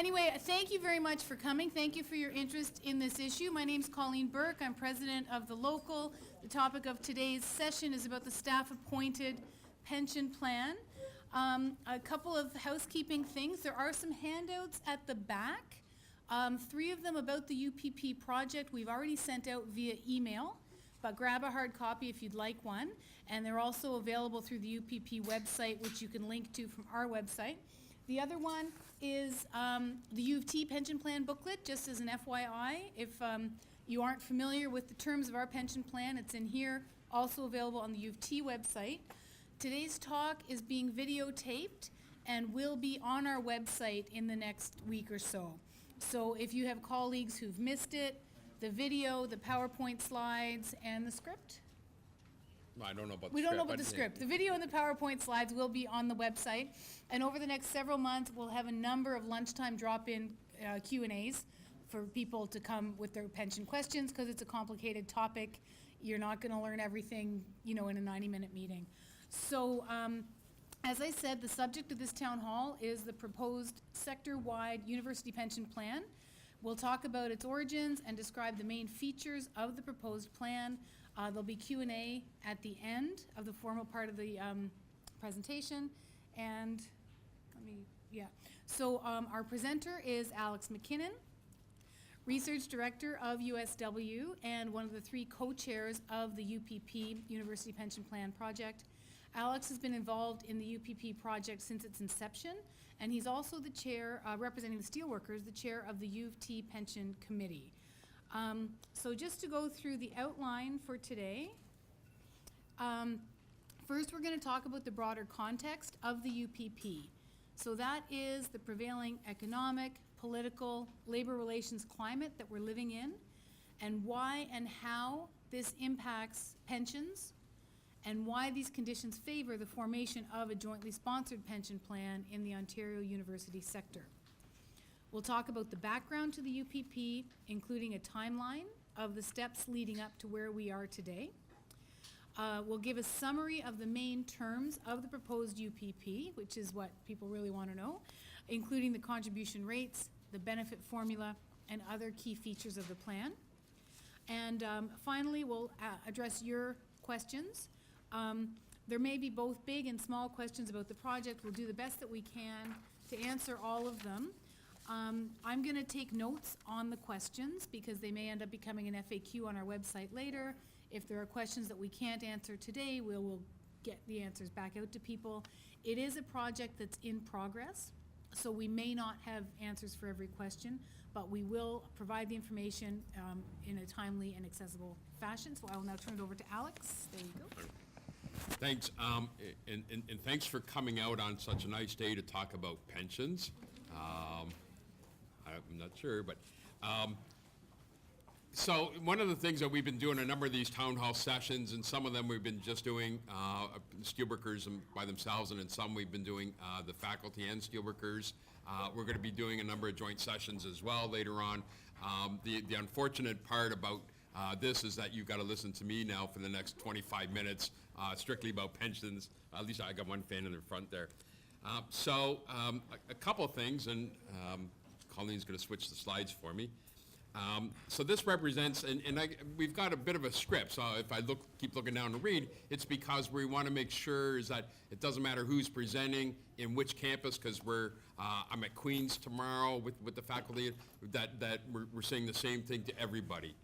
Anyway, thank you very much for coming. Thank you for your interest in this issue. My name's Colleen Burke. I'm president of the Local. The topic of today's session is about the staff-appointed pension plan. A couple of housekeeping things. There are some handouts at the back. 3 of them about the UPP project we've already sent out via email, but grab a hard copy if you'd like one. And they're also available through the UPP website, which you can link to from our website. The other one is the U of T pension plan booklet, just as an FYI. If you aren't familiar with the terms of our pension plan, it's in here, also available on the U of T website. Today's talk is being videotaped and will be on our website in the next week or so. So if you have colleagues who've missed it, the video, the PowerPoint slides, and the script? I don't know about the script. We don't know about the script. The video and the PowerPoint slides will be on the website. And over the next several months, we'll have a number of lunchtime drop-in Q&As for people to come with their pension questions, because it's a complicated topic. You're not going to learn everything, in a 90-minute meeting. So, as I said, the subject of this town hall is the proposed sector-wide university pension plan. We'll talk about its origins and describe the main features of the proposed plan. There'll be Q&A at the end of the formal part of the presentation. And so our presenter is Alex McKinnon, Research Director of USW and one of the 3 co-chairs of the UPP University Pension Plan Project. Alex has been involved in the UPP project since its inception, and he's also the chair, representing the steelworkers, the chair of the U of T Pension Committee. So just to go through the outline for today, first we're going to talk about the broader context of the UPP. So that is the prevailing economic, political, labor relations climate that we're living in, and why and how this impacts pensions, and why these conditions favor the formation of a jointly sponsored pension plan in the Ontario University sector. We'll talk about the background to the UPP, including a timeline of the steps leading up to where we are today. We'll give a summary of the main terms of the proposed UPP, which is what people really want to know, including the contribution rates, the benefit formula, and other key features of the plan. And finally, we'll address your questions. There may be both big and small questions about the project. We'll do the best that we can to answer all of them. I'm going to take notes on the questions because they may end up becoming an FAQ on our website later. If there are questions that we can't answer today, we'll get the answers back out to people. It is a project that's in progress, so we may not have answers for every question, but we will provide the information in a timely and accessible fashion. So I will now turn it over to Alex. There you go. Thanks, and thanks for coming out on such a nice day to talk about pensions. I'm not sure, but so one of the things that we've been doing a number of these town hall sessions, and some of them we've been just doing steelworkers by themselves, and in some we've been doing the faculty and steelworkers. We're going to be doing a number of joint sessions as well later on. The unfortunate part about this is that you've got to listen to me now for the next 25 minutes, strictly about pensions. At least I got one fan in the front there. So a couple of things, and Colleen's going to switch the slides for me. So this represents, and we've got a bit of a script, so if I keep looking down to read, it's because we want to make sure is that it doesn't matter who's presenting in which campus, because I'm at Queen's tomorrow with the faculty, that we're saying the same thing to everybody.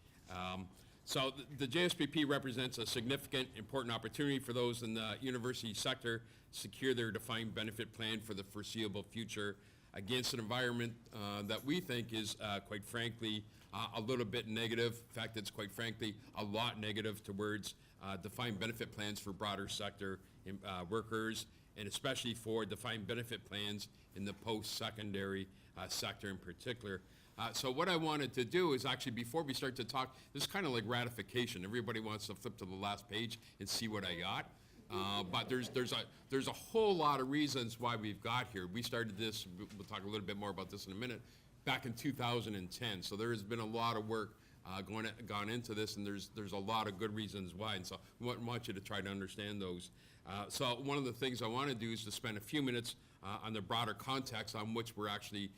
So the JSPP represents a significant, important opportunity for those in the university sector to secure their defined benefit plan for the foreseeable future against an environment that we think is, quite frankly, a little bit negative. In fact, it's quite frankly a lot negative towards defined benefit plans for broader sector workers, and especially for defined benefit plans in the post-secondary sector in particular. So what I wanted to do is actually, before we start to talk, this is kind of like ratification. Everybody wants to flip to the last page and see what I got. But there's a whole lot of reasons why we've got here. We started this, we'll talk a little bit more about this in a minute, back in 2010. So there has been a lot of work gone into this, and there's a lot of good reasons why. And so we want you to try to understand those. So one of the things I want to do is to spend a few minutes on the broader context on which we're actually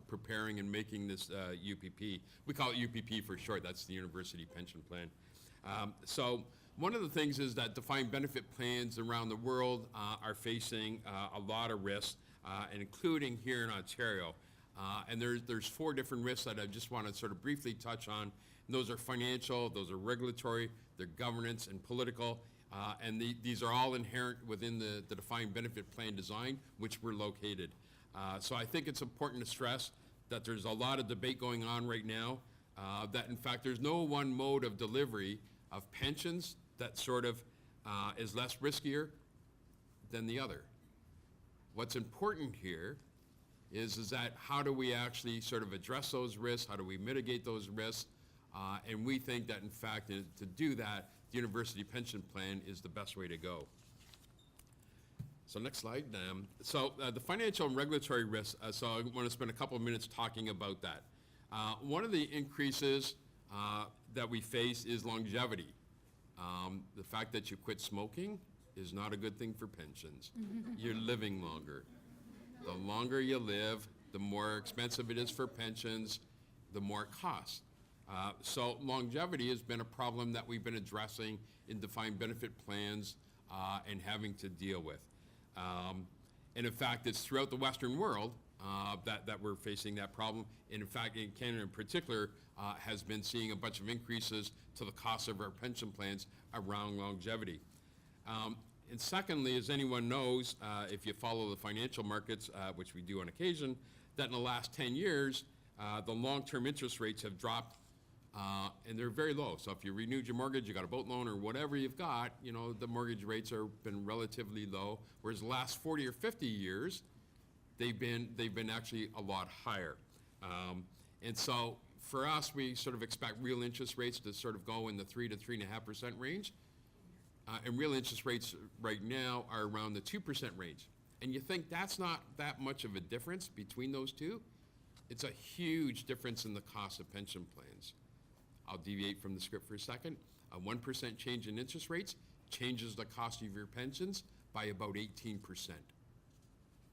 preparing and making this UPP. We call it UPP for short. That's the University Pension Plan. So one of the things is that defined benefit plans around the world are facing a lot of risks, and including here in Ontario. And there's 4 different risks that I just want to sort of briefly touch on. And those are financial, those are regulatory, they're governance and political, and these are all inherent within the defined benefit plan design, which we're located. So I think it's important to stress that there's a lot of debate going on right now, that in fact there's no one mode of delivery of pensions that sort of is less riskier than the other. What's important here is that how do we actually sort of address those risks, how do we mitigate those risks, and we think that in fact to do that, the University Pension Plan is the best way to go. So next slide. The financial and regulatory risks, so I want to spend a couple of minutes talking about that. One of the increases that we face is longevity. The fact that you quit smoking is not a good thing for pensions. You're living longer. The longer you live, the more expensive it is for pensions, the more it costs. So longevity has been a problem that we've been addressing in defined benefit plans and having to deal with. And in fact, it's throughout the Western world that we're facing that problem. And in fact, in Canada in particular, has been seeing a bunch of increases to the cost of our pension plans around longevity. And secondly, as anyone knows, if you follow the financial markets, which we do on occasion, that in the last 10 years, the long-term interest rates have dropped, and they're very low. So if you renewed your mortgage, you got a boat loan or whatever you've got, you know, the mortgage rates have been relatively low, whereas the last 40 or 50 years, they've been actually a lot higher. And so for us, we sort of expect real interest rates to sort of go in the 3 to 3.5% range. And real interest rates right now are around the 2% range. And you think that's not that much of a difference between those two? It's a huge difference in the cost of pension plans. I'll deviate from the script for a second. A 1% change in interest rates changes the cost of your pensions by about 18%.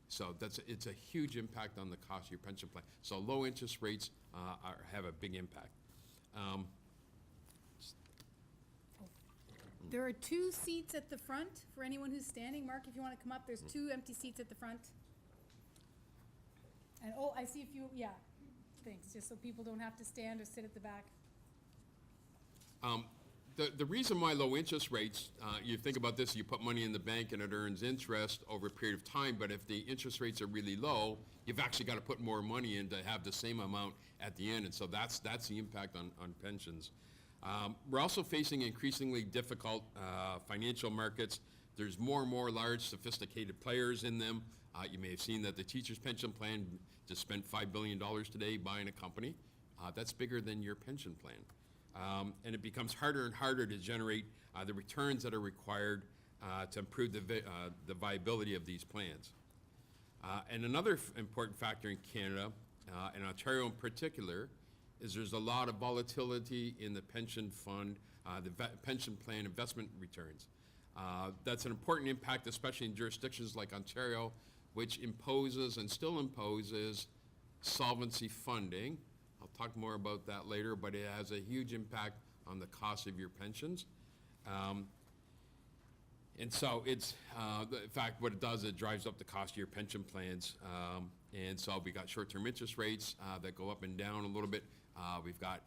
So it's a huge impact on the cost of your pension plan. So low interest rates have a big impact. There are 2 seats at the front for anyone who's standing. Mark, if you want to come up, there's 2 empty seats at the front. And, oh, I see a few, yeah, thanks, just so people don't have to stand or sit at the back. The reason why low interest rates, you think about this, you put money in the bank and it earns interest over a period of time, but if the interest rates are really low, you've actually got to put more money in to have the same amount at the end, and so that's the impact on pensions. We're also facing increasingly difficult financial markets. There's more and more large, sophisticated players in them. You may have seen that the teacher's pension plan just spent $5 billion today buying a company. That's bigger than your pension plan. And it becomes harder and harder to generate the returns that are required to improve the viability of these plans. And another important factor in Canada, and Ontario in particular, is there's a lot of volatility in the pension fund, pension plan investment returns. That's an important impact, especially in jurisdictions like Ontario, which imposes and still imposes solvency funding. I'll talk more about that later, but it has a huge impact on the cost of your pensions. And so it's, in fact, what it does, it drives up the cost of your pension plans. And so we got short-term interest rates that go up and down a little bit. We've got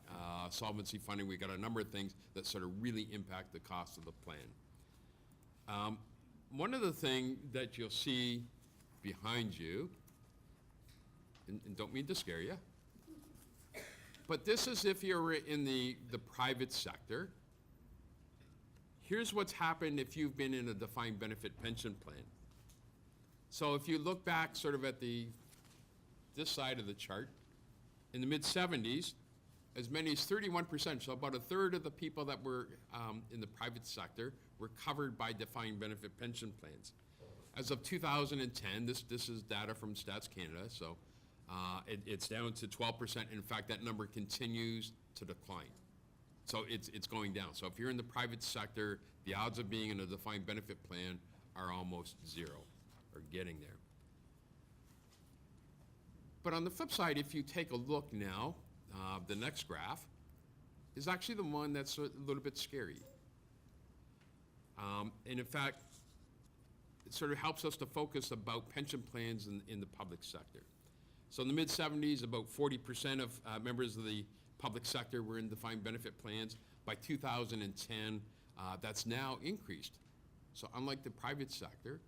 solvency funding. We've got a number of things that sort of really impact the cost of the plan. One of the things that you'll see behind you, and don't mean to scare you, but this is if you're in the private sector. Here's what's happened if you've been in a defined benefit pension plan. So if you look back sort of at this side of the chart, in the mid-70s, as many as 31%, so about a third of the people that were in the private sector were covered by defined benefit pension plans. As of 2010, this is data from Stats Canada, so it's down to 12%. In fact, that number continues to decline. So it's going down. So if you're in the private sector, the odds of being in a defined benefit plan are almost zero, or getting there. But on the flip side, if you take a look now, the next graph is actually the one that's a little bit scary. And in fact, it sort of helps us to focus about pension plans in the public sector. So in the mid-70s, about 40% of members of the public sector were in defined benefit plans. By 2010, that's now increased. So unlike the private sector,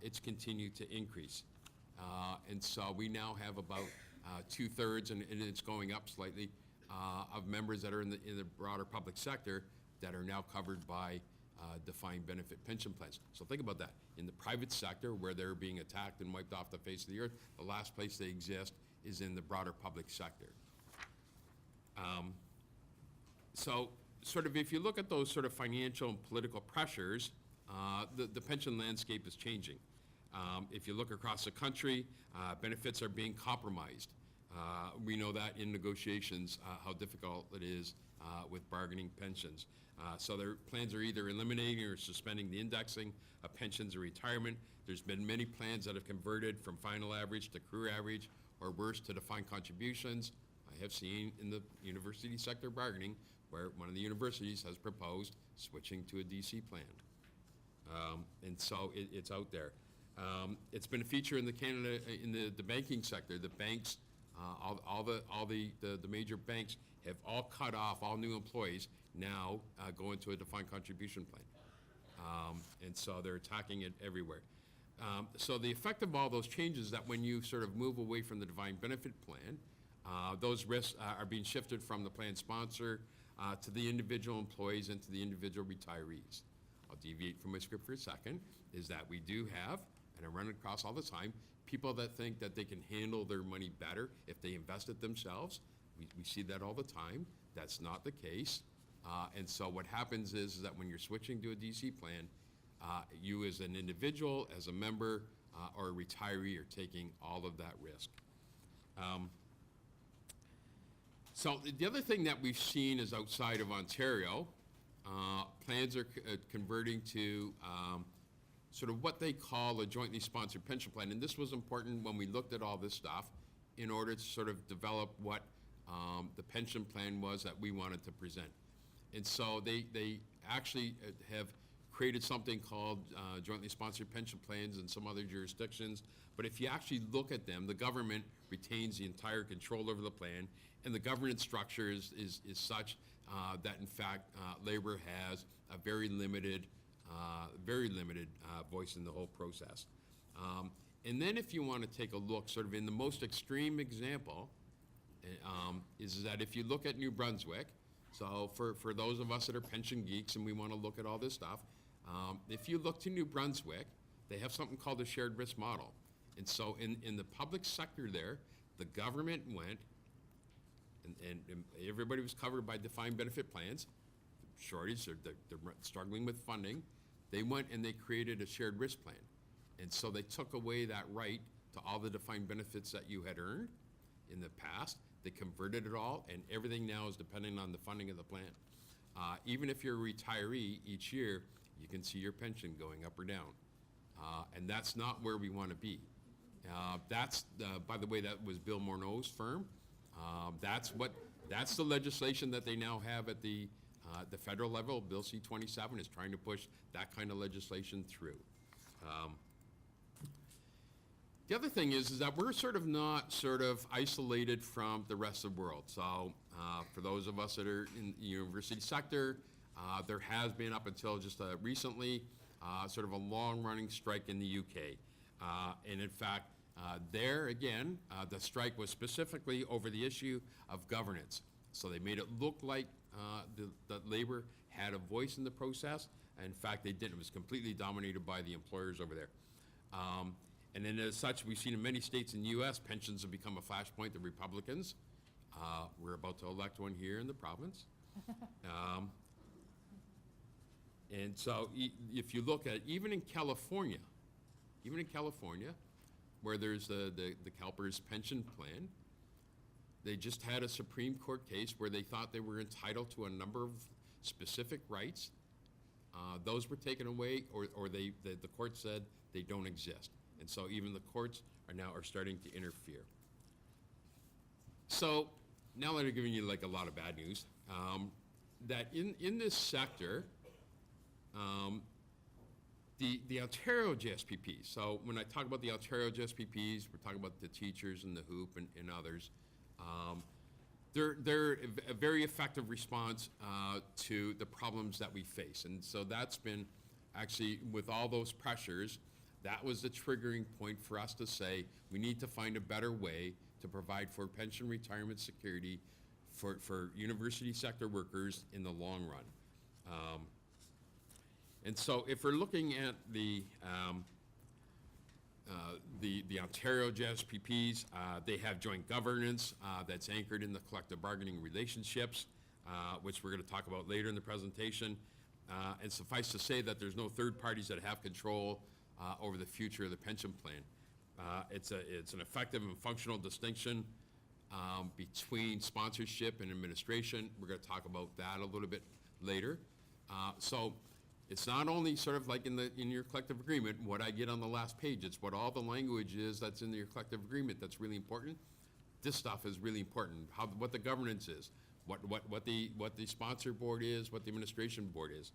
it's continued to increase. And so we now have about 2/3, and it's going up slightly, of members that are in the broader public sector that are now covered by defined benefit pension plans. So think about that. In the private sector, where they're being attacked and wiped off the face of the earth, the last place they exist is in the broader public sector. So sort of if you look at those sort of financial and political pressures, the pension landscape is changing. If you look across the country, benefits are being compromised. We know that in negotiations, how difficult it is with bargaining pensions. So their plans are either eliminating or suspending the indexing of pensions or retirement. There's been many plans that have converted from final average to career average, or worse, to defined contributions. I have seen in the university sector bargaining where one of the universities has proposed switching to a DC plan. And so it's out there. It's been a feature in the banking sector. The banks, all the major banks have all cut off all new employees now go into a defined contribution plan. And so they're attacking it everywhere. So the effect of all those changes is that when you sort of move away from the defined benefit plan, those risks are being shifted from the plan sponsor to the individual employees and to the individual retirees. I'll deviate from my script for a second, is that we do have, and I run across all the time, people that think that they can handle their money better if they invest it themselves. We see that all the time. That's not the case. And so what happens is that when you're switching to a DC plan, you as an individual, as a member, or a retiree are taking all of that risk. So the other thing that we've seen is outside of Ontario, plans are converting to sort of what they call a jointly sponsored pension plan. And this was important when we looked at all this stuff in order to sort of develop what the pension plan was that we wanted to present. And so they actually have created something called jointly sponsored pension plans in some other jurisdictions. But if you actually look at them, the government retains the entire control over the plan, and the governance structure is such that in fact labor has a very limited voice in the whole process. And then if you want to take a look sort of in the most extreme example, is that if you look at New Brunswick, so for those of us that are pension geeks and we want to look at all this stuff, if you look to New Brunswick, they have something called the shared risk model. And so in the public sector there, the government went, and everybody was covered by defined benefit plans. Shortage, they're struggling with funding. They went and they created a shared risk plan. And so they took away that right to all the defined benefits that you had earned in the past. They converted it all, and everything now is depending on the funding of the plan. Even if you're a retiree, each year you can see your pension going up or down. And that's not where we want to be. By the way, that was Bill Morneau's firm. That's the legislation that they now have at the federal level. Bill C-27 is trying to push that kind of legislation through. The other thing is that we're sort of not sort of isolated from the rest of the world. So for those of us that are in the university sector, there has been up until just recently sort of a long-running strike in the UK. And in fact, there again, the strike was specifically over the issue of governance. So they made it look like that labor had a voice in the process. In fact, they didn't. It was completely dominated by the employers over there. And then as such, we've seen in many states in the US, pensions have become a flashpoint to Republicans. We're about to elect one here in the province. And so if you look at, even in California, where there's the CalPERS pension plan, they just had a Supreme Court case where they thought they were entitled to a number of specific rights. Those were taken away, or the court said they don't exist. And so even the courts are starting to interfere. So now that I've given you like a lot of bad news, that in this sector, the Ontario JSPPs, so when I talk about the Ontario JSPPs, we're talking about the teachers and the HOOP and others, they're a very effective response to the problems that we face. And so that's been actually, with all those pressures, that was the triggering point for us to say, we need to find a better way to provide for pension retirement security for university sector workers in the long run. And so if we're looking at the Ontario JSPPs, they have joint governance that's anchored in the collective bargaining relationships, which we're going to talk about later in the presentation. And suffice to say that there's no third parties that have control over the future of the pension plan. It's an effective and functional distinction between sponsorship and administration. We're going to talk about that a little bit later. So it's not only sort of like in your collective agreement, what I get on the last page, it's what all the language is that's in your collective agreement that's really important. This stuff is really important, what the governance is, what the sponsor board is, what the administration board is,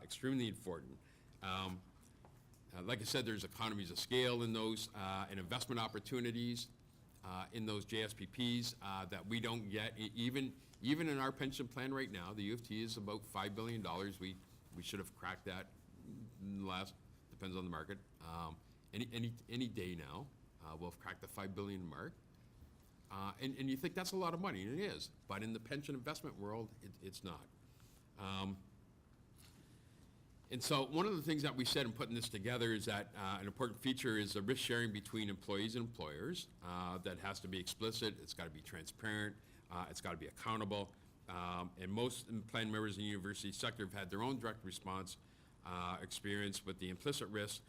extremely important. Like I said, there's economies of scale in those, and investment opportunities in those JSPPs that we don't get. Even in our pension plan right now, the U of T is about $5 billion. We should have cracked that in the last, depends on the market. Any day now, we'll have cracked the $5 billion mark. And you think that's a lot of money, and it is. But in the pension investment world, it's not. And so one of the things that we said in putting this together is that an important feature is a risk sharing between employees and employers that has to be explicit, it's got to be transparent, it's got to be accountable. And most plan members in the university sector have had their own direct response experience with the implicit risk.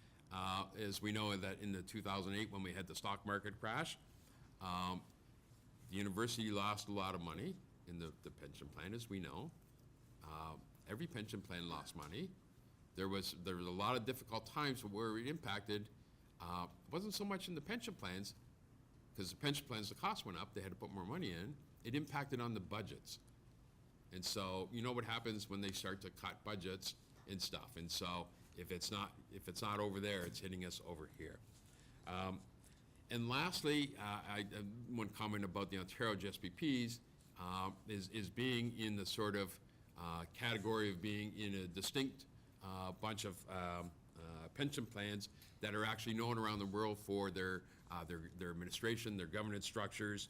As we know that in the 2008 when we had the stock market crash, the university lost a lot of money in the pension plan, as we know. Every pension plan lost money. There was a lot of difficult times where it impacted. It wasn't so much in the pension plans, because the pension plans, the cost went up, they had to put more money in. It impacted on the budgets. And so, you know what happens when they start to cut budgets and stuff. And so, if it's not over there, it's hitting us over here. And lastly, one comment about the Ontario JSPPs is being in the sort of category of being in a distinct bunch of pension plans that are actually known around the world for their administration, their governance structures,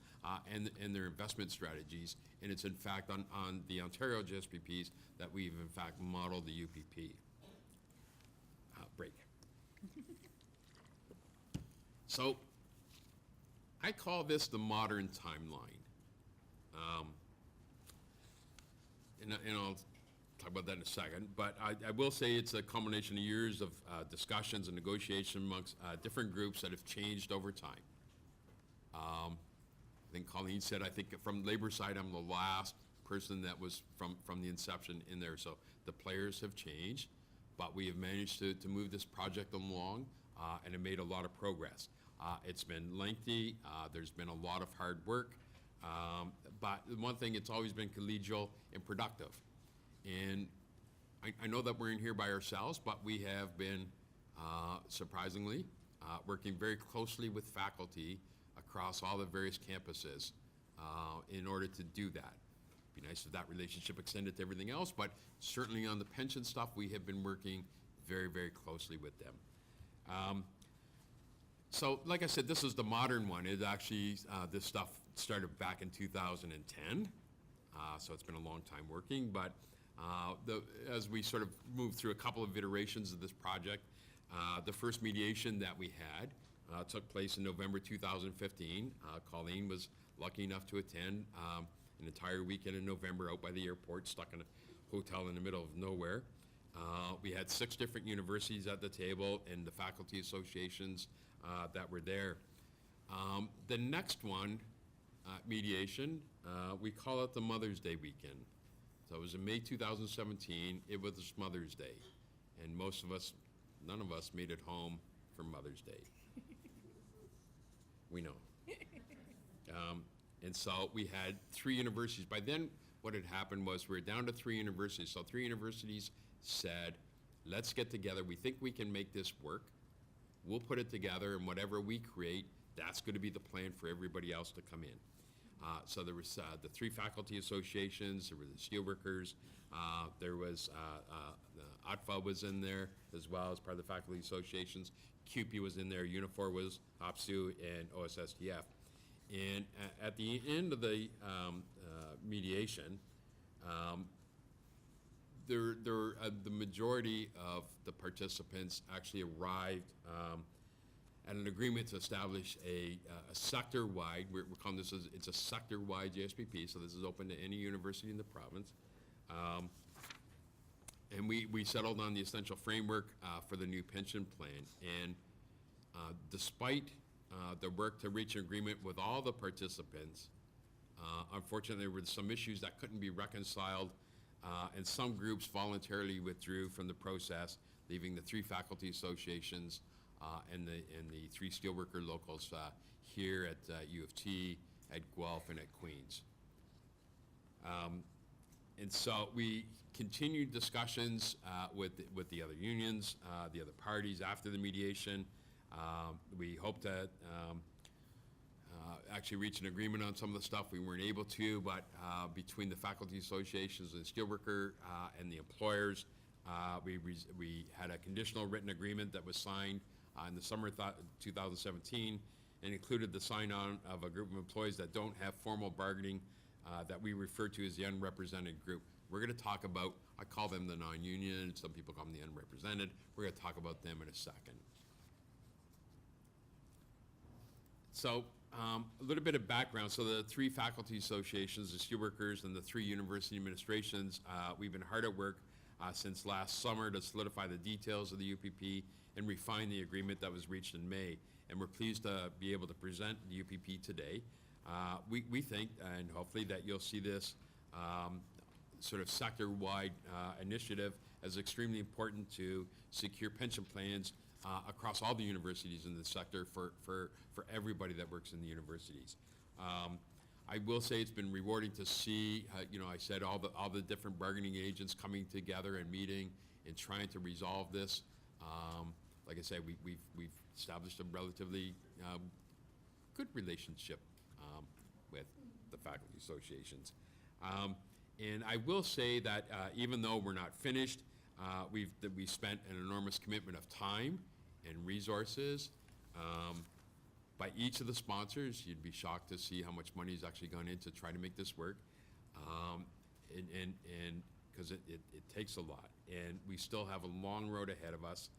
and their investment strategies. And it's in fact on the Ontario JSPPs that we've in fact modeled the UPP. Break. So I call this the modern timeline. And I'll talk about that in a second, but I will say it's a culmination of years of discussions and negotiation amongst different groups that have changed over time. I think Colleen said, I think from labor side, I'm the last person that was from the inception in there. So the players have changed, but we have managed to move this project along and have made a lot of progress. It's been lengthy, there's been a lot of hard work, but one thing, it's always been collegial and productive. And I know that we're in here by ourselves, but we have been, surprisingly, working very closely with faculty across all the various campuses in order to do that. It'd be nice if that relationship extended to everything else, but certainly on the pension stuff, we have been working very, very closely with them. So, like I said, this is the modern one. It actually, this stuff started back in 2010, so it's been a long time working, but as we sort of moved through a couple of iterations of this project, the first mediation that we had took place in November 2015. Colleen was lucky enough to attend an entire weekend in November out by the airport, stuck in a hotel in the middle of nowhere. We had 6 different universities at the table and the faculty associations that were there. The next one, mediation, we call it the Mother's Day weekend. So it was in May 2017, it was Mother's Day. And most of us, none of us made it home for Mother's Day. We know. And so we had 3 universities. By then, what had happened was we were down to 3 universities. So 3 universities said, let's get together. We think we can make this work. We'll put it together, and whatever we create, that's going to be the plan for everybody else to come in. So there was the 3 faculty associations, there were the steelworkers, there was the ATFA was in there as well as part of the faculty associations. CUPE was in there, Unifor was, OPSU, and OSSTF. And at the end of the mediation, the majority of the participants actually arrived at an agreement to establish a sector-wide, we're calling this, it's a sector-wide JSPP, so this is open to any university in the province. And we settled on the essential framework for the new pension plan. And despite the work to reach an agreement with all the participants, unfortunately, there were some issues that couldn't be reconciled, and some groups voluntarily withdrew from the process, leaving the 3 faculty associations and the 3 steelworker locals here at U of T, at Guelph, and at Queen's. And so we continued discussions with the other unions, the other parties after the mediation. We hope to actually reach an agreement on some of the stuff. We weren't able to, but between the faculty associations and steelworker and the employers, we had a conditional written agreement that was signed in the summer 2017, and included the sign-on of a group of employees that don't have formal bargaining that we refer to as the unrepresented group. We're going to talk about, I call them the non-union, some people call them the unrepresented. We're going to talk about them in a second. So a little bit of background. So the 3 faculty associations, the steelworkers, and the 3 university administrations, we've been hard at work since last summer to solidify the details of the UPP and refine the agreement that was reached in May. And we're pleased to be able to present the UPP today. We think, and hopefully, that you'll see this sort of sector-wide initiative as extremely important to secure pension plans across all the universities in the sector for everybody that works in the universities. I will say it's been rewarding to see, I said all the different bargaining agents coming together and meeting and trying to resolve this. Like I said, we've established a relatively good relationship with the faculty associations. And I will say that even though we're not finished, we spent an enormous commitment of time and resources by each of the sponsors. You'd be shocked to see how much money has actually gone in to try to make this work, and because it takes a lot, and we still have a long road ahead of us.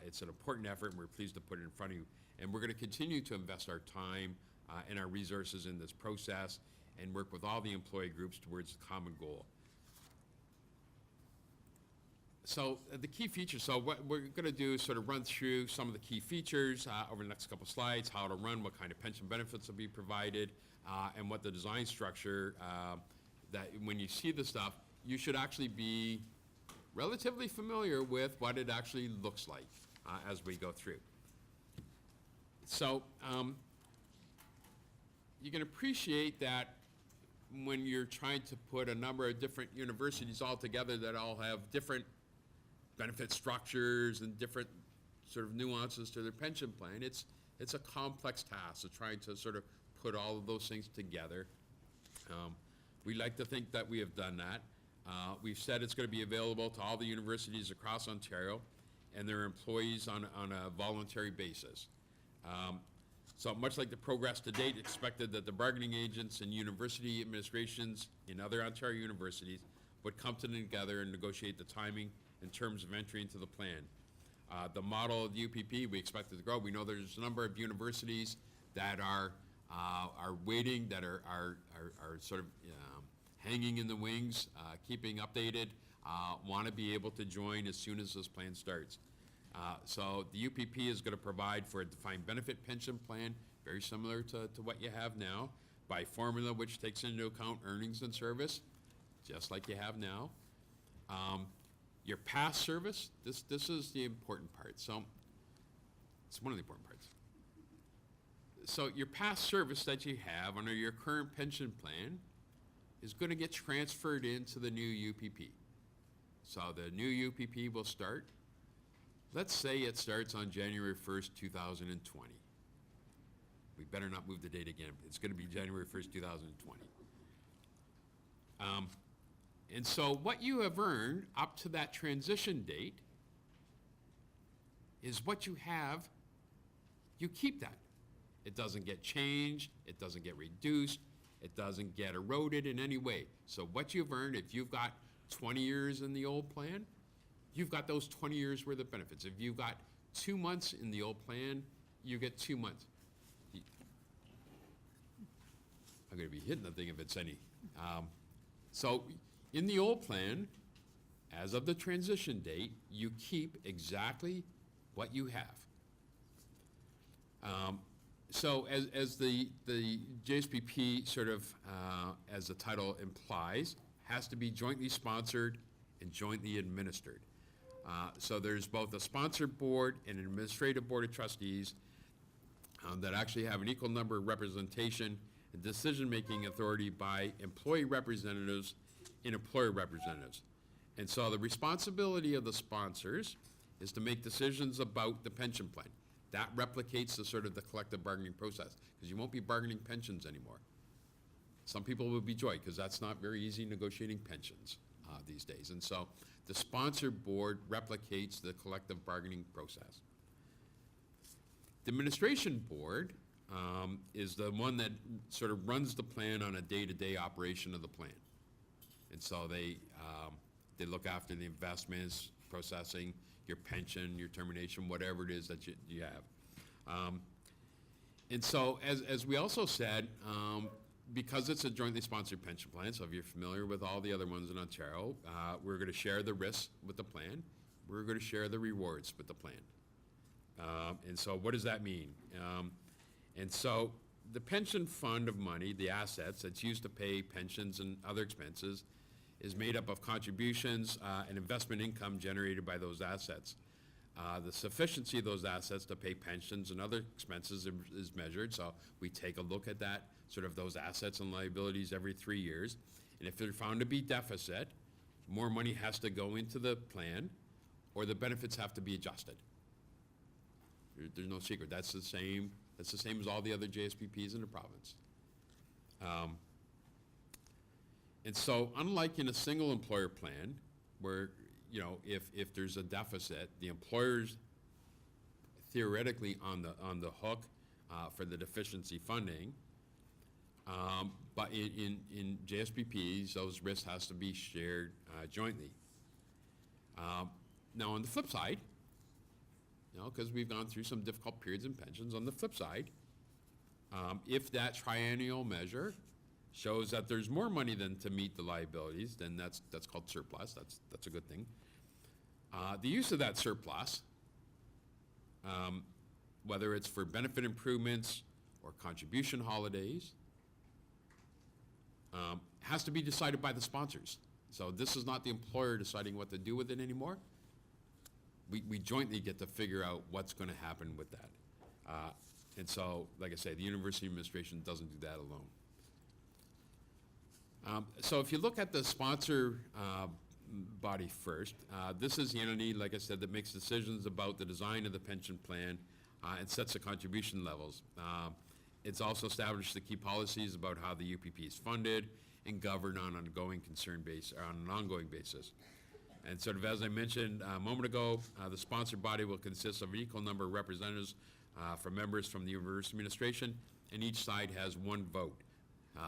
It's an important effort, and we're pleased to put it in front of you. And we're going to continue to invest our time and our resources in this process and work with all the employee groups towards the common goal. So the key features, so what we're going to do is sort of run through some of the key features over the next couple slides, how it'll run, what kind of pension benefits will be provided, and what the design structure, that when you see the stuff, you should actually be relatively familiar with what it actually looks like as we go through. So you can appreciate that when you're trying to put a number of different universities all together that all have different benefit structures and different sort of nuances to their pension plan, it's a complex task of trying to sort of put all of those things together. We like to think that we have done that. We've said it's going to be available to all the universities across Ontario and their employees on a voluntary basis. So much like the progress to date, expected that the bargaining agents and university administrations in other Ontario universities would come together and negotiate the timing in terms of entry into the plan. The model of the UPP, we expect it to grow. We know there's a number of universities that are waiting, that are sort of hanging in the wings, keeping updated, want to be able to join as soon as this plan starts. So the UPP is going to provide for a defined benefit pension plan, very similar to what you have now, by formula which takes into account earnings and service, just like you have now. Your past service, this is the important part. So it's one of the important parts. so your past service that you have under your current pension plan is gonna get transferred into the new UPP. So the new UPP will start, let's say it starts on January 1st, 2020. We better not move the date again. It's gonna be January 1st, 2020. And so what you have earned up to that transition date is what you have, you keep that. It doesn't get changed, it doesn't get reduced, it doesn't get eroded in any way. So what you've earned, if you've got 20 years in the old plan, you've got those 20 years worth of benefits. If you've got 2 months in the old plan, you get 2 months. I'm gonna be hitting the thing if it's any. So in the old plan, as of the transition date, you keep exactly what you have. So as the JSPP sort of, as the title implies, has to be jointly sponsored and jointly administered. So there's both a sponsor board and an administrative board of trustees that actually have an equal number of representation and decision-making authority by employee representatives and employer representatives. And so the responsibility of the sponsors is to make decisions about the pension plan. That replicates the sort of the collective bargaining process, because you won't be bargaining pensions anymore. Some people will be joy, because that's not very easy negotiating pensions these days. And so the sponsor board replicates the collective bargaining process. The administration board is the one that sort of runs the plan on a day-to-day operation of the plan. And so they look after the investments, processing, your pension, your termination, whatever it is that you have. And so, as we also said, because it's a jointly sponsored pension plan, so if you're familiar with all the other ones in Ontario, we're gonna share the risks with the plan. We're gonna share the rewards with the plan. And so what does that mean? And so the pension fund of money, the assets that's used to pay pensions and other expenses, is made up of contributions and investment income generated by those assets. The sufficiency of those assets to pay pensions and other expenses is measured, so we take a look at that, sort of those assets and liabilities every 3 years. And if they're found to be deficit, more money has to go into the plan, or the benefits have to be adjusted. There's no secret. That's the same as all the other JSPPs in the province. And so, unlike in a single employer plan, where, you know, if there's a deficit, the employer's theoretically on the hook for the deficiency funding, but in JSPPs, those risks has to be shared jointly. Now, on the flip side, you know, because we've gone through some difficult periods in pensions, on the flip side, if that triennial measure shows that there's more money than to meet the liabilities, then that's called surplus. That's a good thing. The use of that surplus, whether it's for benefit improvements or contribution holidays, has to be decided by the sponsors. So this is not the employer deciding what to do with it anymore. We jointly get to figure out what's going to happen with that. And so, like I say, the university administration doesn't do that alone. So if you look at the sponsor body first, this is the entity, like I said, that makes decisions about the design of the pension plan and sets the contribution levels. It's also established the key policies about how the UPP is funded and governed on an ongoing basis. And sort of as I mentioned a moment ago, the sponsor body will consist of an equal number of representatives from members from the university administration, and each side has one vote.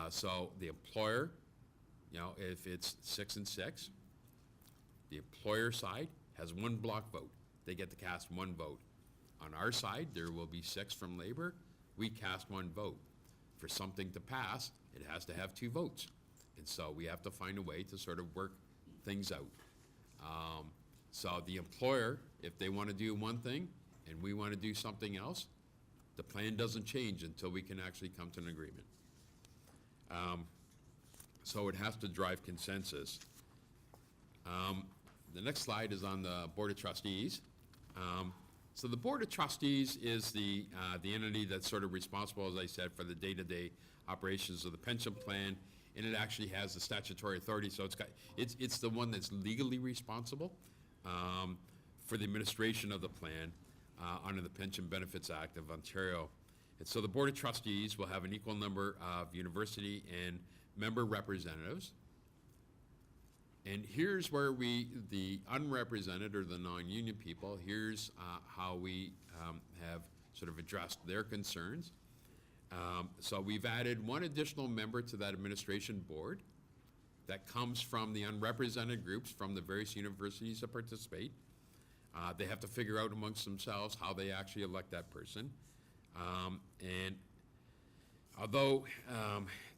So the employer, you know, if it's 6 and 6, the employer side has one block vote. They get to cast one vote. On our side, there will be 6 from labor. We cast one vote. For something to pass, it has to have 2 votes. And so we have to find a way to sort of work things out. So the employer, if they want to do one thing and we want to do something else, the plan doesn't change until we can actually come to an agreement. So it has to drive consensus. The next slide is on the Board of Trustees. So the Board of Trustees is the entity that's sort of responsible, as I said, for the day-to-day operations of the pension plan, and it actually has the statutory authority, so it's the one that's legally responsible for the administration of the plan under the Pension Benefits Act of Ontario. And so the Board of Trustees will have an equal number of university and member representatives. And here's where the unrepresented or the non-union people, here's how we have sort of addressed their concerns. So we've added one additional member to that administration board that comes from the unrepresented groups from the various universities that participate. They have to figure out amongst themselves how they actually elect that person. And although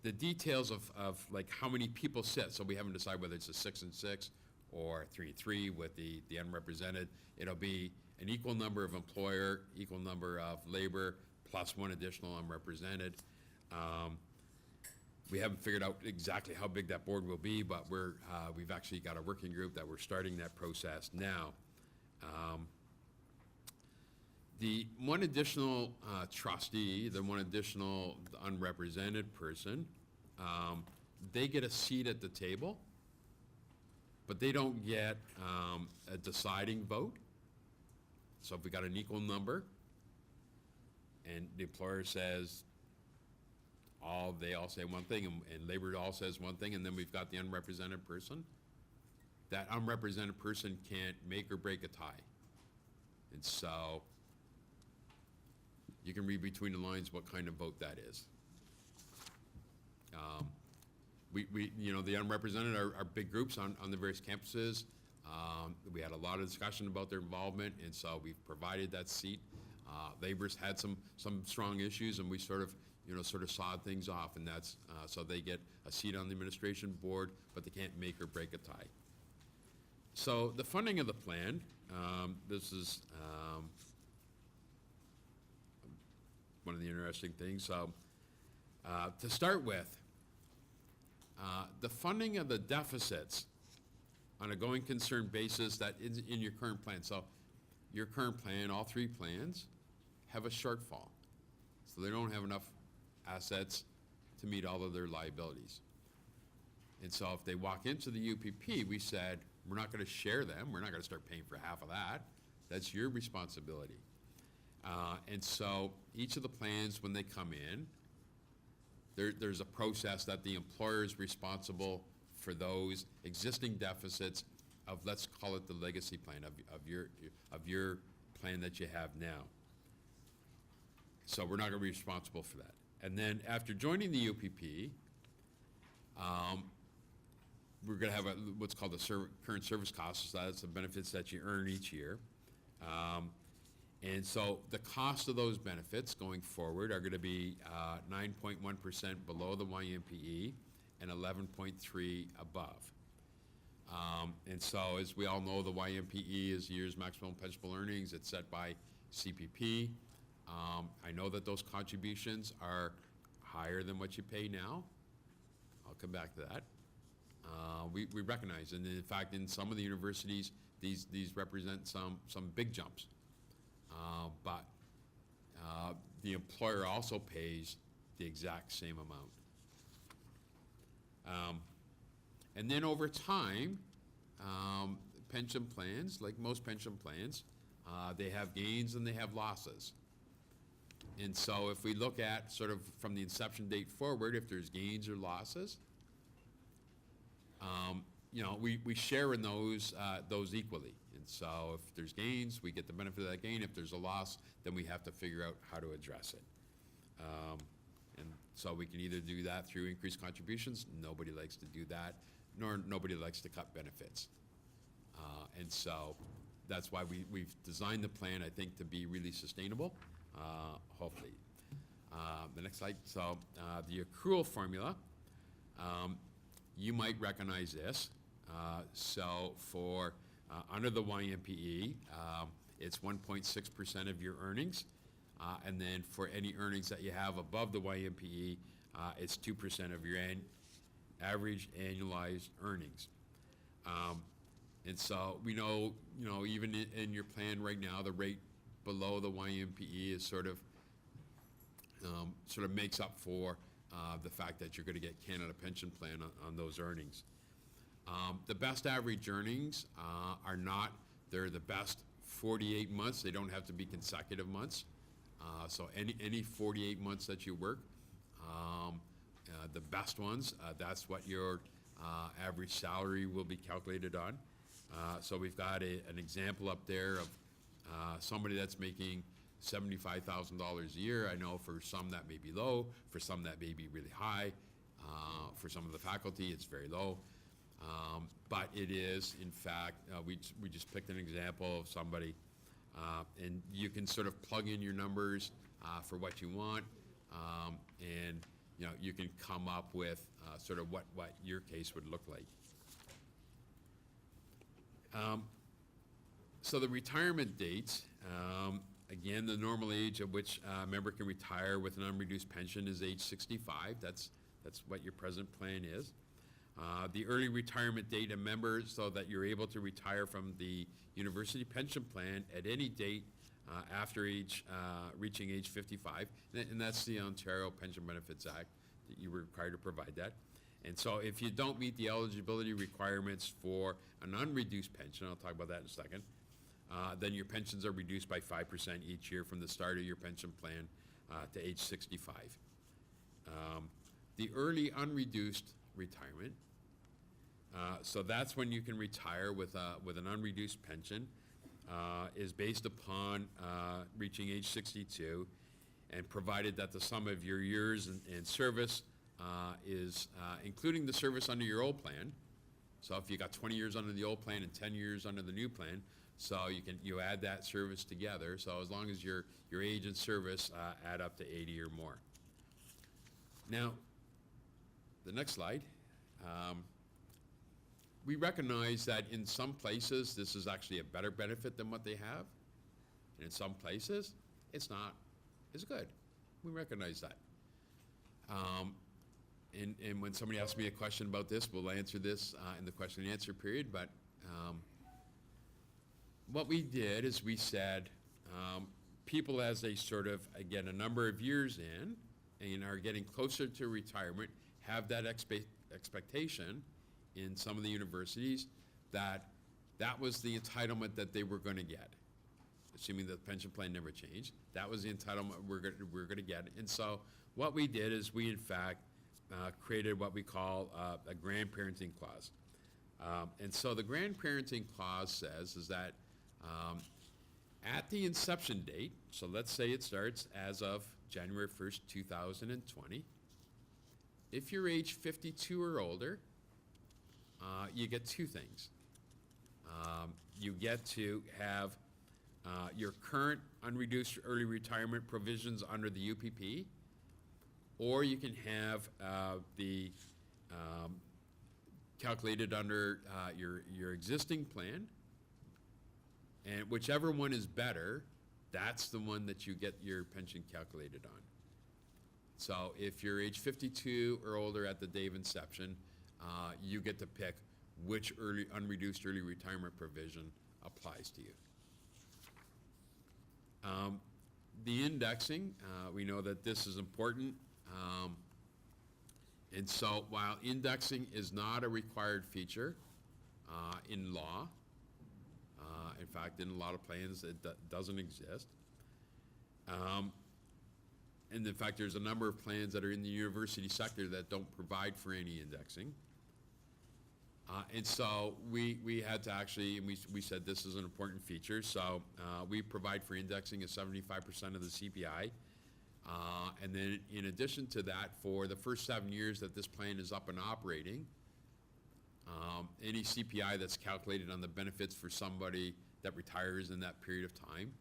the details of like how many people sit, so we haven't decided whether it's a 6 and 6 or 3 and 3 with the unrepresented, it'll be an equal number of employer, equal number of labor, plus one additional unrepresented. We haven't figured out exactly how big that board will be, but we've actually got a working group that we're starting that process now. The one additional trustee, the one additional unrepresented person, they get a seat at the table, but they don't get a deciding vote. So if we got an equal number, and the employer says, they all say one thing, and labor all says one thing, and then we've got the unrepresented person, that unrepresented person can't make or break a tie. And so you can read between the lines what kind of vote that is. The unrepresented are big groups on the various campuses. We had a lot of discussion about their involvement, and so we've provided that seat. Labor's had some strong issues, and we sort of sawed things off, and that's, so they get a seat on the administration board, but they can't make or break a tie. So the funding of the plan, this is one of the interesting things. So to start with, the funding of the deficits on a going concern basis that is in your current plan. So your current plan, all three plans, have a shortfall. So they don't have enough assets to meet all of their liabilities. And so if they walk into the UPP, we said, we're not going to share them. We're not going to start paying for half of that. That's your responsibility. And so each of the plans, when they come in, there's a process that the employer is responsible for those existing deficits of, let's call it the legacy plan of your plan that you have now. So we're not going to be responsible for that. And then after joining the UPP, we're going to have what's called the current service costs. So that's the benefits that you earn each year. And so the cost of those benefits going forward are going to be 9.1% below the YMPE and 11.3% above. And so as we all know, the YMPE is the year's maximum pensionable earnings. It's set by CPP. I know that those contributions are higher than what you pay now. I'll come back to that. We recognize, and in fact, in some of the universities, these represent some big jumps. But the employer also pays the exact same amount. And then over time, pension plans, like most pension plans, they have gains and they have losses. And so if we look at sort of from the inception date forward, if there's gains or losses, we share in those equally. And so if there's gains, we get the benefit of that gain. If there's a loss, then we have to figure out how to address it. And so we can either do that through increased contributions. Nobody likes to do that, nor nobody likes to cut benefits. And so that's why we've designed the plan, I think, to be really sustainable, hopefully. The next slide. So the accrual formula, you might recognize this. So for under the YMPE, it's 1.6% of your earnings. And then for any earnings that you have above the YMPE, it's 2% of your average annualized earnings. And so we know, even in your plan right now, the rate below the YMPE is sort of makes up for the fact that you're going to get Canada Pension Plan on those earnings. The best average earnings are not, they're the best 48 months. They don't have to be consecutive months. So any 48 months that you work, the best ones, that's what your average salary will be calculated on. So we've got an example up there of somebody that's making $75,000 a year. I know for some that may be low, for some that may be really high. For some of the faculty, it's very low. But it is, in fact, we just picked an example of somebody, and you can sort of plug in your numbers for what you want, and you can come up with sort of what your case would look like. So the retirement dates, again, the normal age at which a member can retire with an unreduced pension is age 65. That's what your present plan is. The early retirement date a member, so that you're able to retire from the university pension plan at any date after reaching age 55, and that's the Ontario Pension Benefits Act, that you were required to provide that. And so if you don't meet the eligibility requirements for an unreduced pension, I'll talk about that in a second, then your pensions are reduced by 5% each year from the start of your pension plan to age 65. The early unreduced retirement, so that's when you can retire with an unreduced pension, is based upon reaching age 62, and provided that the sum of your years in service is including the service under your old plan. So if you got 20 years under the old plan and 10 years under the new plan, so you add that service together. So as long as your age and service add up to 80 or more. Now, the next slide. We recognize that in some places this is actually a better benefit than what they have, and in some places it's not as good. We recognize that. And when somebody asks me a question about this, we'll answer this in the question and answer period, but what we did is we said people, as they sort of get a number of years in and are getting closer to retirement, have that expectation in some of the universities that was the entitlement that they were going to get, assuming that the pension plan never changed. That was the entitlement we're going to get. And so what we did is we, in fact, created what we call a grandparenting clause. And so the grandparenting clause says is that at the inception date, so let's say it starts as of January 1st, 2020, if you're age 52 or older, you get two things. You get to have your current unreduced early retirement provisions under the UPP, or you can have the calculated under your existing plan, and whichever one is better, that's the one that you get your pension calculated on. So if you're age 52 or older at the day of inception, you get to pick which unreduced early retirement provision applies to you. The indexing, we know that this is important. And so while indexing is not a required feature in law, in fact, in a lot of plans it doesn't exist. And in fact, there's a number of plans that are in the university sector that don't provide for any indexing. And so we had to actually, and we said this is an important feature, so we provide for indexing of 75% of the CPI. And then in addition to that, for the first 7 years that this plan is up and operating, any CPI that's calculated on the benefits for somebody that retires in that period of time,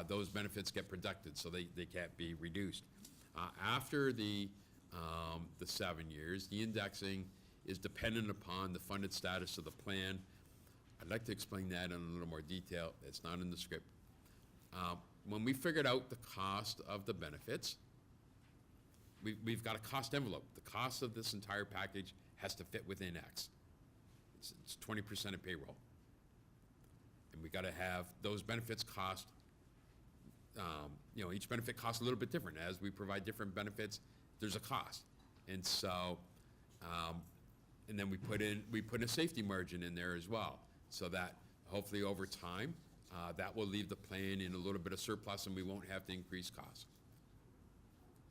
those benefits get protected, so they can't be reduced. After the 7 years, the indexing is dependent upon the funded status of the plan. I'd like to explain that in a little more detail. It's not in the script. When we figured out the cost of the benefits, we've got a cost envelope. The cost of this entire package has to fit within X. It's 20% of payroll. And we got to have those benefits cost each benefit costs a little bit different. As we provide different benefits, there's a cost. And so, and then we put in a safety margin in there as well, so that hopefully over time, that will leave the plan in a little bit of surplus and we won't have to increase costs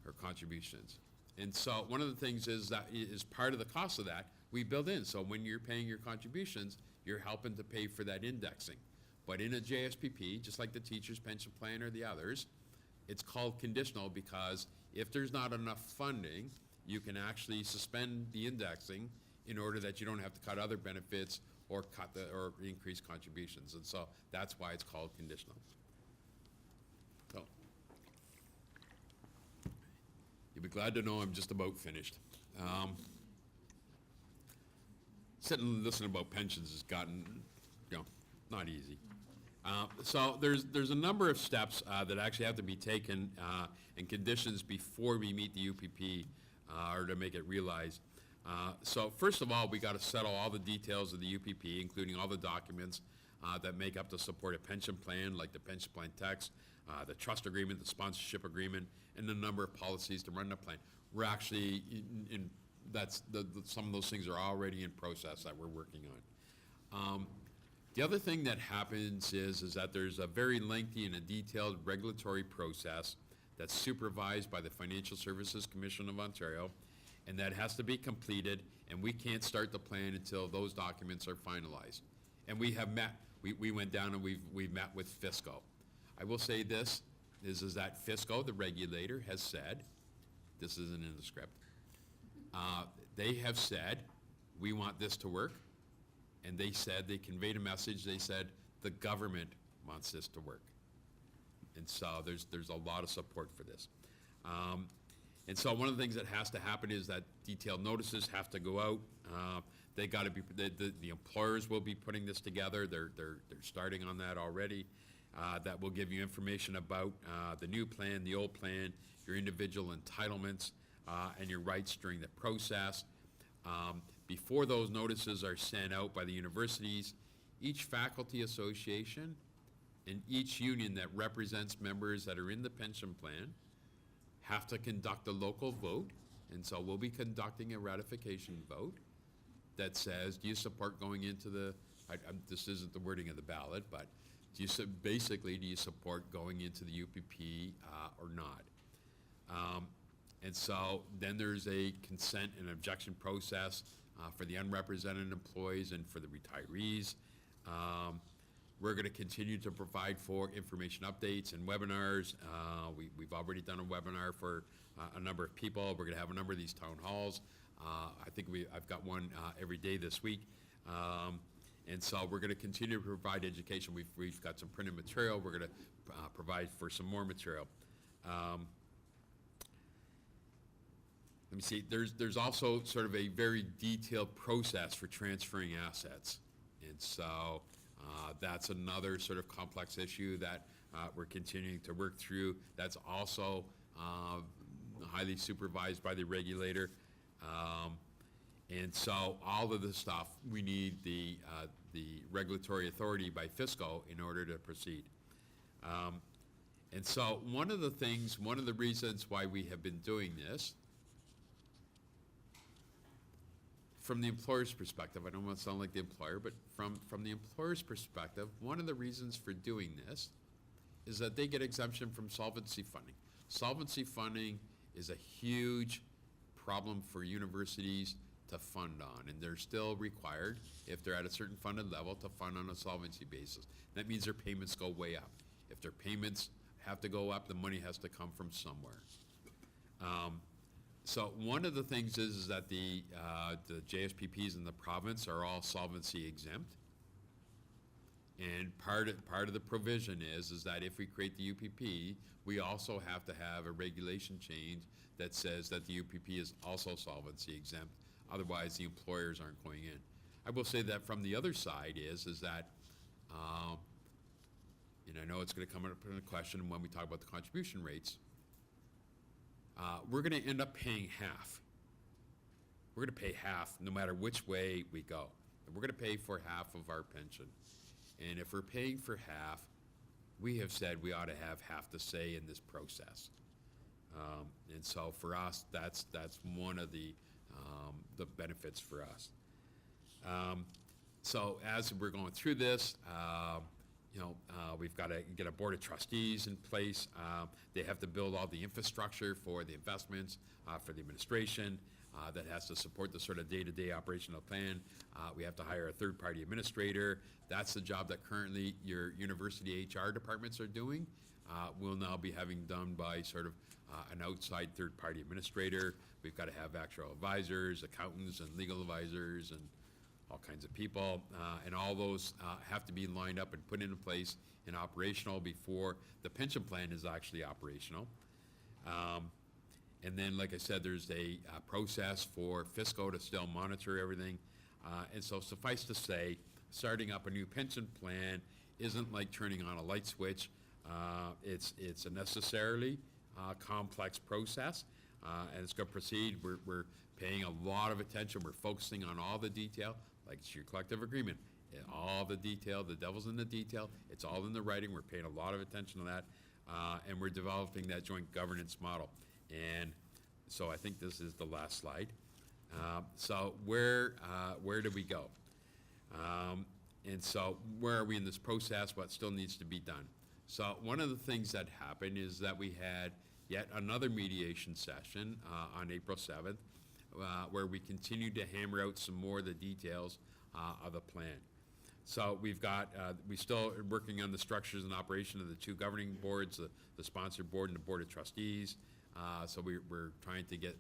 or contributions. And so one of the things is that is part of the cost of that, we build in. So when you're paying your contributions, you're helping to pay for that indexing. But in a JSPP, just like the teacher's pension plan or the others, it's called conditional because if there's not enough funding, you can actually suspend the indexing in order that you don't have to cut other benefits or or increase contributions. And so that's why it's called conditional. So you'll be glad to know I'm just about finished. Sitting and listening about pensions has gotten, not easy. So there's a number of steps that actually have to be taken and conditions before we meet the UPP or to make it realized. So first of all, we got to settle all the details of the UPP, including all the documents that make up the supported pension plan, like the pension plan text, the trust agreement, the sponsorship agreement, and the number of policies to run the plan. We're actually some of those things are already in process that we're working on. The other thing that happens is that there's a very lengthy and a detailed regulatory process that's supervised by the Financial Services Commission of Ontario, and that has to be completed, and we can't start the plan until those documents are finalized. And we have met, we went down and we've met with FSCO. I will say this, is that FSCO, the regulator, has said, this isn't in the script, they have said, we want this to work, and they said, they conveyed a message, they said, the government wants this to work. And so there's a lot of support for this. And so one of the things that has to happen is that detailed notices have to go out. They got to be, the employers will be putting this together. They're starting on that already. That will give you information about the new plan, the old plan, your individual entitlements, and your rights during the process. Before those notices are sent out by the universities, each faculty association and each union that represents members that are in the pension plan have to conduct a local vote, and so we'll be conducting a ratification vote that says, do you support going into the, this isn't the wording of the ballot, but do you support going into the UPP or not? And so then there's a consent and objection process for the unrepresented employees and for the retirees. We're going to continue to provide for information updates and webinars. We've already done a webinar for a number of people. We're going to have a number of these town halls. I think I've got one every day this week. And so we're going to continue to provide education. We've got some printed material. We're going to provide for some more material. Let me see, there's also sort of a very detailed process for transferring assets. And so that's another sort of complex issue that we're continuing to work through. That's also highly supervised by the regulator. And so all of this stuff, we need the regulatory authority by FSCO in order to proceed. And so one of the reasons why we have been doing this, from the employer's perspective, I don't want to sound like the employer, but from the employer's perspective, one of the reasons for doing this is that they get exemption from solvency funding. Solvency funding is a huge problem for universities to fund on, and they're still required, if they're at a certain funded level, to fund on a solvency basis. That means their payments go way up. If their payments have to go up, the money has to come from somewhere. So one of the things is that the JSPPs in the province are all solvency exempt. And part of the provision is that if we create the UPP, we also have to have a regulation change that says that the UPP is also solvency exempt. Otherwise, the employers aren't going in. I will say that from the other side is that, and I know it's going to come up in a question when we talk about the contribution rates, we're going to end up paying half. We're going to pay half no matter which way we go. And we're going to pay for half of our pension. And if we're paying for half, we have said we ought to have half the say in this process. And so for us, that's one of the benefits for us. So as we're going through this, we've got to get a board of trustees in place. They have to build all the infrastructure for the investments, for the administration, that has to support the sort of day-to-day operational plan. We have to hire a third-party administrator. That's the job that currently your university HR departments are doing. Will now be having done by sort of an outside third-party administrator. We've got to have actual advisors, accountants, and legal advisors, and all kinds of people, and all those have to be lined up and put into place and operational before the pension plan is actually operational. And then, like I said, there's a process for Fisco to still monitor everything. And so suffice to say, starting up a new pension plan isn't like turning on a light switch. It's a necessarily complex process, and it's going to proceed. We're paying a lot of attention. We're focusing on all the detail, like it's your collective agreement. All the detail, the devil's in the detail. It's all in the writing. We're paying a lot of attention to that, and we're developing that joint governance model. And so I think this is the last slide. So where do we go? And so where are we in this process? What still needs to be done? So one of the things that happened is that we had yet another mediation session on April 7th, where we continued to hammer out some more of the details of the plan. So we still are working on the structures and operation of the two governing boards, the sponsor board and the board of trustees. So we're trying to get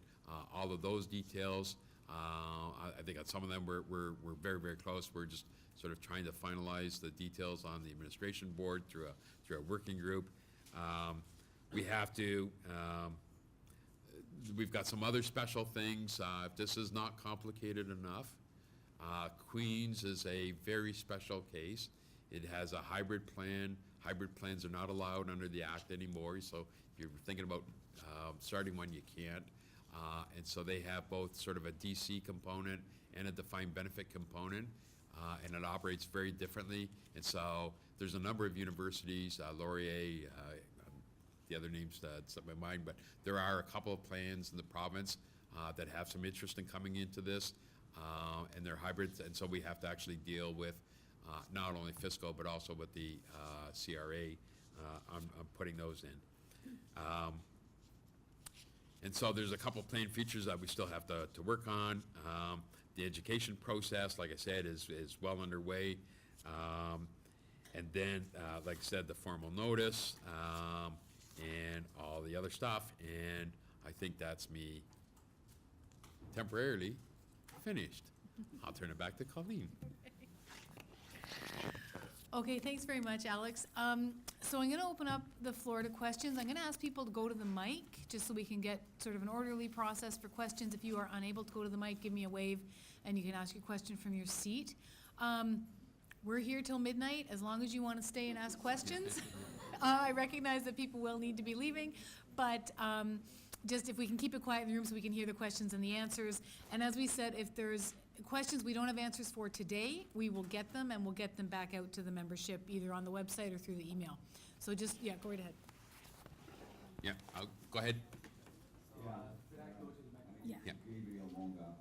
all of those details. I think on some of them we're very, very close. We're just sort of trying to finalize the details on the administration board through a working group. We've got some other special things. If this is not complicated enough, Queens is a very special case. It has a hybrid plan. Hybrid plans are not allowed under the Act anymore, so if you're thinking about starting one, you can't. And so they have both sort of a DC component and a defined benefit component, and it operates very differently. And so there's a number of universities, Laurier, the other names that slipped my mind, but there are a couple of plans in the province that have some interest in coming into this, and they're hybrids, and so we have to actually deal with not only Fisco, but also with the CRA on putting those in. And so there's a couple plan features that we still have to work on. The education process, like I said, is well underway. And then, like I said, the formal notice, and all the other stuff, and I think that's me temporarily finished. I'll turn it back to Colleen. Okay, thanks very much, Alex. So I'm going to open up the floor to questions. I'm going to ask people to go to the mic, just so we can get sort of an orderly process for questions. If you are unable to go to the mic, give me a wave, and you can ask your question from your seat. We're here till midnight, as long as you want to stay and ask questions. I recognize that people will need to be leaving, but just if we can keep it quiet in the room so we can hear the questions and the answers. And as we said, if there's questions we don't have answers for today, we will get them, and we'll get them back out to the membership, either on the website or through the email. So just, yeah, go right ahead. Yeah, go ahead. Yeah. Yeah. Gabriel Longa.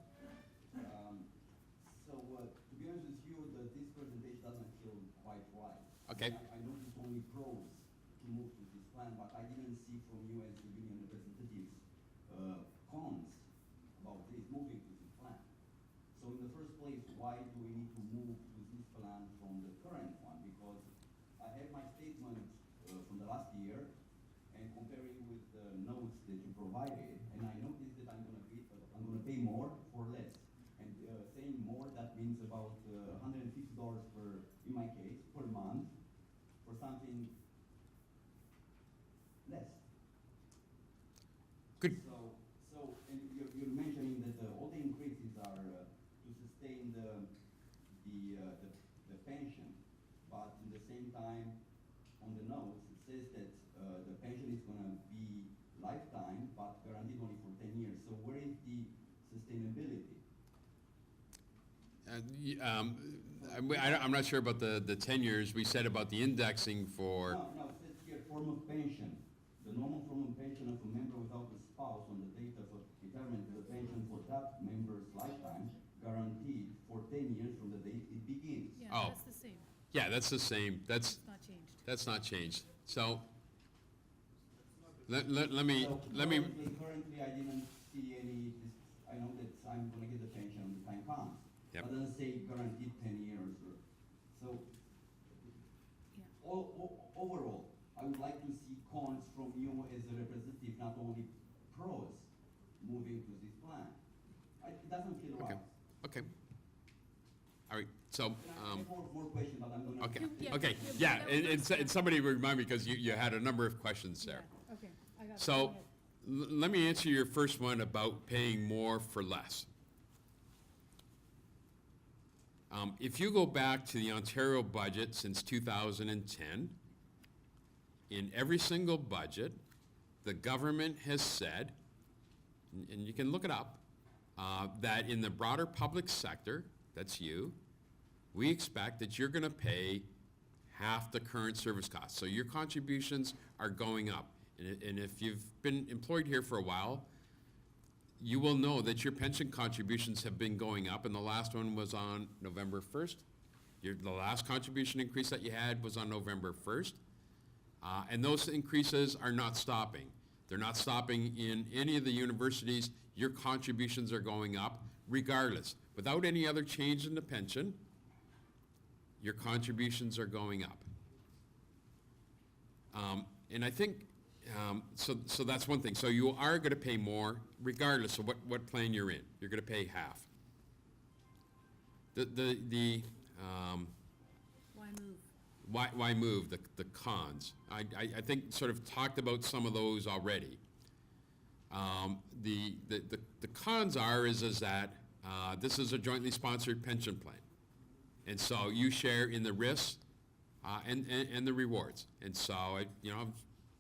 So to be honest with you, this presentation doesn't feel quite right. Okay. I noticed only pros to move to this plan, but I didn't see from you as the union representatives cons about this moving to this plan. So in the first place, why do we need to move to this plan from the current one? Because I have my statement from the last year, and comparing with the notes that you provided, and I noticed that I'm going to pay more for less. And saying more, that means about $150 per, in my case, per month for something less. Good. So, and you're mentioning that all the increases are to sustain the pension, but in the same time, on the notes, it says that the pension is going to be lifetime, but guaranteed only for 10 years. So where is the sustainability? I'm not sure about the 10 years. We said about the indexing for. No, form of pension, the normal form of pension of a member without a spouse on the date of retirement, the pension for that member's lifetime, guaranteed for 10 years from the date it begins. Yeah, Oh. that's the same. Yeah, that's the same, It's not changed. that's not changed. So, let me, So let me, currently, I didn't see any, I know that I'm gonna get the pension when the time comes. Yep. But doesn't say guaranteed 10 years or, so, Yeah. overall, I would like to see cons from you as a representative, not only pros, moving to this plan. It doesn't feel right. okay. All right, so, And I have more questions, but I'm gonna. okay, Yeah, okay, yeah, yeah, that was- and somebody remind me, because you had a number of questions there. Yeah, okay, I got it. Go So, ahead. let me answer your first one about paying more for less. If you go back to the Ontario budget since 2010, in every single budget, the government has said, and you can look it up, that in the broader public sector, that's you, we expect that you're gonna pay half the current service costs. So your contributions are going up. And if you've been employed here for a while, you will know that your pension contributions have been going up, and the last one was on November 1st. The last contribution increase that you had was on November 1st. And those increases are not stopping. They're not stopping in any of the universities. Your contributions are going up regardless. Without any other change in the pension, your contributions are going up. And I think, so that's one thing. So you are gonna pay more regardless of what plan you're in. You're gonna pay half. Why move? Why move, the cons? I think sort of talked about some of those already. The cons is that this is a jointly sponsored pension plan. And so you share in the risks and the rewards. And so, I'm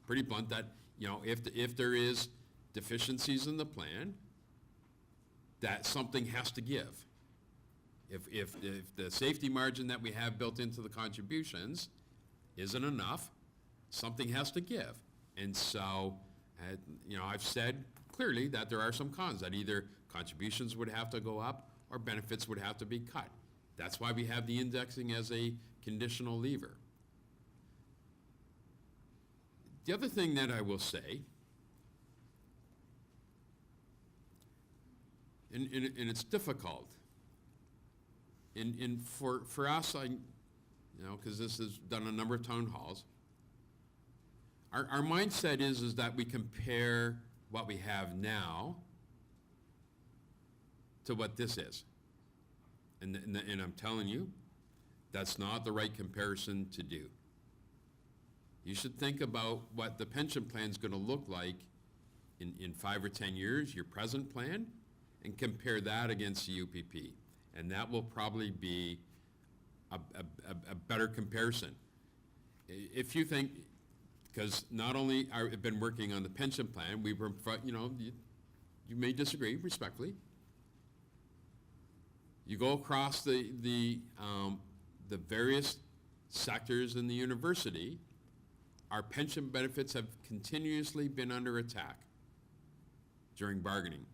pretty blunt that, if there is deficiencies in the plan, that something has to give. If the safety margin that we have built into the contributions isn't enough, something has to give. And so, I've said clearly that there are some cons, that either contributions would have to go up or benefits would have to be cut. That's why we have the indexing as a conditional lever. The other thing that I will say, and it's difficult, and for us, because this is done a number of town halls, our mindset is that we compare what we have now to what this is. And I'm telling you, that's not the right comparison to do. You should think about what the pension plan's gonna look like in 5 or 10 years, your present plan, and compare that against the UPP. And that will probably be a better comparison. If you think, because not only I've been working on the pension plan, we were, you may disagree respectfully. You go across the various sectors in the university, our pension benefits have continuously been under attack during bargaining.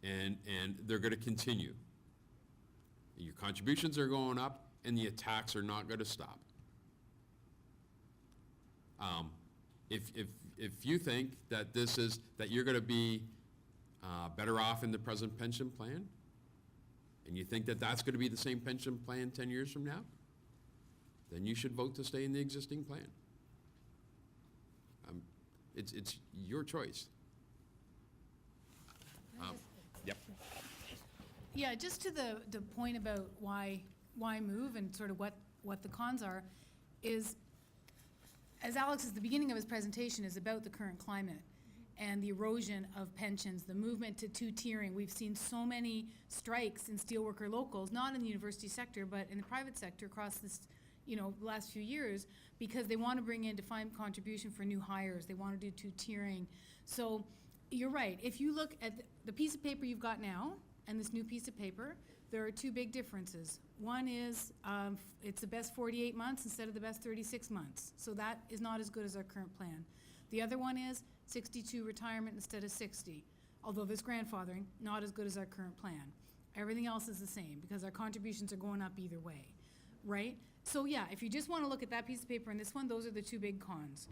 And they're gonna continue. Your contributions are going up and the attacks are not gonna stop. If you think that that you're gonna be better off in the present pension plan, and you think that that's gonna be the same pension plan 10 years from now, then you should vote to stay in the existing plan. It's your choice. Yep. Yeah, just to the point about why move and sort of what the cons are, is, as Alex, at the beginning of his presentation, is about the current climate and the erosion of pensions, the movement to two-tiering. We've seen so many strikes in steelworker locals, not in the university sector, but in the private sector across this, last few years, because they want to bring in defined contribution for new hires. They want to do two-tiering. So you're right. If you look at the piece of paper you've got now and this new piece of paper, there are two big differences. One is it's the best 48 months instead of the best 36 months. So that is not as good as our current plan. The other one is 62 retirement instead of 60. Although this grandfathering, not as good as our current plan. Everything else is the same because our contributions are going up either way, right? So yeah, if you just want to look at that piece of paper and this one, those are the two big cons.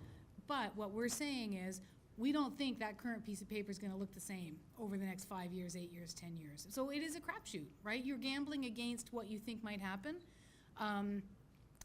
But what we're saying is, we don't think that current piece of paper is going to look the same over the next 5 years, 8 years, 10 years. So it is a crapshoot, right? You're gambling against what you think might happen.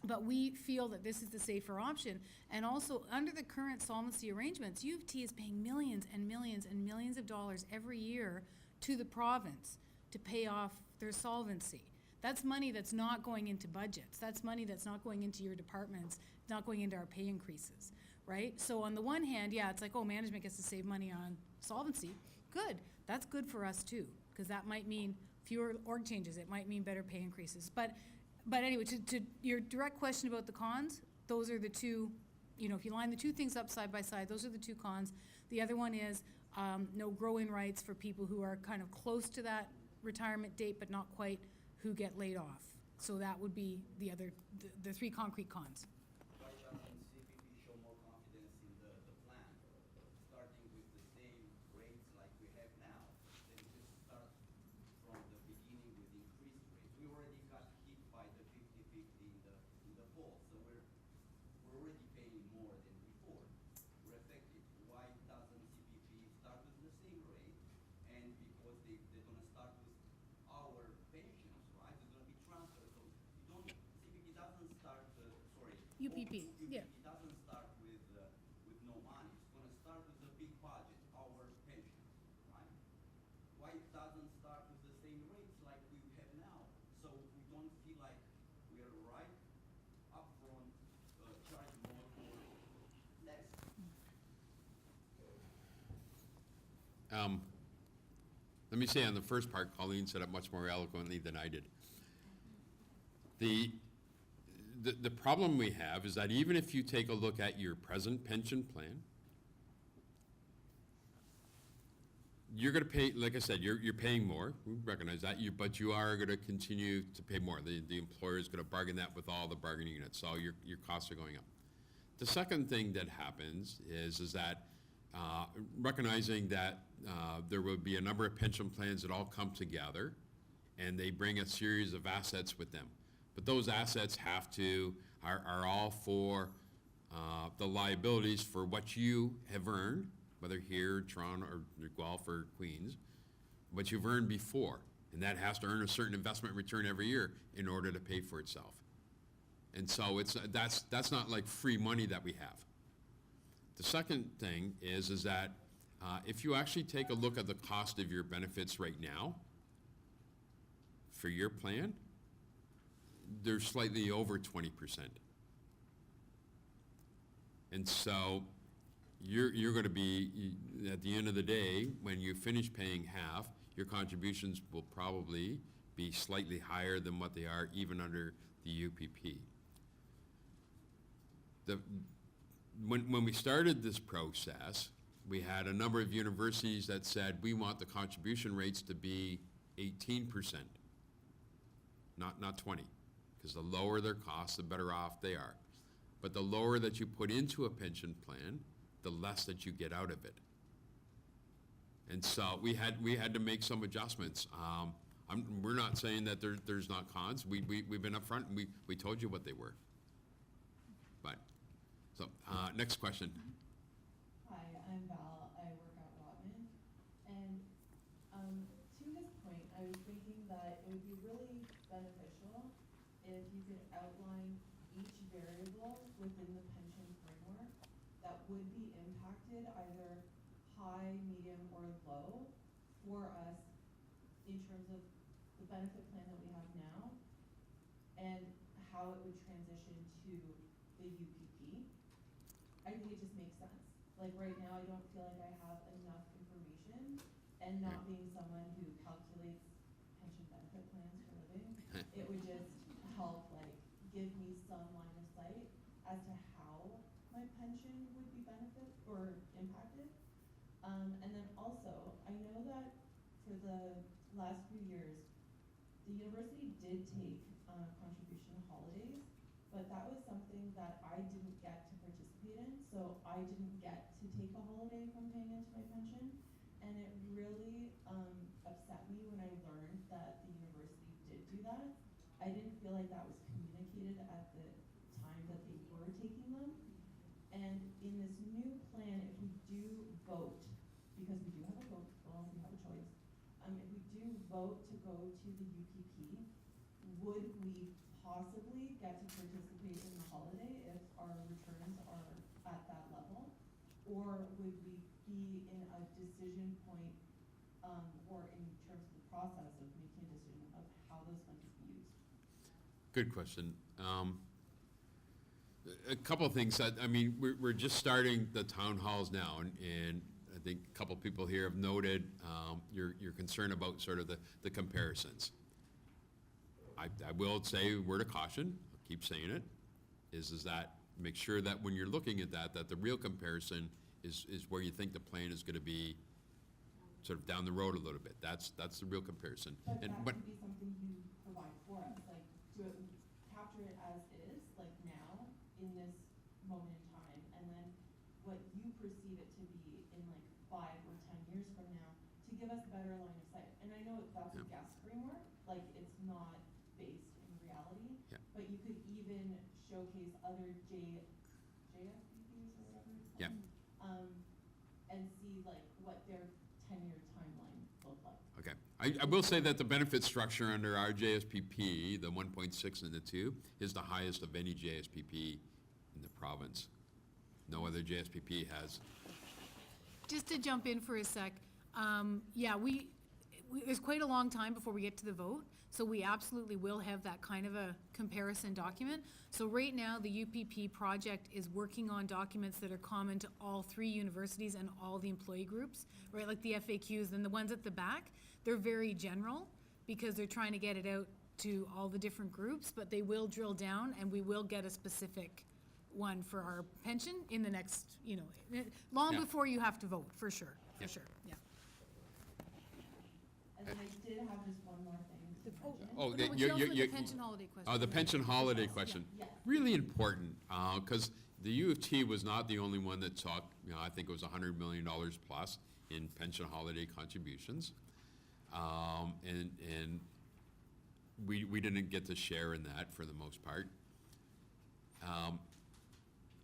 But we feel that this is the safer option. And also, under the current solvency arrangements, U of T is paying millions and millions and millions of dollars every year to the province to pay off their solvency. That's money that's not going into budgets. That's money that's not going into your departments, not going into our pay increases, right? So on the one hand, yeah, it's like, oh, management gets to save money on solvency. Good. That's good for us too, because that might mean fewer org changes. It might mean better pay increases. But anyway, to your direct question about the cons, those are the two, if you line the two things up side by side, those are the two cons. The other one is no grow-in rights for people who are kind of close to that retirement date, but not quite, who get laid off. So that would be the other, the three concrete cons. Why doesn't CPP show more confidence in the plan, starting with the same rates like we have now, then just start from the beginning with increased rates? We already got hit by the 50-50 in the fall, so we're already paying more than before. We're affected. Why doesn't CPP start with the same rate? And because they're going to start with our pensions, right? It's going to be transferred. So CPP doesn't start, UPP, yeah. It doesn't start with no money. It's going to start with a big budget, our pensions, right? Why it doesn't start with the same rates like we have now? So we don't feel like we are right up front, charge more or less. Let me say on the first part, Colleen said it much more eloquently than I did. The problem we have is that even if you take a look at your present pension plan, you're going to pay, like I said, you're paying more. We recognize that, but you are going to continue to pay more. The employer is going to bargain that with all the bargaining units, so your costs are going up. The second thing that happens is that recognizing that there will be a number of pension plans that all come together, and they bring a series of assets with them. But those assets are all for the liabilities for what you have earned, whether here, Toronto, or Guelph, or Queens, what you've earned before. And that has to earn a certain investment return every year in order to pay for itself. And so that's not like free money that we have. The second thing is that if you actually take a look at the cost of your benefits right now for your plan, they're slightly over 20%. And so you're going to be, at the end of the day, when you finish paying half, your contributions will probably be slightly higher than what they are even under the UPP. When we started this process, we had a number of universities that said, we want the contribution rates to be 18%, not 20, because the lower their costs, the better off they are. But the lower that you put into a pension plan, the less that you get out of it. And so we had to make some adjustments. We're not saying that there's not cons. We've been upfront and we told you what they were. But, so, next question. Hi, I'm Val. I work at Rotman. And to his point, I was thinking that it would be really beneficial if you could outline each variable within the pension framework that would be impacted either high, medium, or low for us in terms of the benefit plan that we have now and how it would transition to the UPP. I think it just makes sense. Like right now, I don't feel like I have enough information, and not being someone who calculates pension benefit plans for a living, it would just help like give me some line of sight as to how my pension would be benefit or impacted. And then also, I know that for the last few the university did take, contribution holidays, but that was something that I didn't get to participate in, so I didn't get to take a holiday from paying into my pension. And it really, upset me when I learned that the university did do that. I didn't feel like that was communicated at the time that they were taking them. And in this new plan, if we do vote, because we do have a vote, well, we have a choice. If we do vote to go to the UPP, would we possibly get to participate in the holiday if our returns are at that level? Or would we be in a decision point, or in terms of the process of making a decision of how those funds be used? Good question. A couple of things. I mean, we're just starting the town halls now, and I think a couple of people here have noted your concern about sort of the comparisons. I will say a word of caution, I'll keep saying it, is that make sure that when you're looking at that the real comparison is where you think the plan is gonna be sort of down the road a little bit. That's the real comparison. But And that but could be something you provide for us, like, do it, capture it as is, like now, in this moment in time, and then what you perceive it to be in like 5 or 10 years from now, to give us a better line of sight. And I know that's a Yeah. guess framework, like, it's not based in reality, Yeah. but you could even showcase other JSPPs or whatever it's Yeah. called, and see like what their 10-year timeline looked like. Okay. I will say that the benefit structure under our JSPP, the 1.6 and the 2, is the highest of any JSPP in the province. No other JSPP has. Just to jump in for a sec, yeah, it's quite a long time before we get to the vote, so we absolutely will have that kind of a comparison document. So right now, the UPP project is working on documents that are common to all 3 universities and all the employee groups, right? Like the FAQs, and the ones at the back, they're very general, because they're trying to get it out to all the different groups, but they will drill down, and we will get a specific one for our pension in the next, long Yeah. before you have to vote, for sure, Yeah. yeah. And then I did have just one more thing to mention. Oh, No, the- it's you- also you- the pension holiday question. Oh, the pension holiday question. Yes. Really important, because the U of T was not the only one that saw, I think it was $100 million plus in pension holiday contributions. And we didn't get to share in that for the most part.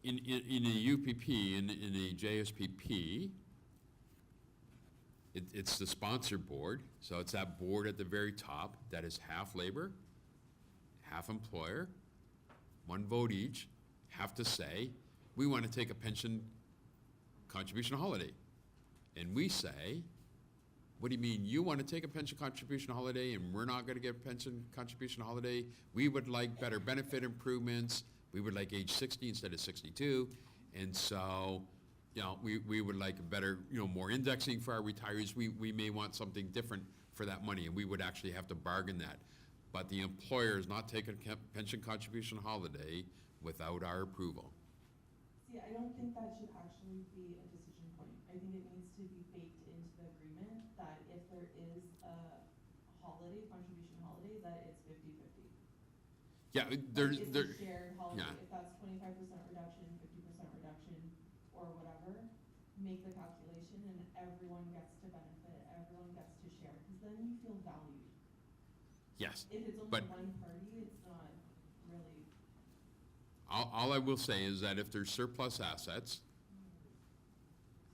In the UPP, in the JSPP, it's the sponsor board, so it's that board at the very top that is half labor, half employer, 1 vote each, have to say, we want to take a pension contribution holiday. And we say, what do you mean, you want to take a pension contribution holiday and we're not going to get a pension contribution holiday? We would like better benefit improvements, we would like age 60 instead of 62, and so, we would like a better, more indexing for our retirees. We may want something different for that money, and we would actually have to bargain that. But the employer is not taking a pension contribution holiday without our approval. See, I don't think that should actually be a decision point. I think it needs to be baked into the agreement that if there is a holiday, contribution holiday, that it's 50/50. Yeah, Like, there's, it's there, a shared holiday, yeah. if that's 25% reduction, 50% reduction, or whatever, make the calculation and everyone gets to benefit, everyone gets to share, because then you feel valued. Yes. If it's only But- one party, it's not really, All I will say is that if there's surplus assets,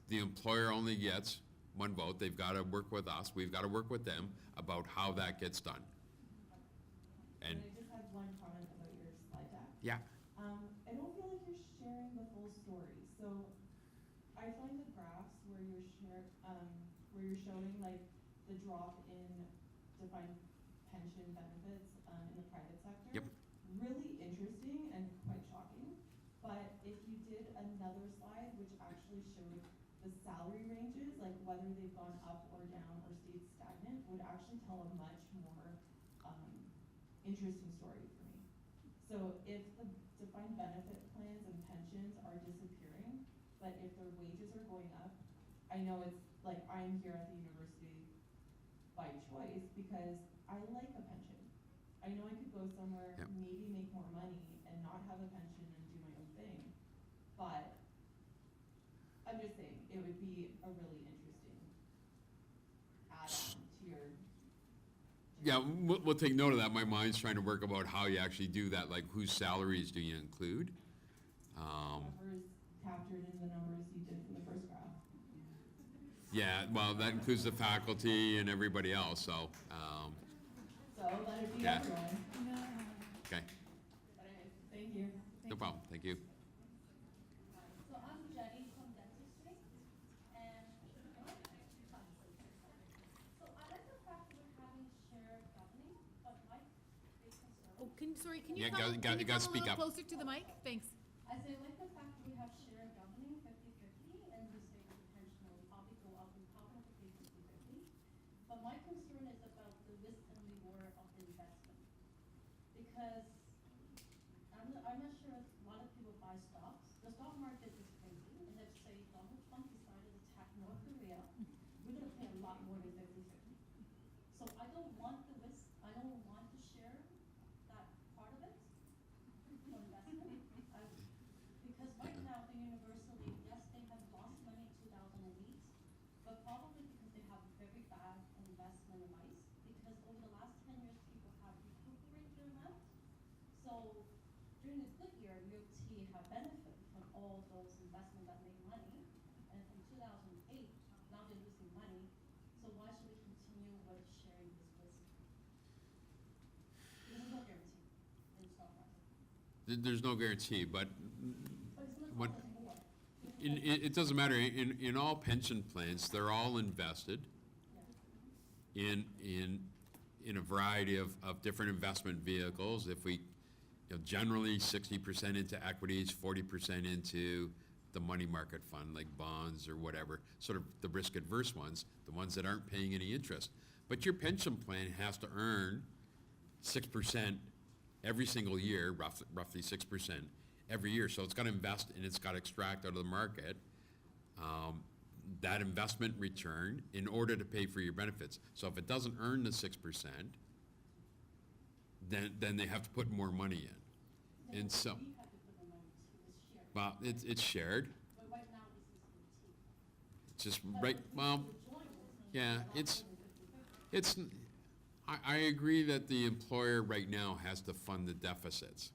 the employer only gets 1 vote. They've got to work with us, we've got to work with them about how that gets done. and And, I just had one comment about your slide deck. yeah, I don't feel like you're sharing the full story. So I find the graphs where you're showing like the drop in defined pension benefits, in the private sector. Yep. Really interesting and quite shocking. But if you did another slide which actually showed the salary ranges, like whether they've gone up or down or stayed stagnant, would actually tell a much more, interesting story for me. So if the defined benefit plans and pensions are disappearing, but if their wages are going up, I know it's like I'm here at the university by choice because I like a pension. go somewhere, Yep. maybe make more money and not have a pension and do my own thing. But I'm just saying, it would be a really interesting add-on to your. Yeah, we'll take note of that. My mind's trying to work about how you actually do that, like whose salaries do you include? Numbers captured in the numbers you did from the first graph. Yeah, well, that includes the faculty and everybody else, so, So let it be Yeah. everyone. okay, But anyways, thank you. no problem, thank you. So I'm Jenny from dentistry, and so I like the fact that we're having shared governing, but my big concern. Oh, sorry, can Yeah, you come, gotta can you come a speak little up. closer to the mic? Thanks. I say I like the fact that we have shared governing 50-50, and we say the pension will probably go up, and probably have to pay 50-50. But my concern is about the risk and reward of the investment. Because I'm not sure if a lot of people buy stocks. The stock market is crazy, and let's say Donald Trump decided to attack North Korea, we're gonna pay a lot more than 50-50. So I don't want the risk, I don't want to share that part of it for investment. Because right now, the university, yes, they have lost money in 2008, but probably because they have very bad investment advice, because over the last 10 years, people have recuperated their amount. So during the good year, U of T have benefited from all those investments that made money, and from 2008, now they're losing money. So why should we continue with sharing this risk? There's no guarantee in the stock market, There's no guarantee, but but it's gonna What- cost us more. it doesn't matter, in all pension plans, they're all invested Yeah. in a variety of different investment vehicles. If we, generally 60% into equities, 40% into the money market fund, like bonds or whatever, sort of the risk adverse ones, the ones that aren't paying any interest. But your pension plan has to earn 6% every single year, roughly 6% every year. So it's got to invest and it's got to extract out of the market that investment return in order to pay for your benefits. So if it doesn't earn the 6%, then they have to put more money in. And so, We have to put the money to this share. well, it's shared. But right now, this is UT. It's just But right, if we well, were to join this, yeah, a lot it's- more than 50-50. it's, I agree that the employer right now has to fund the deficits.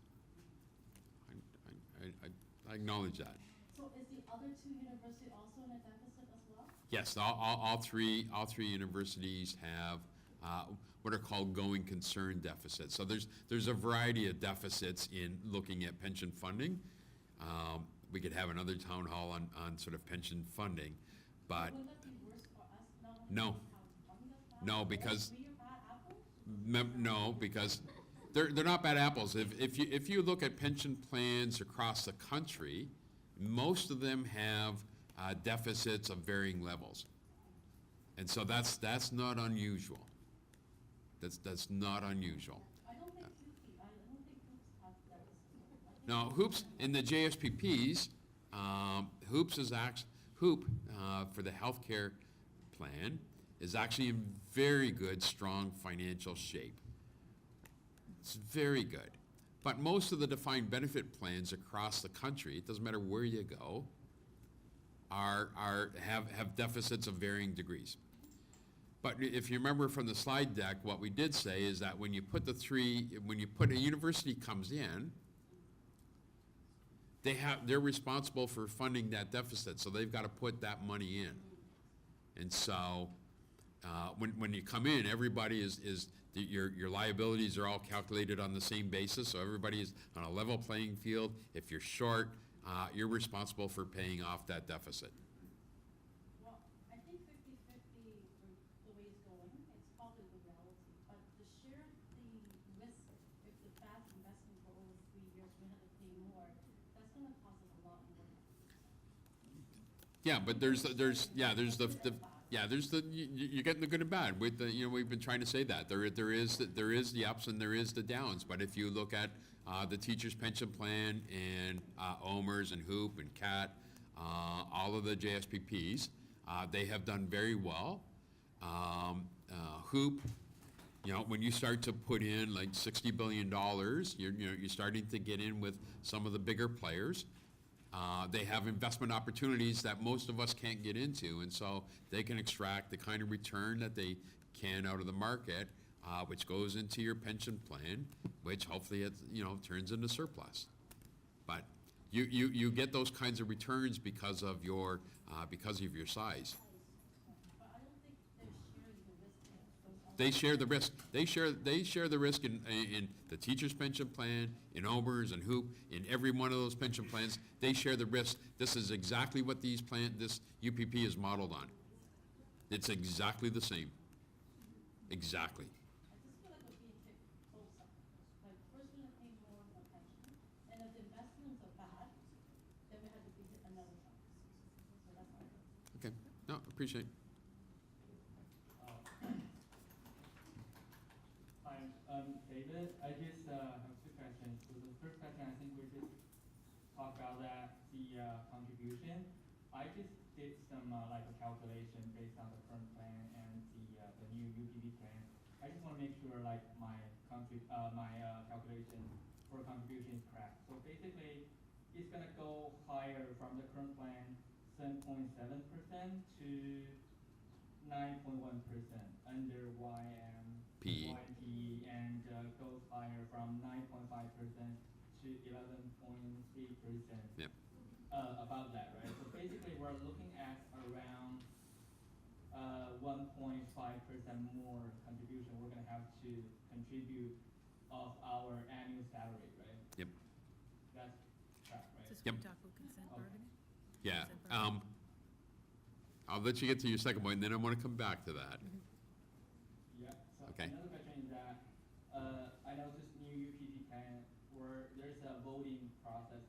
I acknowledge that. So is the other two universities also in a deficit as well? Yes, all three universities have what are called going concern deficits. So there's a variety of deficits in looking at pension funding. We could have another town hall on sort of pension funding, but Wouldn't that be worse for us now? No. How to fund us now? no, because, We are bad apples? no, because they're not bad apples. If you look at pension plans across the country, most of them have deficits of varying levels. And so that's not unusual. That's not unusual. I don't think UT, I don't think Hoops has deficits. Now, Hoops, in the JSPPs, Hoops is Hoop, for the healthcare plan, is actually in very good, strong financial shape. It's very good. But most of the defined benefit plans across the country, it doesn't matter where you go, have deficits of varying degrees. But if you remember from the slide deck, what we did say is that when you put a university comes in, they're responsible for funding that deficit, so they've got to put that money in. And so, when you come in, everybody your liabilities are all calculated on the same basis, so everybody is on a level playing field. If you're short, you're responsible for paying off that deficit. Well, I think 50-50, the way it's going, it's probably the reality. But to share the risk, if the bad investment for over 3 years, we have to pay more, that's gonna cost us a lot more. Yeah, but there's you're getting the good and bad with we've been trying to say that there is the ups and there is the downs. But if you look at the teachers' pension plan and OMERS and Hoop and CAT, all of the JSPPs, they have done very well. Hoop You know, when you start to put in like $60 billion, you're starting to get in with some of the bigger players. They have investment opportunities that most of us can't get into, and so they can extract the kind of return that they can out of the market, which goes into your pension plan, which hopefully it, turns into surplus. But you get those kinds of returns because of your size. But I don't think they're sharing the risk yet. They share the risk. They share the risk in the teacher's pension plan, in OMERS and HOOP, in every one of those pension plans. They share the risk. This is exactly what this UPP is modeled on. It's exactly the same. Exactly. I just feel like we're being hit both sides. Like, first we're gonna pay more on the pension, and if the investments are bad, then we have to be hit another time. So that's how I feel. Okay. No, appreciate. Hi, I'm David. I just have two questions. So the first question, I think we just talked about that, the contribution. I just did some like a calculation based on the current plan and the new UPB plan. I just want to make sure like my calculation for contribution is correct. So basically, it's gonna go higher from the current plan, 7.7% to 9.1% under P. YMP, and goes higher from 9.5% to 11.3%. Yep. About that, right? So basically, we're looking at around 1.5% more contribution we're gonna have to contribute of our annual salary, right? Yep. That's correct, right? Just Yep. we talk about consent Okay. bargaining? Yeah. Consent bargaining. I'll let you get to your second point, and then I want to come back to that. Yeah, so Okay. another question is that, I know this new UPP plan where there's a voting process,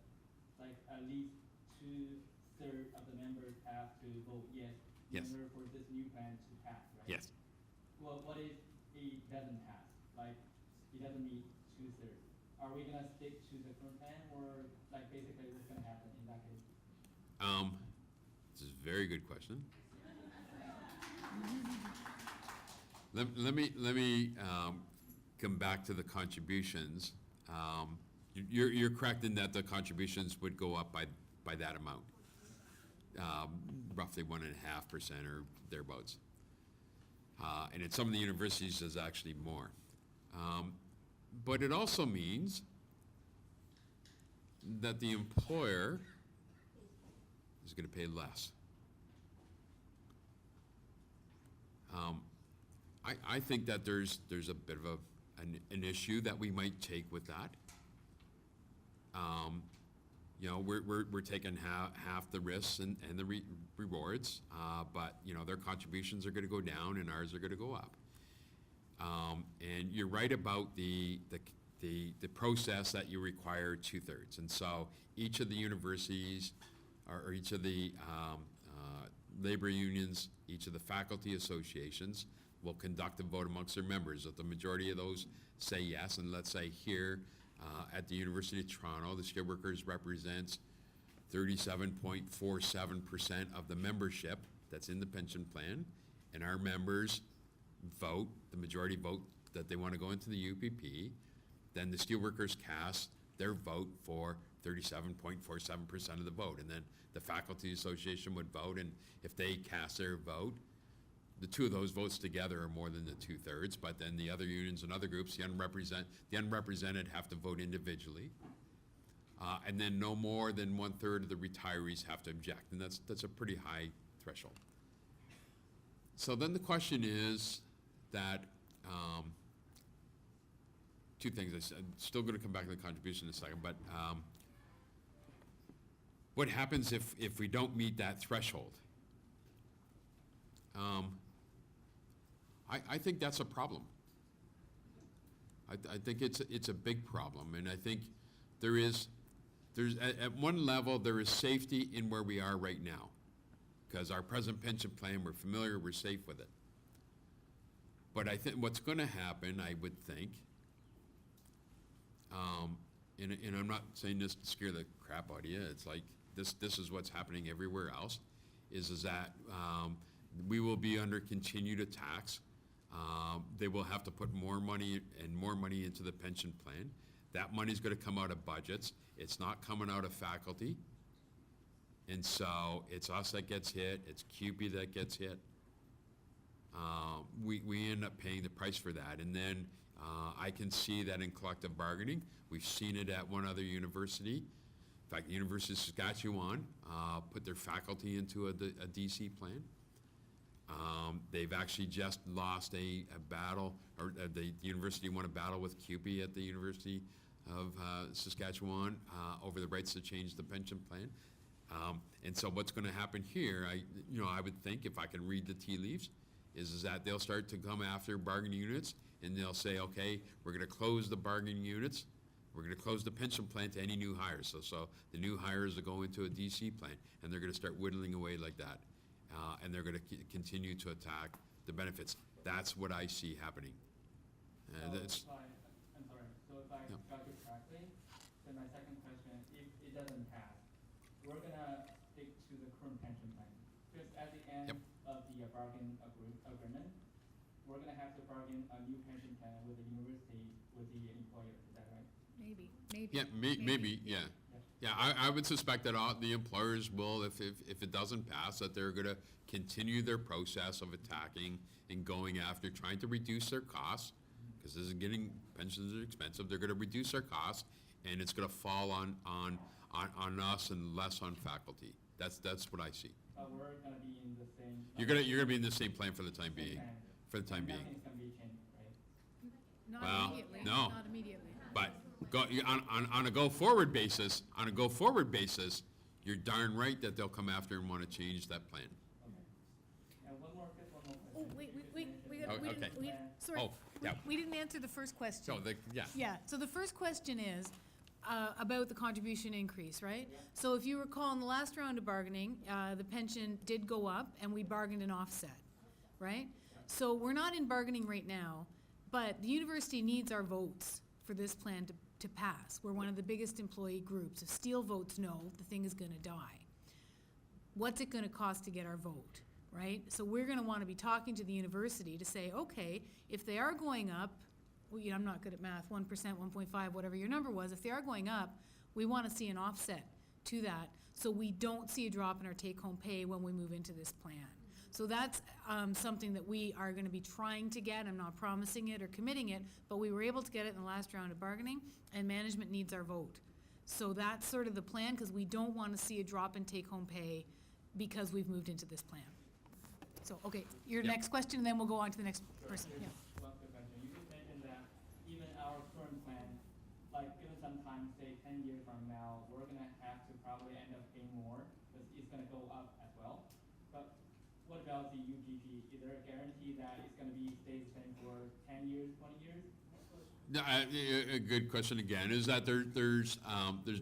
like at least 2/3 of the members have to vote yes Yes. in order for this new plan to pass, right? Yes. Well, what if it doesn't pass, like, it doesn't meet 2/3? Are we gonna stick to the current plan, or like basically what's gonna happen in that case? This is a very good question. Let me come back to the contributions. You're correct in that the contributions would go up by that amount, roughly 1.5% or thereabouts. And in some of the universities, there's actually more. But it also means that the employer is going to pay less. I think that there's a bit of an issue that we might take with that. We're taking half the risks and the rewards, but their contributions are going to go down and ours are going to go up. And you're right about the process that you require 2/3. And so each of the universities or each of the labor unions, each of the faculty associations will conduct a vote amongst their members. If the majority of those say yes, and let's say here at the University of Toronto, the steelworkers represents 37.47% of the membership that's in the pension plan, and our members vote, the majority vote that they want to go into the UPP, then the steelworkers cast their vote for 37.47% of the vote, and then the faculty association would vote, and if they cast their vote, the two of those votes together are more than the 2/3, but then the other unions and other groups, the unrepresented have to vote individually. And then no more than 1/3 of the retirees have to object, and that's a pretty high threshold. So then the question is that, two things. I'm still going to come back to the contribution in a second, but what happens if we don't meet that threshold? I think that's a problem. I think it's a big problem, and I think there's at one level there is safety in where we are right now, because our present pension plan, we're familiar, we're safe with it. But I think what's going to happen, I would think, and I'm not saying this to scare the crap out of you, it's like this is what's happening everywhere else, is that we will be under continued attacks they will have to put more money into the pension plan. That money's gonna come out of budgets. It's not coming out of faculty. And so it's us that gets hit, it's CUPE that gets hit. We end up paying the price for that. And then I can see that in collective bargaining. We've seen it at one other university. In fact, the University of Saskatchewan put their faculty into a DC plan. They've actually just lost a battle, or the university won a battle with CUPE at the University of Saskatchewan over the rights to change the pension plan. And so what's gonna happen here, I would think, if I can read the tea leaves, is that they'll start to come after bargaining units, and they'll say, okay, we're gonna close the bargaining units, we're gonna close the pension plan to any new hires. So the new hires will go into a DC plan, and they're gonna start whittling away like that. And they're gonna continue to attack the benefits. That's what I see happening. And that's, I'm sorry, so if I Yep. got you correctly, then my second question, if it doesn't pass, we're gonna stick to the current pension plan. Because at the end Yep. of the bargain agreement, we're gonna have to bargain a new pension plan with the university, with the employer, is that right? Maybe, maybe. yeah, maybe, yeah. Yeah, I would suspect that the employers will, if it doesn't pass, that they're gonna continue their process of attacking and going after, trying to reduce their costs, because this is pensions are expensive, they're gonna reduce their costs, and it's gonna fall on us and less on faculty. That's what I see. But we're gonna be in the same. You're gonna be in the same plan for the time being, plan. for the time being. Nothing's gonna be changed, right? Not Well, immediately, no. not immediately. But on a go-forward basis, you're darn right that they'll come after and wanna change that plan. Okay. And one more question. Oh, wait, we Oh, didn't, okay. sorry, Oh, yeah. we didn't answer the first question. So, yeah. Yeah, so the first question is about the contribution increase, right? So if you recall, in the last round of bargaining, the pension did go up, and we bargained an offset, right? So we're not in bargaining right now, but the university needs our votes for this plan to pass. We're one of the biggest employee groups. If Steele votes no, the thing is gonna die. What's it gonna cost to get our vote, right? So we're gonna wanna be talking to the university to say, okay, if they are going up, well, I'm not good at math, 1%, 1.5, whatever your number was, if they are going up, we wanna see an offset to that, so we don't see a drop in our take-home pay when we move into this plan. So that's something that we are gonna be trying to get. I'm not promising it or committing it, but we were able to get it in the last round of bargaining, and management needs our vote. So that's sort of the plan, because we don't wanna see a drop in take-home pay because we've moved into this plan. So, okay, your Yep. next question, and then we'll go on to the next person, yeah. One quick question. You just mentioned that even our current plan, like given some time, say 10 years from now, we're gonna have to probably end up paying more, because it's gonna go up as well. But what about the UPP? Is there a guarantee that it's gonna stay the same for 10 years, 20 years? No, a good question again, is that there's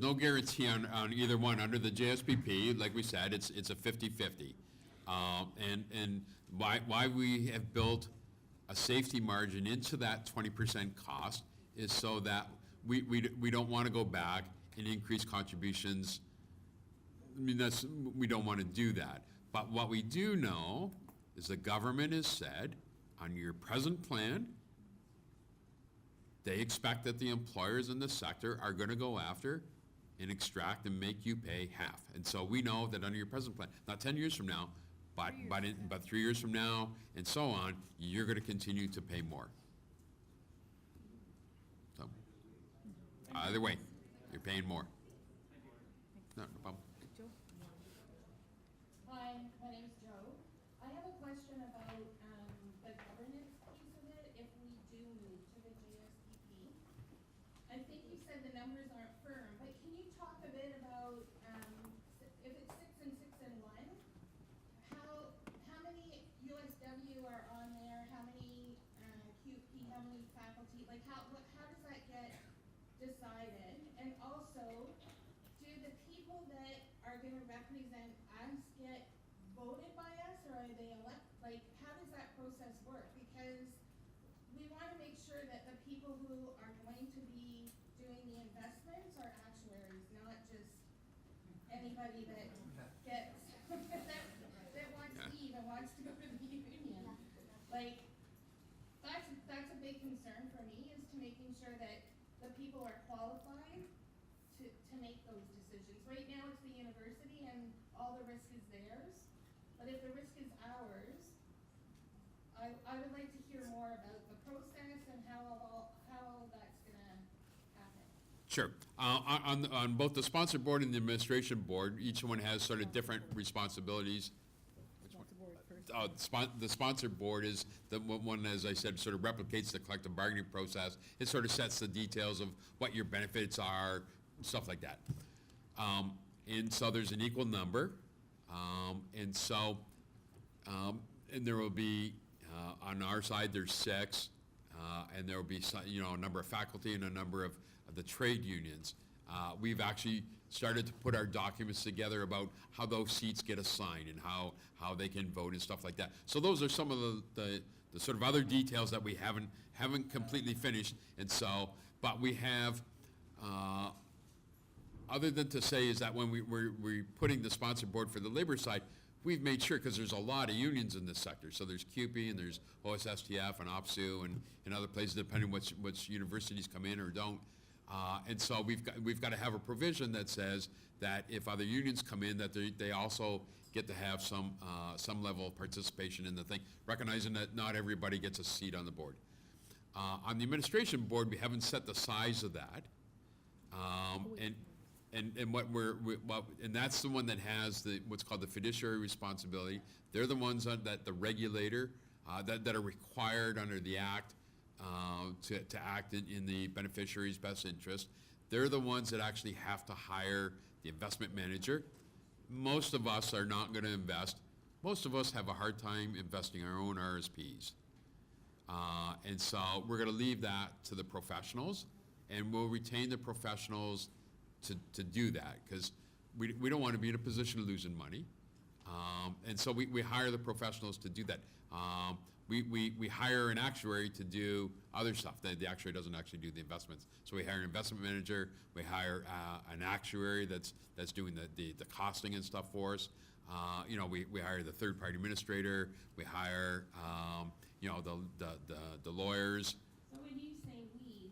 no guarantee on either one. Under the JSPP, like we said, it's a 50-50. And why we have built a safety margin into that 20% cost is so that we don't want to go back and increase contributions. I mean, we don't want to do that. But what we do know is the government has said, on your present plan, they expect that the employers in the sector are gonna go after and extract and make you pay half. And so we know that under your present plan, not 10 years from now, but 3 years from now, and so on, you're gonna continue to pay more. So, either way, you're paying more. No problem. Joe? Hi, my name's Joe. I have a question about the governance piece of it if we do move to the GSPP. I think you said the numbers aren't firm, but can you talk a bit about if it's 6 and 6 and 1, how many USW are on there, how many QP, how many faculty, like how does that get decided? And also, do the people that are gonna represent us get voted by us, or are they like, how does that process work? Because we wanna make sure that the people who are going to be doing the investments are actuaries, not just anybody that gets, that wants Yeah. leave and wants to go to the union. Like, concern for me is to making sure that the people are qualified to make those decisions. Right now, it's the university and all the risk is theirs, but if the risk is ours, I would like to hear more about the process and how all that's gonna happen. Sure. On both the sponsor board and the administration board, each one has sort of different responsibilities. The sponsor board is the one, as I said, sort of replicates the collective bargaining process. It sort of sets the details of what your benefits are, stuff like that. And so there's an equal number. And there will be, on our side, there's 6. And there will be, a number of faculty and a number of the trade unions. We've actually started to put our documents together about how those seats get assigned and how they can vote and stuff like that. So those are some of the sort of other details that we haven't completely finished. And so, but we have, other than to say is that when we're putting the sponsor board for the labor side, we've made sure, because there's a lot of unions in this sector. So there's CUPE and there's OSSTF and OPSU and other places, depending which universities come in or don't. And so we've got to have a provision that says that if other unions come in, that they also get to have some level of participation in the thing, recognizing that not everybody gets a seat on the board. On the administration board, we haven't set the size of that. And that's the one that has what's called the fiduciary responsibility. They're the ones that the regulator, that are required under the Act to act in the beneficiary's best interest. They're the ones that actually have to hire the investment manager. Most of us are not going to invest. Most of us have a hard time investing our own RSPs. And so we're going to leave that to the professionals, and we'll retain the professionals to do that, because we don't want to be in a position of losing money. And so we hire the professionals to do that. We hire an actuary to do other stuff. The actuary doesn't actually do the investments. So we hire an investment manager, we hire an actuary that's doing the costing and stuff for us. We hire the third-party administrator, we hire, the lawyers. So when you say we,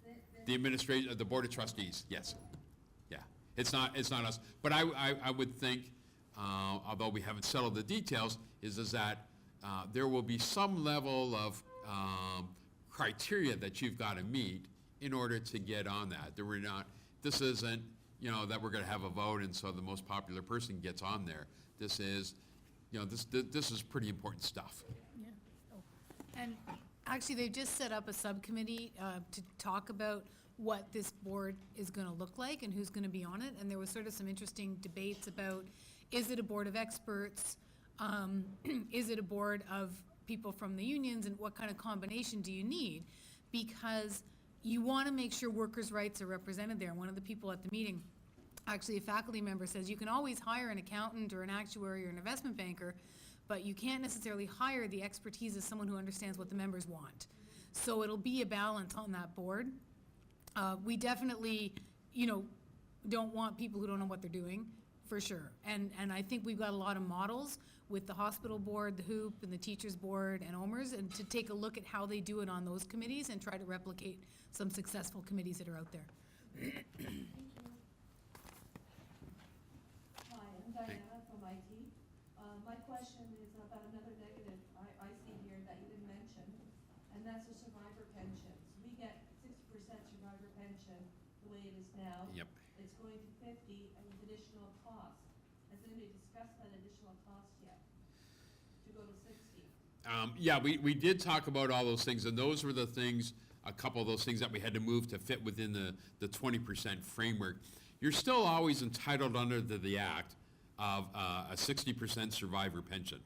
that's The administration, the board of trustees, yes. Yeah, it's not us. But I would think, although we haven't settled the details, is that there will be some level of criteria that you've got to meet in order to get on that. This isn't, that we're going to have a vote and so the most popular person gets on there. This is, this is pretty important stuff. Yeah. And actually, they've just set up a subcommittee to talk about what this board is going to look like and who's going to be on it. And there was sort of some interesting debates about, is it a board of experts? Is it a board of people from the unions, and what kind of combination do you need? Because you want to make sure workers' rights are represented there. One of the people at the meeting, actually a faculty member, says you can always hire an accountant or an actuary or an investment banker, but you can't necessarily hire the expertise of someone who understands what the members want. So it'll be a balance on that board. We definitely, don't want people who don't know what they're doing, for sure. And I think we've got a lot of models with the hospital board, the HOOP, and the teachers board, and OMERS, and to take a look at how they do it on those committees and try to replicate some successful committees that are out there. Hi, I'm Diana from IT. My question is about another negative I see here that you didn't mention, and that's the survivor pensions. We get 60% survivor pension the way it is now. Yep. It's going to 50 and with additional cost. Has anybody discussed that additional cost yet? To go to 60? Yeah, we did talk about all those things, and those were the things, a couple of those things that we had to move to fit within the 20% framework. You're still always entitled under the Act of a 60% survivor pension.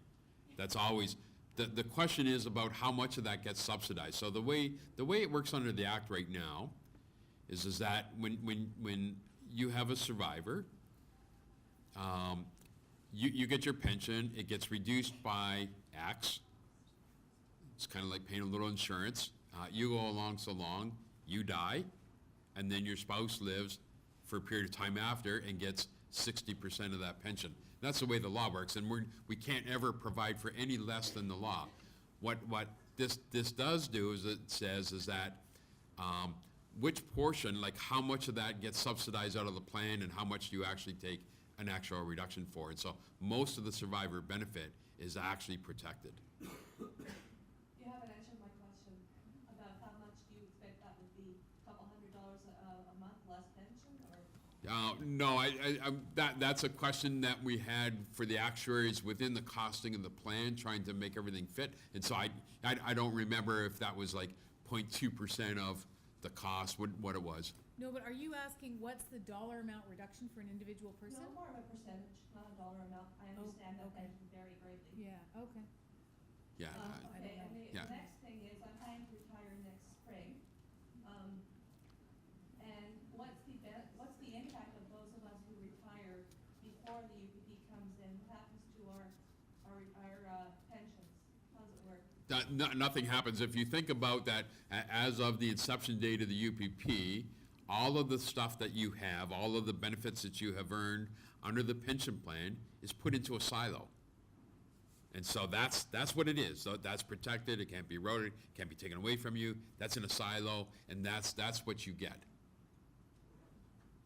That's always, the question is about how much of that gets subsidized. So the way it works under the Act right now is that when you have a survivor, you get your pension, it gets reduced by X. It's kind of like paying a little insurance. You go along so long, you die, and then your spouse lives for a period of time after and gets 60% of that pension. That's the way the law works, and we can't ever provide for any less than the law. What this does do is it says is that, which portion, like how much of that gets subsidized out of the plan and how much do you actually take an actual reduction for? And so most of the survivor benefit is actually protected. You haven't answered my question about how much do you expect that would be? Couple $100 a month less pension, or? No, that's a question that we had for the actuaries within the costing of the plan, trying to make everything fit. And so I don't remember if that was like 0.2% of the cost, what it was. No, but are you asking what's the dollar amount reduction for an individual person? No, more of a percentage, not a dollar amount. I understand that okay. pension vary greatly. Yeah, okay. Yeah, Okay, and the Yeah. next thing is, I'm planning to retire next spring. And what's the impact of those of us who retire before the UPP comes in? What happens to our pensions? How does it work? Nothing happens. If you think about that, as of the inception date of the UPP, all of the stuff that you have, all of the benefits that you have earned under the pension plan is put into a silo. And so that's what it is. So that's protected, it can't be eroded, can't be taken away from you. That's in a silo, and that's what you get.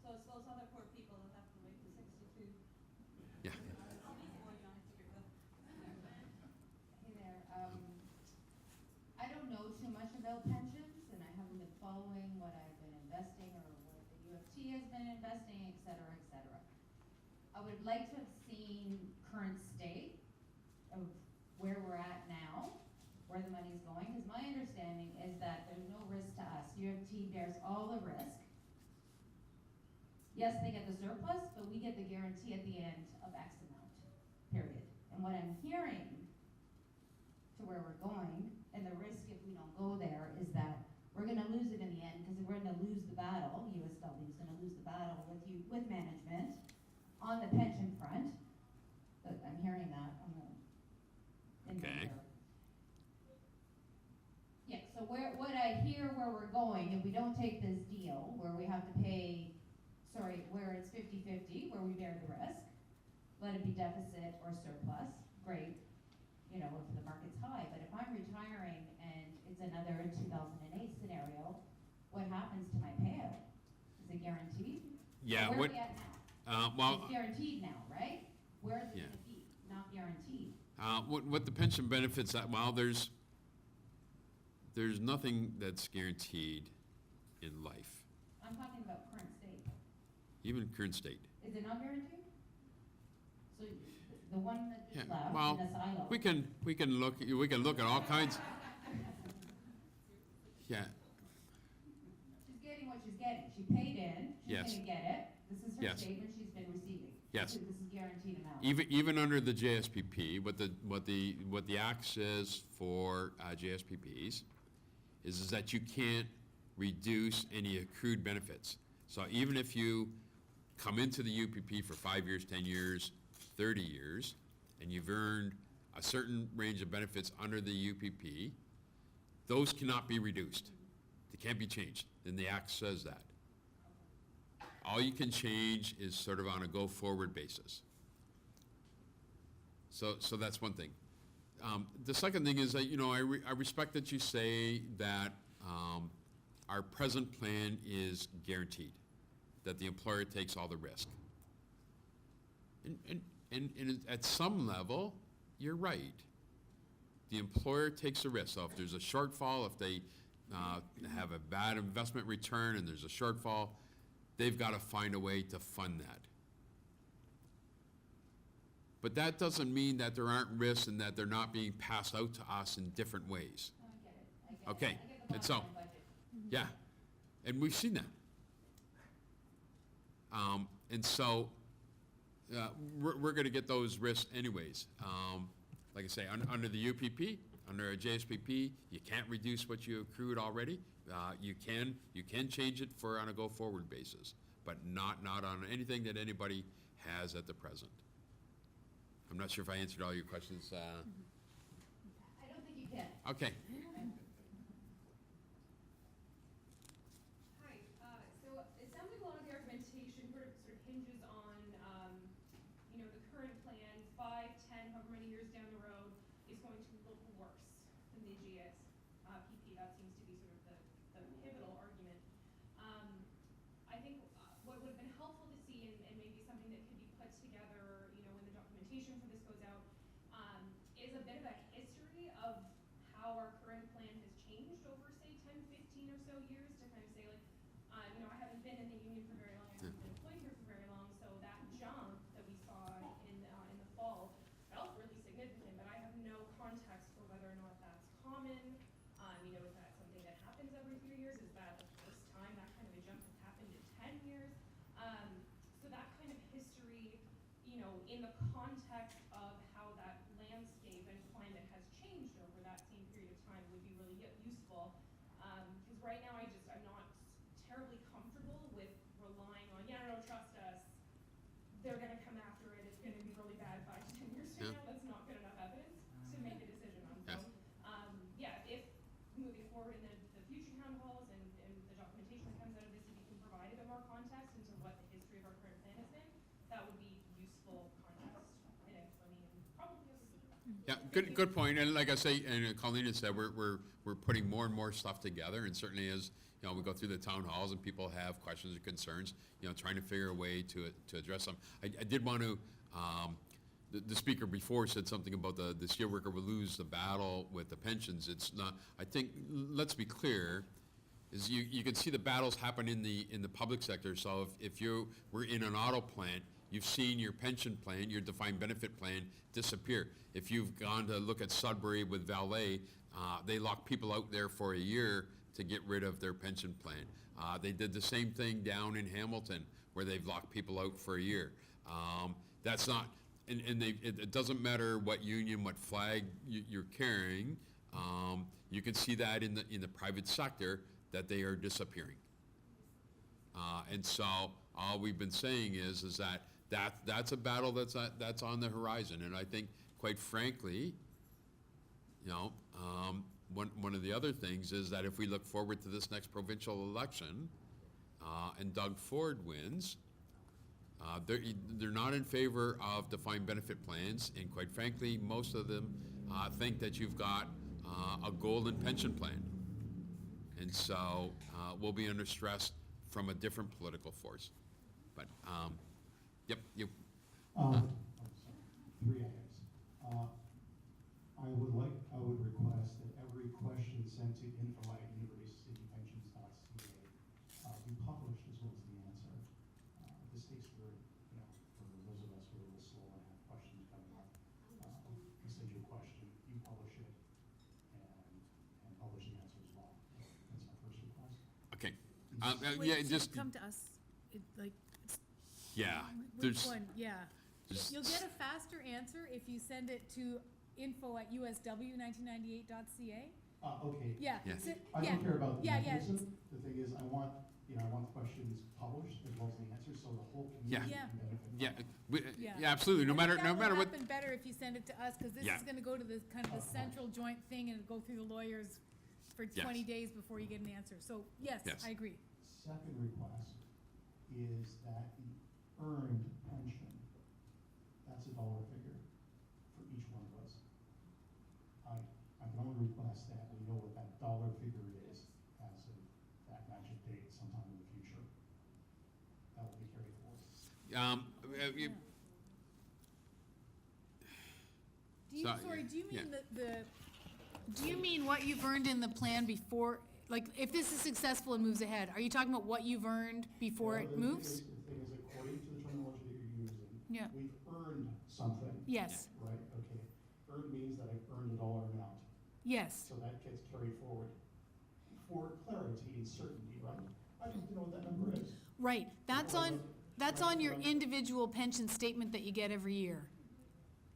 So it's those other poor people that have to wait to 62. Yeah. Hey there, I don't know too much about pensions, and I haven't been following what I've been investing or what the UFT has been investing, et cetera, et cetera. I would like to have seen current state of where we're at now, where the money's going, because my understanding is that there's no risk to us. UFT bears all the risk. Yes, they get the surplus, but we get the guarantee at the end of X amount, period. And what I'm hearing to where we're going, and the risk if we don't go there, is that we're gonna lose it in the end, because we're gonna lose the battle, USW is gonna lose the battle with management on the pension front. But I'm hearing that on the, in the Okay. air. Yeah, so what I hear where we're going, if we don't take this deal, where we have to pay, where it's 50-50, where we bear the risk, let it be deficit or surplus, great, you know, if the market's high. But if I'm retiring and it's another 2008 scenario, what happens to my payout? Is it guaranteed? Yeah, Where what, are we at now? well, It's guaranteed now, right? Where is it Yeah. gonna be? Not guaranteed. what the pension benefits, well, there's nothing that's guaranteed in life, I'm talking about current state. even current state. Is it not guaranteed? So the one that Yeah, is left well, in the silo. we can look at all kinds. Yeah, She's getting what she's getting. She paid in, she's Yes. gonna get it. This is her Yes. statement she's been receiving. Yes. This is guaranteed amount. even under the JSPP, what the act says for JSPPs is that you can't reduce any accrued benefits. So even if you come into the UPP for 5 years, 10 years, 30 years, and you've earned a certain range of benefits under the UPP, those cannot be reduced. They can't be changed, and the act says that. All you can change is sort of on a go-forward basis. So that's one thing. The second thing is that, I respect that you say that our present plan is guaranteed, that the employer takes all the risk. And at some level, you're right. The employer takes the risk. So if there's a shortfall, if they have a bad investment return and there's a shortfall, they've got to find a way to fund that. But that doesn't mean that there aren't risks and that they're not being passed out to us in different ways. No, I get it. I get it. Okay, I get the and bottom so- line budget. Yeah, and we've seen that. And so, we're gonna get those risks anyways. Like I say, under the UPP, under a JSPP, you can't reduce what you accrued already. You can change it on a go-forward basis, but not on anything that anybody has at the present. I'm not sure if I answered all your questions. I don't think you can. Okay, Hi, so it sounds like a lot of the argumentation sort of hinges on, the current plan, 5, 10, however many years down the road, is going to look worse than the GSPP. you know, in the context of how that landscape and climate has changed over that same period of time would be really useful. Because right now I'm not terribly comfortable with relying on, yeah, no, trust us, they're gonna come after it, it's gonna be really bad 5 to 10 years from Yeah. now. That's not good enough evidence to make a decision on. Yeah. So, yeah, if moving forward in the future town halls and the documentation that comes out of this, if you can provide a bit more context into what the history of our current plan has been, that would be useful context, I think, for me and probably other people. Yeah, good point. And like I say, and Colleen had said, we're putting more and more stuff together, and certainly as, you know, we go through the town halls and people have questions or concerns, you know, trying to figure a way to address them. I did want to, the speaker before said something about the steelworker will lose the battle with the pensions. It's not, I think, let's be clear, is you can see the battles happen in the public sector. So if you were in an auto plant, you've seen your pension plan, your defined benefit plan disappear. If you've gone to look at Sudbury with Valet, they lock people out there for a year to get rid of their pension plan. They did the same thing down in Hamilton, where they've locked people out for a year. That's not, and it doesn't matter what union, what flag you're carrying. You can see that in the private sector, that they are disappearing. And so all we've been saying is that's a battle that's on the horizon. And I think, quite frankly, you know, one of the other things is that if we look forward to this next provincial election, and Doug Ford wins, they're not in favor of defined benefit plans, and quite frankly, most of them think that you've got a golden pension plan. And so we'll be under stress from a different political force. But, yep, you. Sorry, 3 items. I would request that every question sent to info@universitypensions.ca be published as well as the answer. This takes for those of us who are a little slow and have questions coming up. We send you a question, you publish it, and publish the answer as well. That's my first request. Okay. Wait, Yeah, so just, come to us, yeah, which there's, one, yeah. just- You'll get a faster answer if you send it to info@usw1998.ca. Okay. Yeah, Yeah. so- I yeah, don't care about the yeah, yeah. mechanism. The thing is, I want the questions published as well as the answers, so the whole community Yeah. can benefit from yeah, it. yeah, absolutely, no I matter think that will what. happen better if you send it to us, because this Yeah. is gonna go to the kind of the central joint thing and go through the lawyers for Yes. 20 days before you get an answer. So, yes, Yes. I agree. Second request is that the earned pension, that's a dollar figure for each one of us. I can only request that we know what that dollar figure is as of that magic date sometime in the future. That will be carried forward. You- Do you, So- sorry, do you yeah. mean do you mean what you've earned in the plan before, like, if this is successful and moves ahead, are you talking about what you've earned before Well, it the moves? thing is, according to the terminology that you're using, Yeah. we've earned something, Yes, right? Okay. Earned means that I've earned a dollar amount. yes. So that gets carried forward for clarity and certainty, right? I'd like to know what that number is. Right, that's on your individual pension statement that you get every year.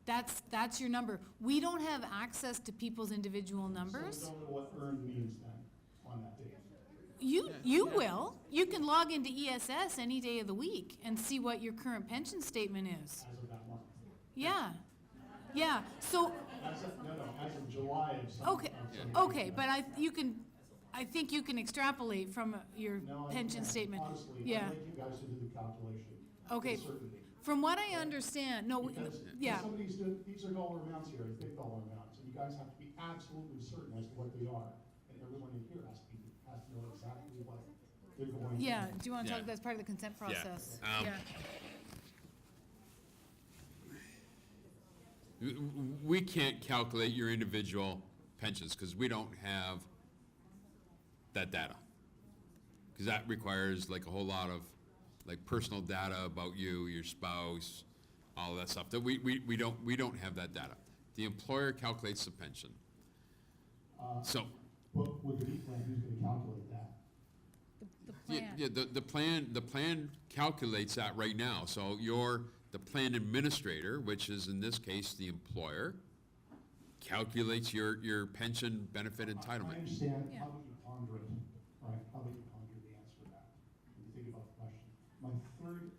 That's your number. We don't have access to people's individual numbers. So we don't know what earned means then on that date. You will. You can log into ESS any day of the week and see what your current pension statement is. As of that month. Yeah, yeah, so, As of July of some. okay, of some- okay, but I think you can extrapolate from your No, I pension can't. statement. Honestly, Yeah. I'd like you guys to do the calculation. Okay. With certainty. From what I understand, no, Because yeah, somebody's doing, these are dollar amounts here, these big dollar amounts, and you guys have to be absolutely certain as to what they are. And everyone in here has to know exactly what they're going to. yeah, do you wanna Yeah. talk, that's part of the consent process? Um, Yeah. We can't calculate your individual pensions, because we don't have that data. Because that requires like a whole lot of, like, personal data about you, your spouse, all that stuff, that we don't have that data. The employer calculates the pension. So, But with the B plan, who's gonna calculate that? The yeah, plan. the plan calculates that right now. So your the plan administrator, which is in this case the employer, calculates your pension benefit I entitlement. understand, Yeah. how about you ponder it, right, how about you ponder the answer to that, and you think about the question. My third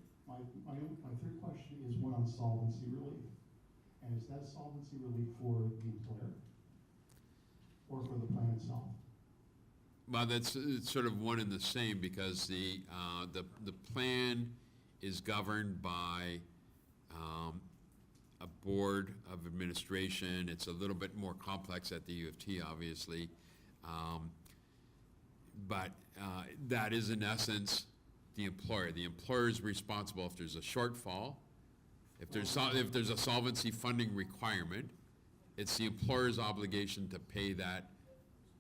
question is one on solvency relief, and is that solvency relief for the employer, or for the plan itself? Well, it's sort of one and the same, because the plan is governed by a board of administration. It's a little bit more complex at the U of T, obviously. But that is in essence the employer. The employer is responsible if there's a shortfall, if there's a solvency funding requirement, it's the employer's obligation to pay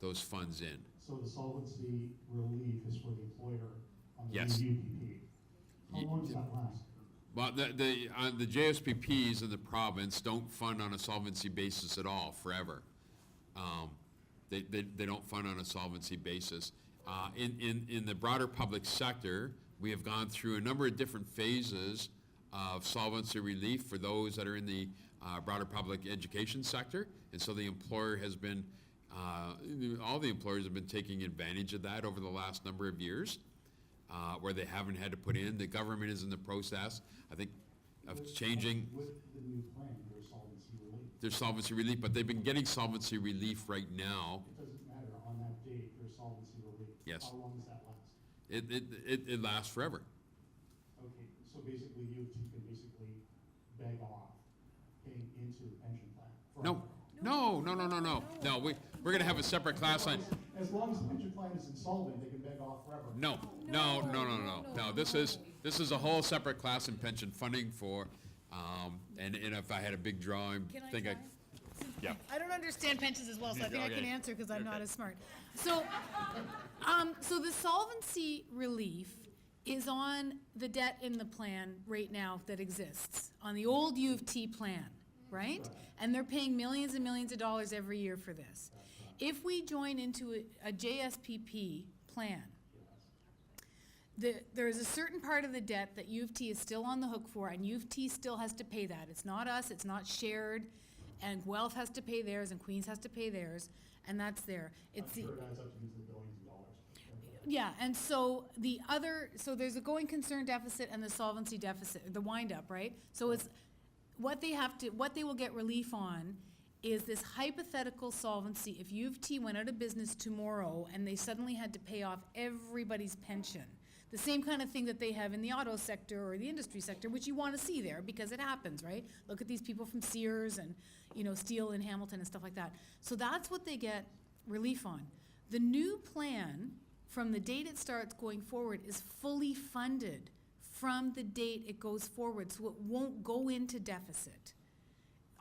those funds in. So the solvency relief is for the employer on the Yes. UPP. How long does that last? Well, the JSPPs in the province don't fund on a solvency basis at all, forever. They don't fund on a solvency basis. In the broader public sector, we have gone through a number of different phases of solvency relief for those that are in the broader public education sector. And so the employer has been, all the employers have been taking advantage of that over the last number of years, where they haven't had to put in. The government is in the process, I think, of changing With the new plan, there's solvency relief. their solvency relief, but they've been getting solvency relief right now. It doesn't matter, on that date, there's solvency relief. Yes. How long does that last? It lasts forever. Okay, so basically, U of T can basically beg off paying into the pension plan. No, forever. no, we're gonna have a separate class on, As long as the pension plan is insolvent, they can beg off forever. no, this is a whole separate class in pension funding for, and if I had a big draw, I Can I think try? yeah. I don't understand pensions as well, so I think I can Okay. answer because I'm not Okay. as smart. So, so the solvency relief is on the debt in the plan right now that exists, on the old U of T plan, right? And they're paying millions and millions of dollars every year for this. If we join into a JSPP plan, there is a certain part of the debt that U of T is still on the hook for, and U of T still has to pay that. It's not us, it's not shared, and Guelph has to pay theirs, and Queens has to pay theirs, and that's there. I'm It's the, sure it adds up to into the billions of dollars. yeah, and so so there's a going concern deficit and the solvency deficit, the wind-up, right? So it's, what they will get relief on is this hypothetical solvency. If U of T went out of business tomorrow and they suddenly had to pay off everybody's pension, the same kind of thing that they have in the auto sector or the industry sector, which you want to see there because it happens, right? Look at these people from Sears and, Steel in Hamilton and stuff like that. So that's what they get relief on. The new plan, from the date it starts going forward, is fully funded from the date it goes forward, so it won't go into deficit.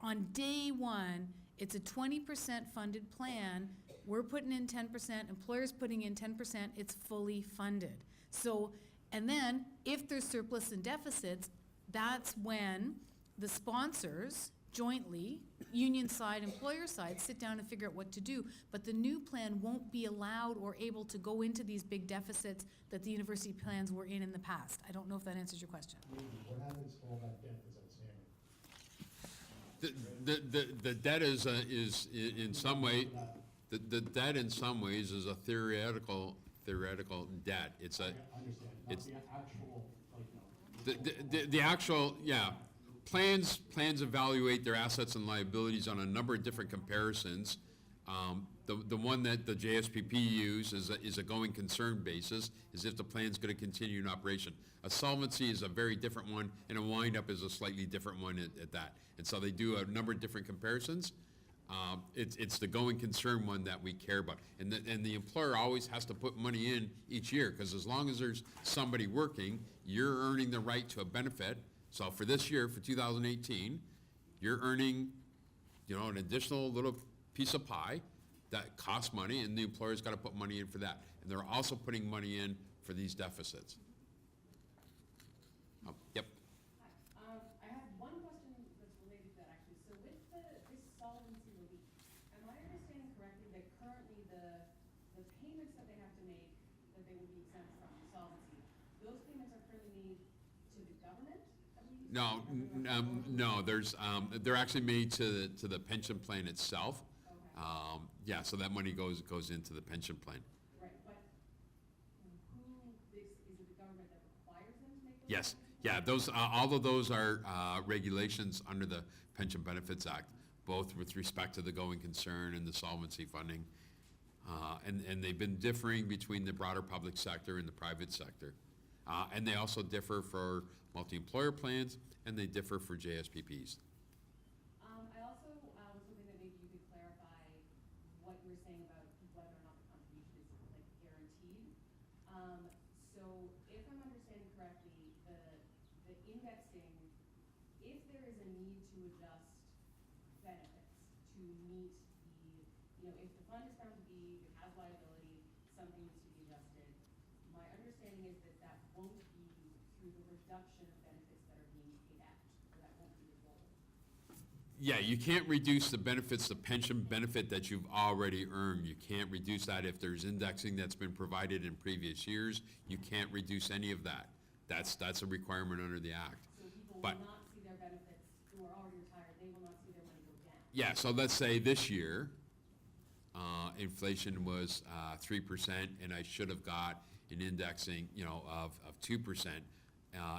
On day one, it's a 20% funded plan. We're putting in 10%, employers putting in 10%, it's fully funded. So, and then if there's surplus and deficits, that's when the sponsors jointly, union side, employer side, sit down and figure out what to do. But the new plan won't be allowed or able to go into these big deficits that the university plans were in the past. I don't know if that answers your question. What happens to all that debt that's outstanding? The debt is in some way, the debt in some ways is a theoretical debt. It's a, I understand, not it's- the actual, like, the actual, yeah. Plans evaluate their assets and liabilities on a number of different comparisons. The one that the JSPP use is a going concern basis, is if the plan's gonna continue in operation. A solvency is a very different one, and a wind-up is a slightly different one at that. And so they do a number of different comparisons. It's the going concern one that we care about. And the employer always has to put money in each year, because as long as there's somebody working, you're earning the right to a benefit. So for this year, for 2018, you're earning, an additional little piece of pie that costs money, and the employer's got to put money in for that. And they're also putting money in for these deficits. Yep. Hi, I have one question that's related to that actually. So with this solvency relief, am I understanding correctly that currently the payments that they have to make, that they will be exempt from solvency, those payments are currently made to the government of the No, no, they're actually made to the pension plan itself. Okay. Yeah, so that money goes into the pension plan. Right, but is it the government that requires them to make those? Yes, payments? yeah, those, all of those are regulations under the Pension Benefits Act, both with respect to the going concern and the solvency funding. And they've been differing between the broader public sector and the private sector. And they also differ for multi-employer plans, and they differ for JSPPs. I also was hoping that maybe you could clarify what you were saying about whether or not the contribution is like guaranteed. So if I'm understanding correctly, the indexing, if there is a need to adjust benefits to meet if the fund is found to be, it has liability, something needs to be adjusted, my understanding is that that won't be through the reduction of benefits that are being paid out, or that won't be the goal. Yeah, you can't reduce the benefits, the pension benefit that you've already earned. You can't reduce that if there's indexing that's been provided in previous years. You can't reduce any of that. That's a requirement under the Act. So people But- will not see their benefits who are already retired, they will not see their money go down. Yeah, so let's say this year, inflation was 3%, and I should have got an indexing, of 2%.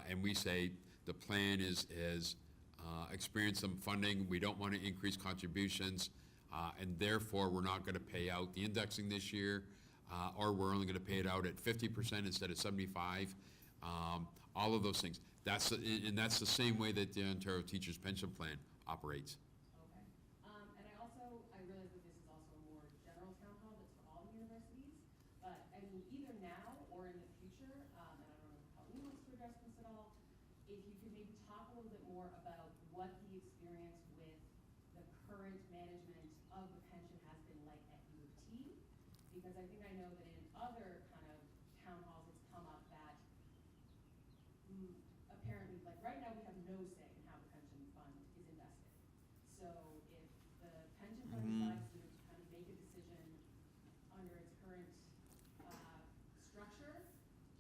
And we say the plan is experienced some funding, we don't want to increase contributions, and therefore, we're not going to pay out the indexing this year, or we're only going to pay it out at 50% instead of 75. All of those things. And that's the same way that the Ontario Teachers Pension Plan operates. Okay. And I realize that this is also a more general town hall that's for all the universities, but I mean, either now or in the future, and I don't know if Colleen wants to address this at all, if you could maybe talk a little bit more about what the experience with the current management of the pension has been like at U of T, because I think I know that in other kind of town halls, it's come up that apparently, like right now, we have no say in how the pension fund is invested. So if the pension fund decides to kind of make a decision under its current structure,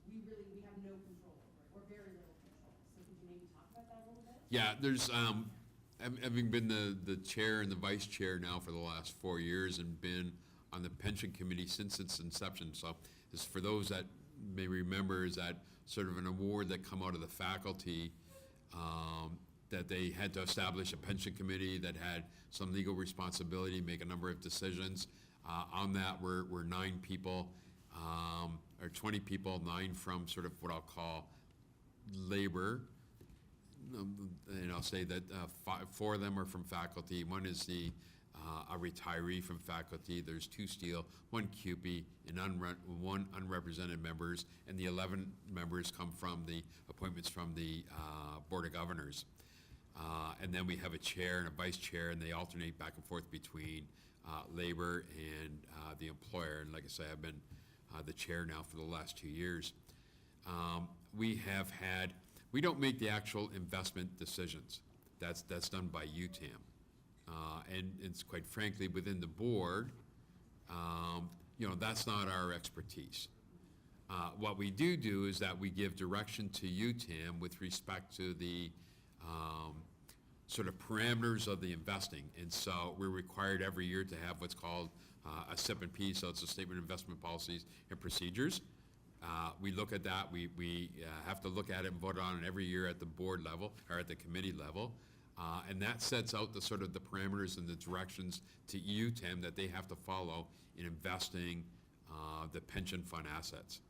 we have no control over it, or very little control. So could you maybe talk about that a little bit? Yeah, there's, having been the chair and the vice chair now for the last 4 years and been on the pension committee since its inception. So this, for those that may remember, is that sort of an award that come out of the faculty, that they had to establish a pension committee that had some legal responsibility, make a number of decisions. On that, we're 9 people, or 20 people, 9 from sort of what I'll call labor. And I'll say that 4 of them are from faculty. One is a retiree from faculty. There's 2 Steele, 1 CUPE, and 1 unrepresented members, and the 11 members come from the appointments from the Board of Governors. And then we have a chair and a vice chair, and they alternate back and forth between labor and the employer. And like I say, I've been the chair now for the last 2 years. We don't make the actual investment decisions. That's done by UTAM. And it's quite frankly, within the board, that's not our expertise. What we do is that we give direction to UTAM with respect to the sort of parameters of the investing. And so we're required every year to have what's called a SIP&P, so it's a Statement of Investment Policies and Procedures. We look at that, we have to look at it and vote on it every year at the board level, or at the committee level. And that sets out the sort of the parameters and the directions to UTAM that they have to follow in investing the pension fund assets.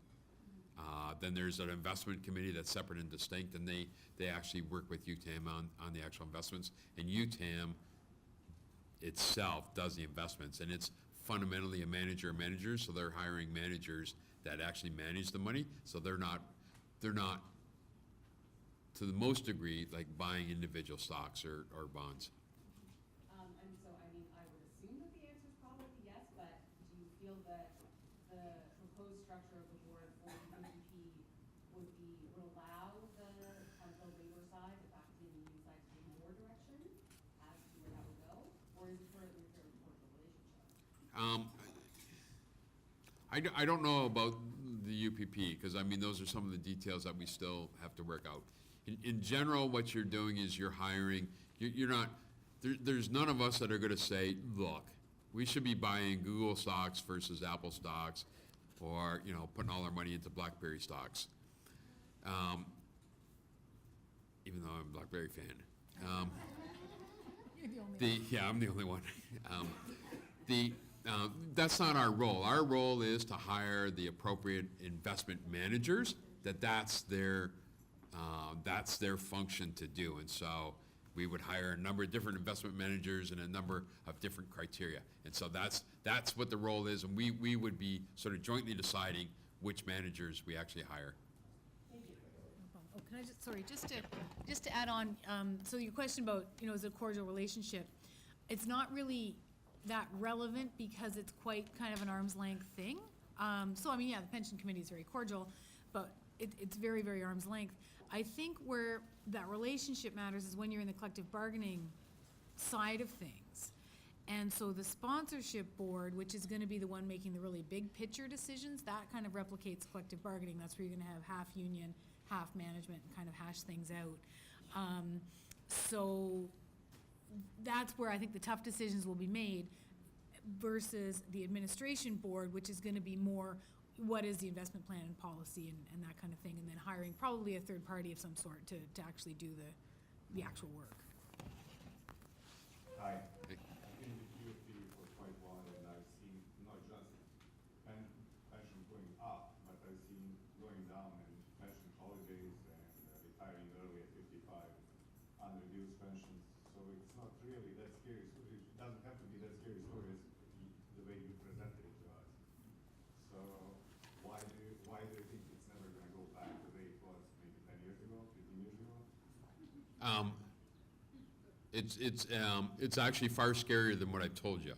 Then there's an investment committee that's separate and distinct, and they actually work with UTAM on the actual investments. And UTAM itself does the investments, and it's fundamentally a manager of managers, so they're hiring managers that actually manage the money, so they're not to the most degree like buying individual stocks or bonds. And so, I mean, I would assume that the answer is probably yes, but do you feel that the proposed structure of the board for the UPP would allow the kind of the labor side, the faculty and union side to take more direction as to where that would go? Or is it currently a very important relationship? I don't know about the UPP, because I mean, those are some of the details that we still have to work out. In general, what you're doing is you're hiring, you're not, there's none of us that are gonna say, look, we should be buying Google stocks versus Apple stocks, or, you know, putting all our money into BlackBerry stocks. Even though I'm a BlackBerry fan. You're the only one. Yeah, I'm the only one. That's not our role. Our role is to hire the appropriate investment managers, that's their function to do. And so we would hire a number of different investment managers and a number of different criteria. And so that's what the role is, and we would be sort of jointly deciding which managers we actually hire. No problem. Oh, can I just, sorry, just to add on, so your question about, you know, is it a cordial relationship? It's not really that relevant because it's quite kind of an arm's length thing. So, I mean, yeah, the pension committee is very cordial, but it's very, very arm's length. I think where that relationship matters is when you're in the collective bargaining side of things. And so the sponsorship board, which is gonna be the one making the really big picture decisions, that kind of replicates collective bargaining. That's where you're gonna have half union, half management, and kind of hash things out. So that's where I think the tough decisions will be made versus the administration board, which is gonna be more, what is the investment plan and policy and that kind of thing, and then hiring probably a third party of some sort to actually do the actual work. Hi. I've been with UFP for quite a while, and I've seen not just pension going up, but I've seen going down and pension holidays and retiring early at 55, unreduced pensions. So it's not really that scary. So it doesn't have to be that scary story as the way you presented it to us. So why do you think it's never going to go back the way it was maybe 10 years ago, 15 years ago? It's actually far scarier than what I've told you.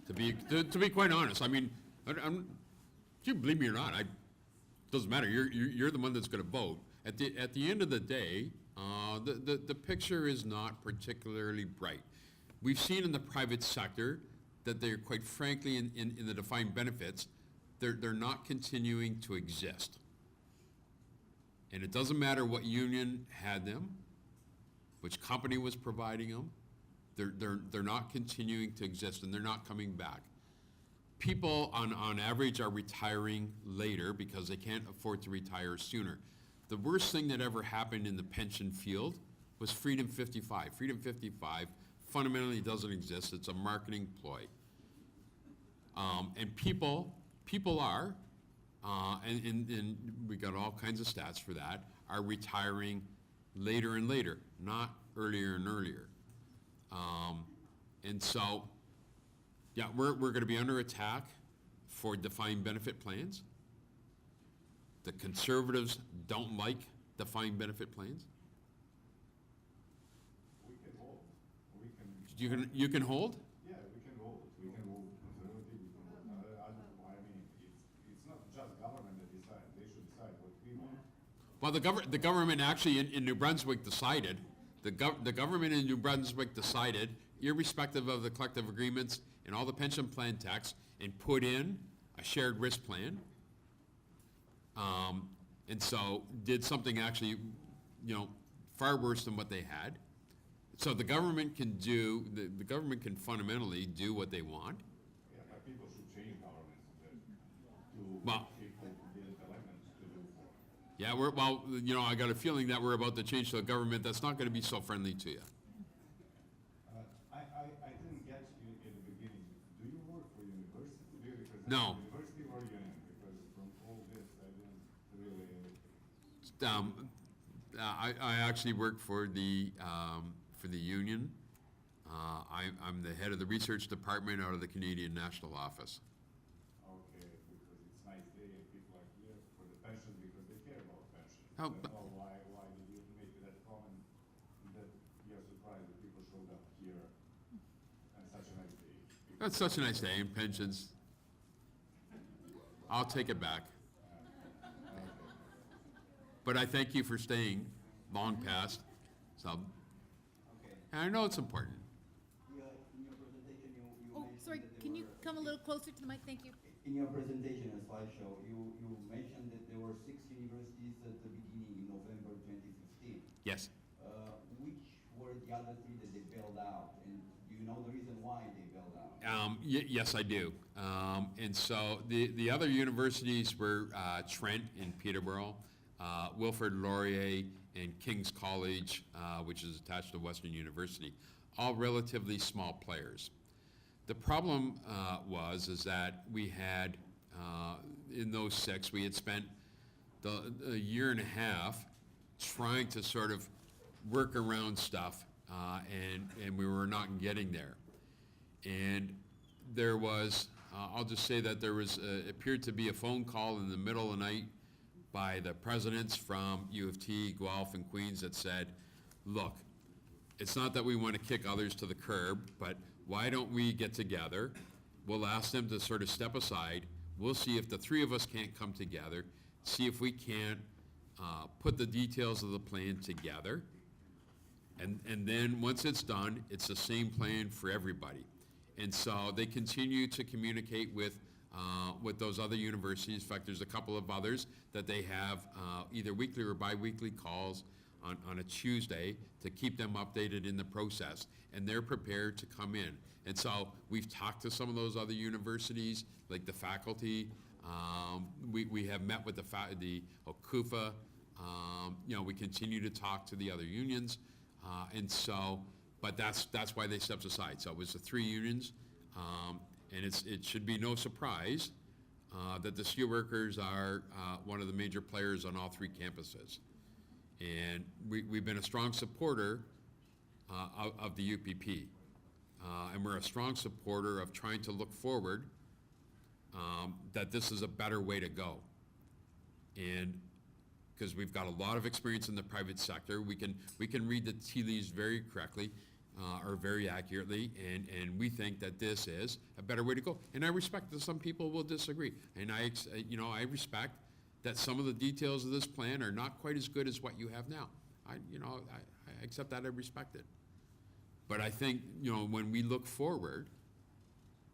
To be quite honest, I mean, do you believe me or not? Doesn't matter. You're the one that's going to vote. At the end of the day, the picture is not particularly bright. We've seen in the private sector that they're, quite frankly, in the defined benefits, they're not continuing to exist. And it doesn't matter what union had them, which company was providing them, they're not continuing to exist, and they're not coming back. People on average are retiring later because they can't afford to retire sooner. The worst thing that ever happened in the pension field was Freedom 55. Freedom 55 fundamentally doesn't exist. It's a marketing ploy. And people are, and we got all kinds of stats for that, are retiring later and later, not earlier and earlier. And so, yeah, we're going to be under attack for defined benefit plans. The conservatives don't like defined benefit plans. We can hold. We can. You can hold? Yeah, we can hold. We can hold conservative. We can hold. I mean, it's not just government that decide. They should decide what we want. Well, the government actually in New Brunswick decided, the government in New Brunswick decided, irrespective of the collective agreements and all the pension plan text, and put in a shared risk plan. And so did something actually, you know, far worse than what they had. So the government can do, the government can fundamentally do what they want. Yeah, but people should change governments to Well- people didn't elect them to do for. Yeah, well, you know, I got a feeling that we're about to change to a government that's not going to be so friendly to you. I didn't get you in the beginning. Do you work for university? Do you represent No. university or union? Because from all this, I didn't really. I actually work for the union. I'm the head of the research department out of the Canadian National Office. Okay, because it's nice day and people are here for the pension because they care about pension. Oh, I but- don't know why did you make that comment that you're surprised that people showed up here on such a nice day. That's such a nice day in pensions. I'll take it back. But I thank you for staying long past. So, Okay. and I know it's important. In your presentation, you Oh, mentioned sorry, that there can you were come a little closer to the mic? Thank you. In your presentation and slideshow, you mentioned that there were 6 universities at the beginning in November 2015. 2016. Yes. Which were the other three that they bailed out? And do you know the reason why they bailed out? Yes, I do. And so the other universities were Trent in Peterborough, Wilfrid Laurier, and King's College, which is attached to Western University, all relatively small players. The problem is that we had, in those six, we had spent a year and a half trying to sort of work around stuff, and we were not getting there. And there was, I'll just say that there was, appeared to be a phone call in the middle of the night by the presidents from U of T, Guelph, and Queens that said, look, it's not that we want to kick others to the curb, but why don't we get together? We'll ask them to sort of step aside. We'll see if the three of us can't come together, see if we can't put the details of the plan together. And then once it's done, it's the same plan for everybody. And so they continue to communicate with those other universities. In fact, there's a couple of others that they have either weekly or bi-weekly calls on a Tuesday to keep them updated in the process. And they're prepared to come in. And so we've talked to some of those other universities, like the faculty. We have met with the OCUFA. We continue to talk to the other unions. And so, but that's why they stepped aside. So it was the three unions, and it should be no surprise that the steelworkers are one of the major players on all three campuses. And we've been a strong supporter of the UPP, and we're a strong supporter of trying to look forward that this is a better way to go. And because we've got a lot of experience in the private sector, we can read the tea leaves very correctly or very accurately, and we think that this is a better way to go. And I respect that some people will disagree, and I respect that some of the details of this plan are not quite as good as what you have now. I accept that, I respect it. But I think, when we look forward,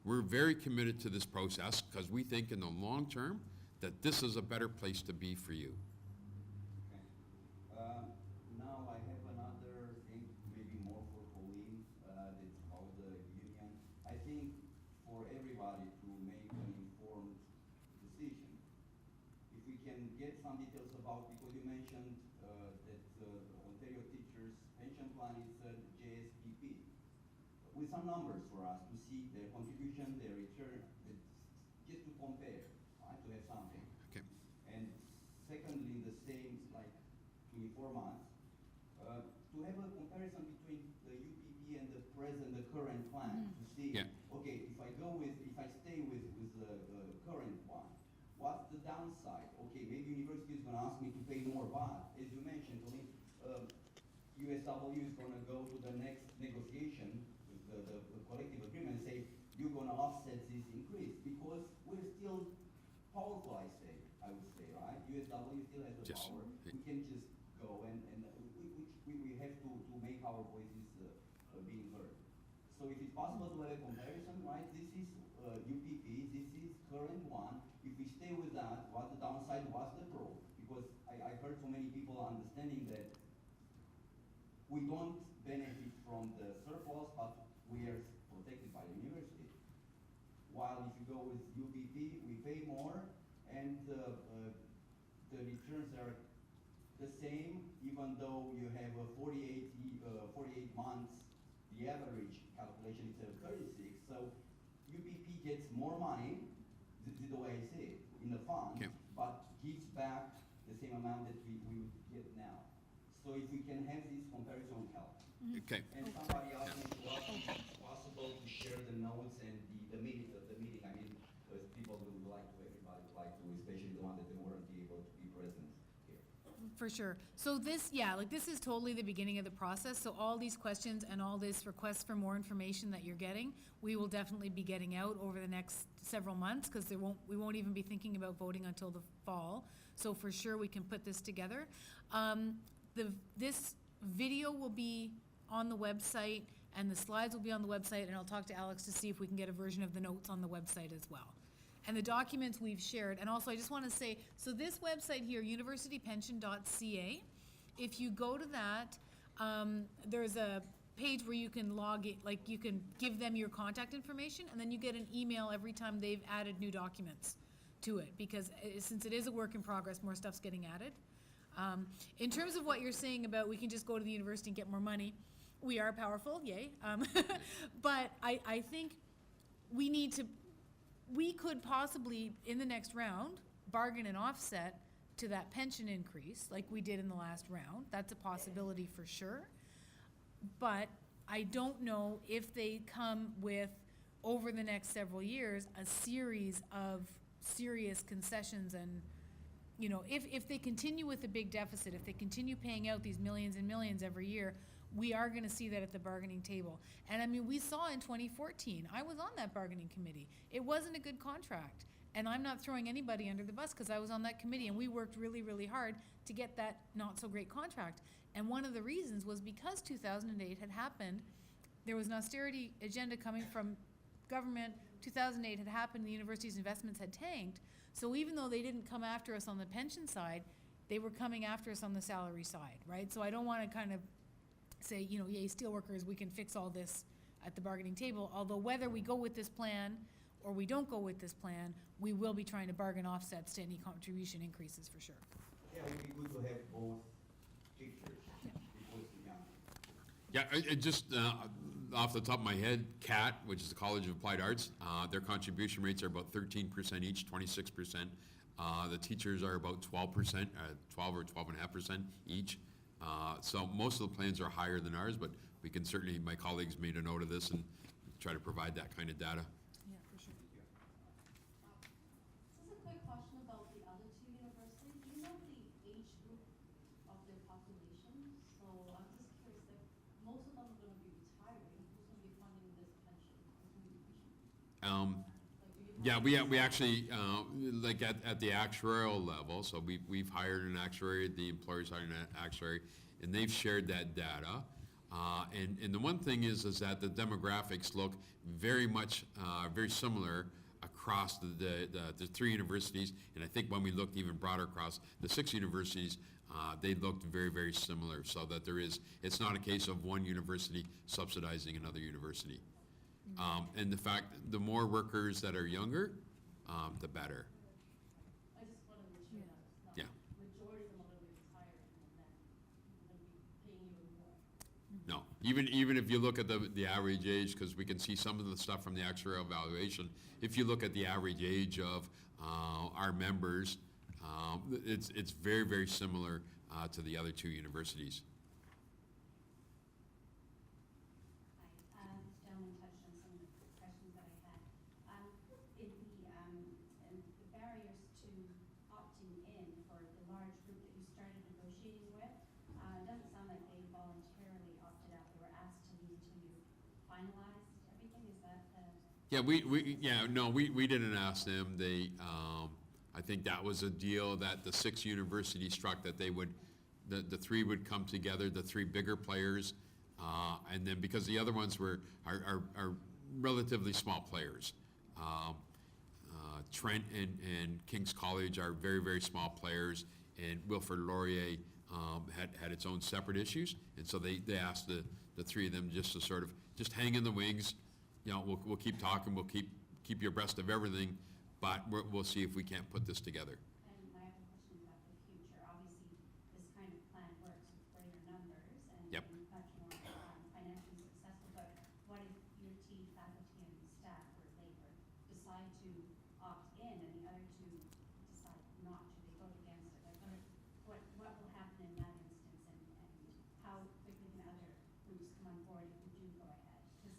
we're very committed to this process because we think in the long term that this is a better place to be for you. Now I have another thing, maybe more for Pauline, that's about the union. I think for everybody to make an informed decision, if we can get some details about, because you mentioned that Ontario Teachers Pension Plan is JSPP, with some numbers for us to see their contribution, their return, just to compare, right, to have something. Okay. And secondly, the same, like 24 months, to have a comparison between the UPP and the current plan, to see, okay, if I stay with the current one, what's the downside? Okay, maybe university is going to ask me to pay more, but as you mentioned, USW is going to go to the next negotiation with the collective agreement and say, you're going to offset this increase, because we're still powerful, I would say, right? USW still has the power. We can just go and we have to make our voices being heard. So if it's possible to have a comparison, right? This is UPP, this is current one. If we stay with that, what's the downside, what's the pro? Because I heard so many people understanding that we don't benefit from the surplus, but we are protected by the university. While if you go with UPP, we pay more, and the returns are the same, even though you have a 48 months, the average calculation is 36. So UPP gets more money, this is the way I say it, in the fund, but gives back the same amount that we would get now. So if we can have this comparison, help. Okay. And somebody else mentioned, well, it's possible to share the notes and the meeting. I mean, people would like to, everybody would like to, especially the one that they weren't able to be present here. For sure. So this is totally the beginning of the process. So all these questions and all this requests for more information that you're getting, we will definitely be getting out over the next several months, because we won't even be thinking about voting until the fall. So for sure we can put this together. This video will be on the website, and the slides will be on the website, and I'll talk to Alex to see if we can get a version of the notes on the website as well. And the documents we've shared, and also I just want to say, so this website here, universitypension.ca, if you go to that, there's a page where you can log it, like you can give them your contact information, and then you get an email every time they've added new documents to it, because since it is a work in progress, more stuff's getting added. In terms of what you're saying about we can just go to the university and get more money, we are powerful, yay. But I think we could possibly, in the next round, bargain an offset to that pension increase, like we did in the last round. That's a possibility for sure. But I don't know if they come with, over the next several years, a series of serious concessions and, you know, if they continue with the big deficit, if they continue paying out these millions and millions every year, we are gonna see that at the bargaining table. And I mean, we saw in 2014, I was on that bargaining committee. It wasn't a good contract. And I'm not throwing anybody under the bus, because I was on that committee, and we worked really, really hard to get that not-so-great contract. And one of the reasons was because 2008 had happened, there was an austerity agenda coming from government, 2008 had happened, the university's investments had tanked, so even though they didn't come after us on the pension side, they were coming after us on the salary side, right? So I don't wanna kind of say, you know, yay, steelworkers, we can fix all this at the bargaining table, although whether we go with this plan or we don't go with this plan, we will be trying to bargain offsets to any contribution increases for sure. Yeah, it would be good to have both pictures, because, yeah. Yeah, just off the top of my head, CAT, which is the College of Applied Arts, their contribution rates are about 13% each, 26%. The teachers are about 12%, 12 or 12.5% each. So most of the plans are higher than ours, but we can certainly, my colleagues made a note of this and try to provide that kind of data. Yeah, for sure. This is a quick question about the other two universities. Do you know the age group of their population? So I'm just curious, like, most of them are gonna be retiring, who's gonna be funding this pension? Who's gonna be pushing? Like, do you Yeah, know? we actually, like at the actuarial level, so we've hired an actuary, the employer's hired an actuary, and they've shared that data. And the one thing is that the demographics look very much, very similar across the three universities, and I think when we looked even broader across the 6 universities, they looked very, very similar, so that it's not a case of one university subsidizing another university. And the fact, the more workers that are younger, the better. I just wanna make sure that it's not, Yeah. majority of them are gonna be retiring, and then we're gonna be paying even more. No, even if you look at the average age, because we can see some of the stuff from the actuarial evaluation, if you look at the average age of our members, it's very, very similar to the other 2 universities. Hi, this gentleman touched on some of the questions that I had. In the barriers to opting in for the large group that you started negotiating with, it doesn't sound like they voluntarily opted out. They were asked to leave until you finalized everything. Is that the? Yeah, we didn't ask them. They, I think that was a deal that the 6 universities struck, that they would, the 3 would come together, the 3 bigger players, and then because the other ones are relatively small players. Trent and King's College are very, very small players, and Wilfrid Laurier had its own separate issues, and so they asked the 3 of them just to sort of, just hang in the wings. You know, we'll keep talking, we'll keep you abreast of everything, but we'll see if we can't put this together. And my other question is about the future. Obviously, this kind of plan works with greater numbers and Yep. and much more financially successful, but what if your team, faculty, and staff or labor decide to opt in and the other 2 decide not to, they vote against it? Like, what will happen in that instance, and how quickly can other groups come on board if we do go ahead? Because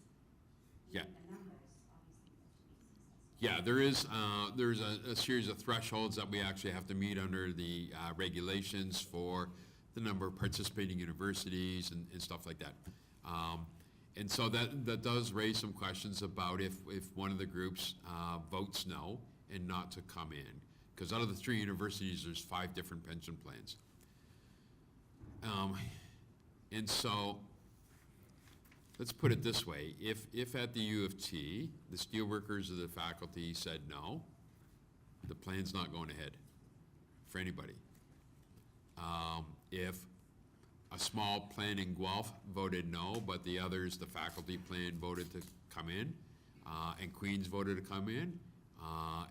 Yeah. the numbers, obviously, have to be successful. Yeah, there's a series of thresholds that we actually have to meet under the regulations for the number of participating universities and stuff like that. And so that does raise some questions about if one of the groups votes no and not to come in. Because out of the 3 universities, there's 5 different pension plans. And so, let's put it this way, if at the U of T, the steelworkers or the faculty said no, the plan's not going ahead for anybody. If a small plan in Guelph voted no, but the others, the faculty plan voted to come in, and Queens voted to come in,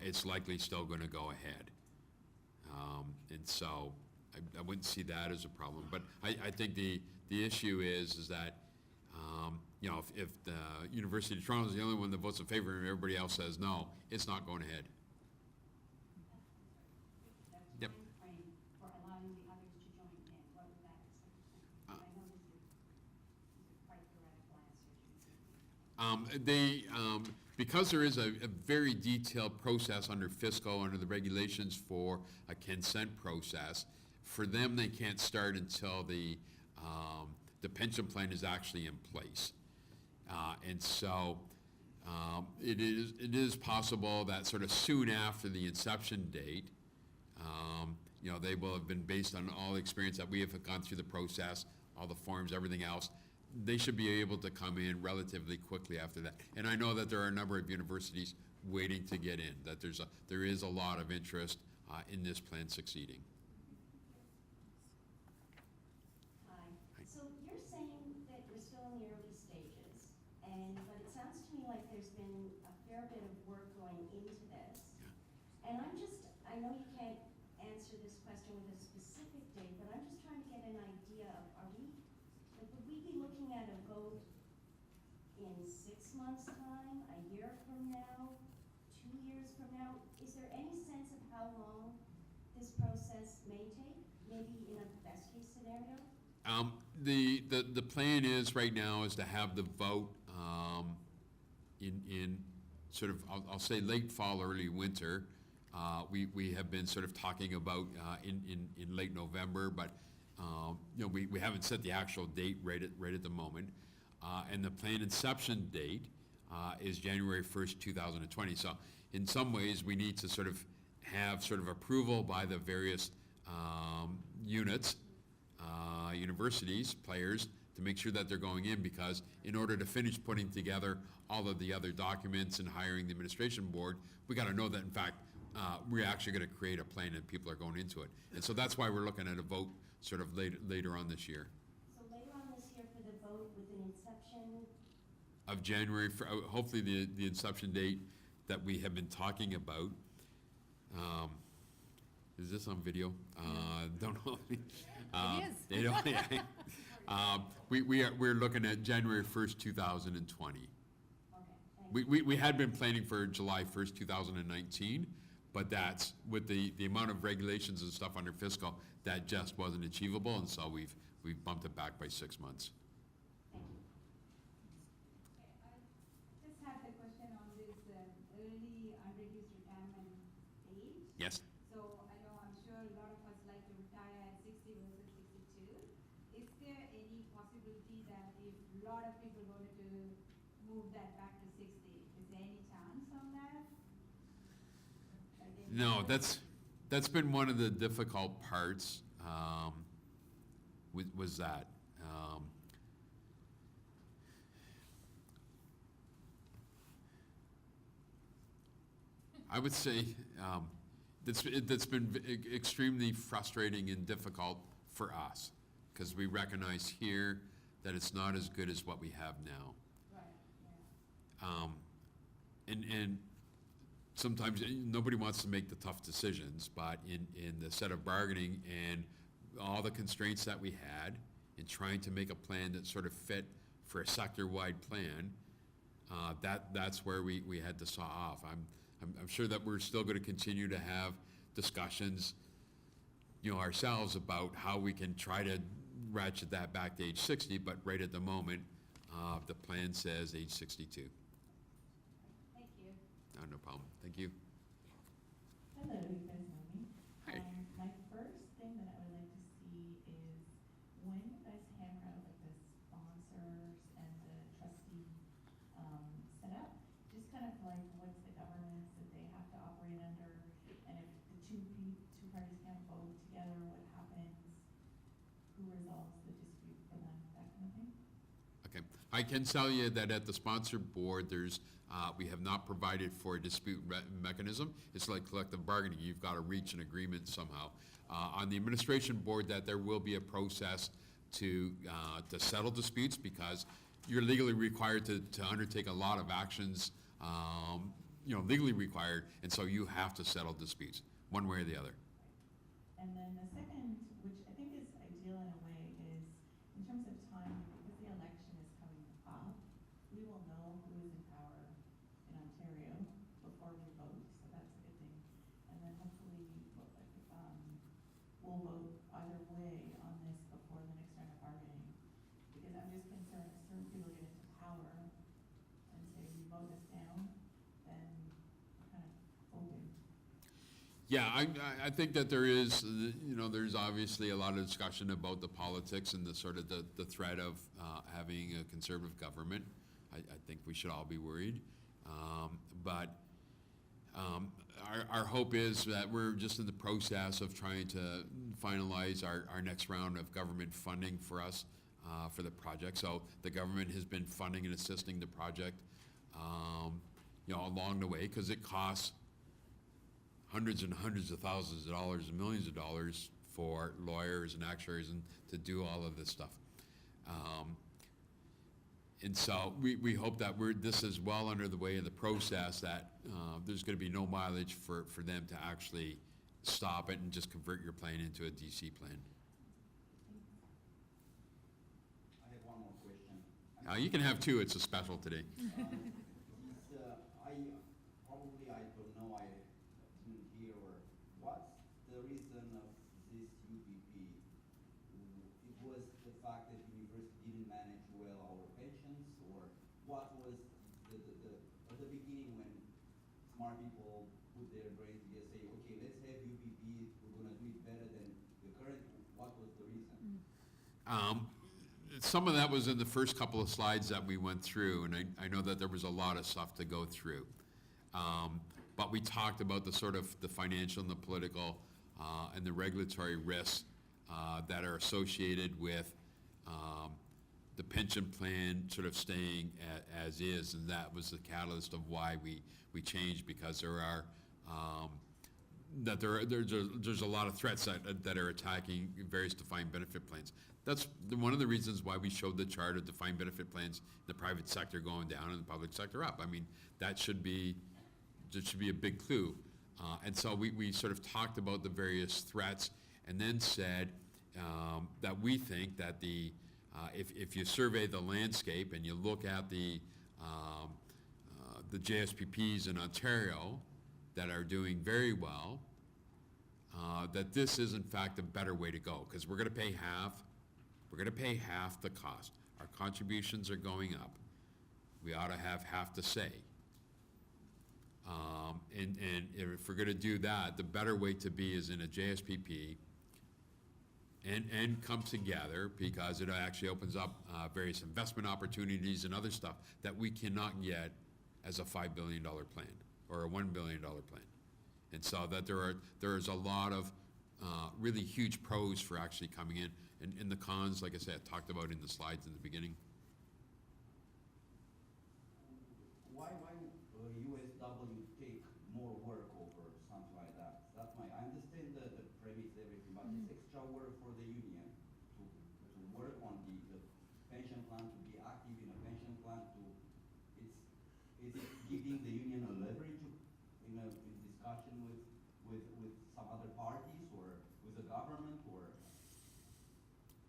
it's likely still gonna go ahead. And so, I wouldn't see that as a problem, but I think the issue is that, you know, if the University of Toronto is the only one that votes in favor and everybody else says no, it's not going ahead. The Yep. timeframe for allowing the others to join in, what would that expect? I know these are quite theoretical answers. Because there is a very detailed process under fiscal, under the regulations for a consent process, for them, they can't start until the pension plan is actually in place. And so, it is possible that sort of soon after the inception date, you know, they will have been based on all the experience that we have gone through the process, all the forms, everything else. They should be able to come in relatively quickly after that. And I know that there are a number of universities waiting to get in, that there is a lot of interest in this plan succeeding. Hi. So you're saying that we're still in the early stages, but it sounds to me like there's been a fair bit of work going into this. Yeah. And I know you can't answer this question with a specific date, but I'm just trying to get an idea of, would we be looking at a vote in 6 months' time, a year from now, 2 years from now? Is there any sense of how long this process may take, maybe in a best-case scenario? The plan is, right now, is to have the vote in sort of, I'll say late fall, early winter. We have been sort of talking about in late November, but you know, we haven't set the actual date right at the moment. And the planned inception date is January 1st, 2020. So in some ways, we need to sort of have sort of approval by the various units, universities, players, to make sure that they're going in, because in order to finish putting together all of the other documents and hiring the administration board, we got to know that, in fact, we're actually going to create a plan and people are going into it. And so that's why we're looking at a vote sort of later on this year. So later on this year for the vote with an inception, Of January, hopefully the inception date that we have been talking about. Is this on video? Don't know. It is. You know, yeah. We're looking at January 1st, 2020. okay, thank you. We had been planning for July 1st, 2019, but that's, with the amount of regulations and stuff under fiscal, that just wasn't achievable, and so we've bumped it back by 6 months. Thank you. I just had a question on this early unreduced retirement age. Yes? So I'm sure a lot of us like to retire at 60 versus 62. Is there any possibility that if a lot of people wanted to move that back to 60, is there any chance on that? No, that's been one of the difficult parts, was that. I would say that's been extremely frustrating and difficult for us, because we recognize here that it's not as good as what we have now. Right, yeah. And sometimes nobody wants to make the tough decisions, but in the set of bargaining and all the constraints that we had in trying to make a plan that sort of fit for a sector-wide plan, that's where we had to saw off. I'm sure that we're still going to continue to have discussions, you know, ourselves about how we can try to ratchet that back to age 60, but right at the moment, the plan says age 62. Thank you. No problem. Thank you. Hello, you guys know me. Hi. My first thing that I would like to see is when you guys hammer out like the sponsors and the trustee setup, just kind of like what's the governance that they have to operate under, and if the two parties can't vote together, what happens? Who resolves the dispute for them, that kind of thing? Okay. I can tell you that at the sponsor board, we have not provided for a dispute mechanism. It's like collective bargaining. You've got to reach an agreement somehow. On the administration board, that there will be a process to settle disputes because you're legally required to undertake a lot of actions, legally required, and so you have to settle disputes, one way or the other. And then the second, which I think is ideal in a way, is in terms of time, because the election is coming up, we will know who is in power in Ontario before we vote, so that's a good thing. And then hopefully, we'll vote either way on this before the next round of bargaining. Because I'm just concerned if certain people get into power and say, you vote us down, then we're kind of voting. Yeah, I think that there is, there's obviously a lot of discussion about the politics and the sort of the threat of having a conservative government. I think we should all be worried. But our hope is that we're just in the process of trying to finalize our next round of government funding for us for the project. So the government has been funding and assisting the project, along the way, because it costs hundreds and hundreds of thousands of dollars and millions of dollars for lawyers and actuaries and to do all of this stuff. And so we hope that this is well under the way of the process, that there's going to be no mileage for them to actually stop it and just convert your plane into a DC plane. I have one more question. You can have two, it's a special today. I don't know, I didn't hear, or what's the reason of this UPP? It was the fact that university didn't manage well our pensions, or what was at the beginning when smart people put their brains together, say, okay, let's have UPP, we're gonna do it better than the current, what was the reason? Some of that was in the first couple of slides that we went through, and I know that there was a lot of stuff to go through. But we talked about the sort of the financial and the political and the regulatory risks that are associated with the pension plan sort of staying as is, and that was the catalyst of why we changed, because there are there's a lot of threats that are attacking various defined benefit plans. That's one of the reasons why we showed the chart of defined benefit plans, the private sector going down and the public sector up. I mean, that should be a big clue. And so we sort of talked about the various threats and then said that we think that if you survey the landscape and you look at the JSPPs in Ontario that are doing very well, that this is in fact a better way to go, because we're going to pay half the cost. Our contributions are going up. We ought to have half to say. And if we're going to do that, the better way to be is in a JSPP and come together, because it actually opens up various investment opportunities and other stuff that we cannot get as a $5 billion plan or a $1 billion plan. And so that there is a lot of really huge pros for actually coming in. And the cons, like I said, I talked about in the slides in the beginning. Why USW take more work over something like that? I understand the premise, everything, but it's extra work for the union to work on the pension plan, to be active in a pension plan, is it giving the union a leverage in discussion with some other parties or with the government, or?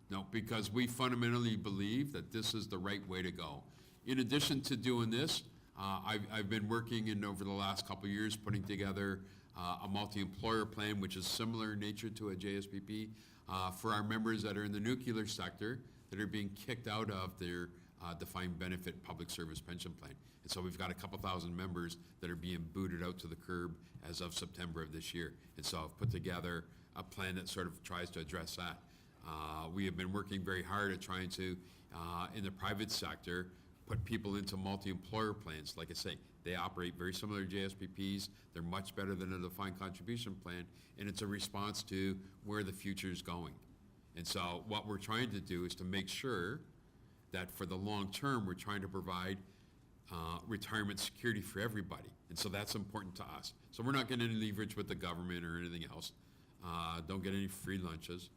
No, because we fundamentally believe that this is the right way to go. In addition to doing this, I've been working over the last couple of years putting together a multi-employer plan, which is similar in nature to a JSPP, for our members that are in the nuclear sector that are being kicked out of their defined benefit public service pension plan. And so we've got a couple thousand members that are being booted out to the curb as of September of this year. And so I've put together a plan that sort of tries to address that. We have been working very hard at trying to, in the private sector, put people into multi-employer plans. Like I say, they operate very similar to JSPPs. They're much better than a defined contribution plan, and it's a response to where the future is going. And so what we're trying to do is to make sure that for the long term, we're trying to provide retirement security for everybody. And so that's important to us. So we're not getting any leverage with the government or anything else. Don't get any free lunches.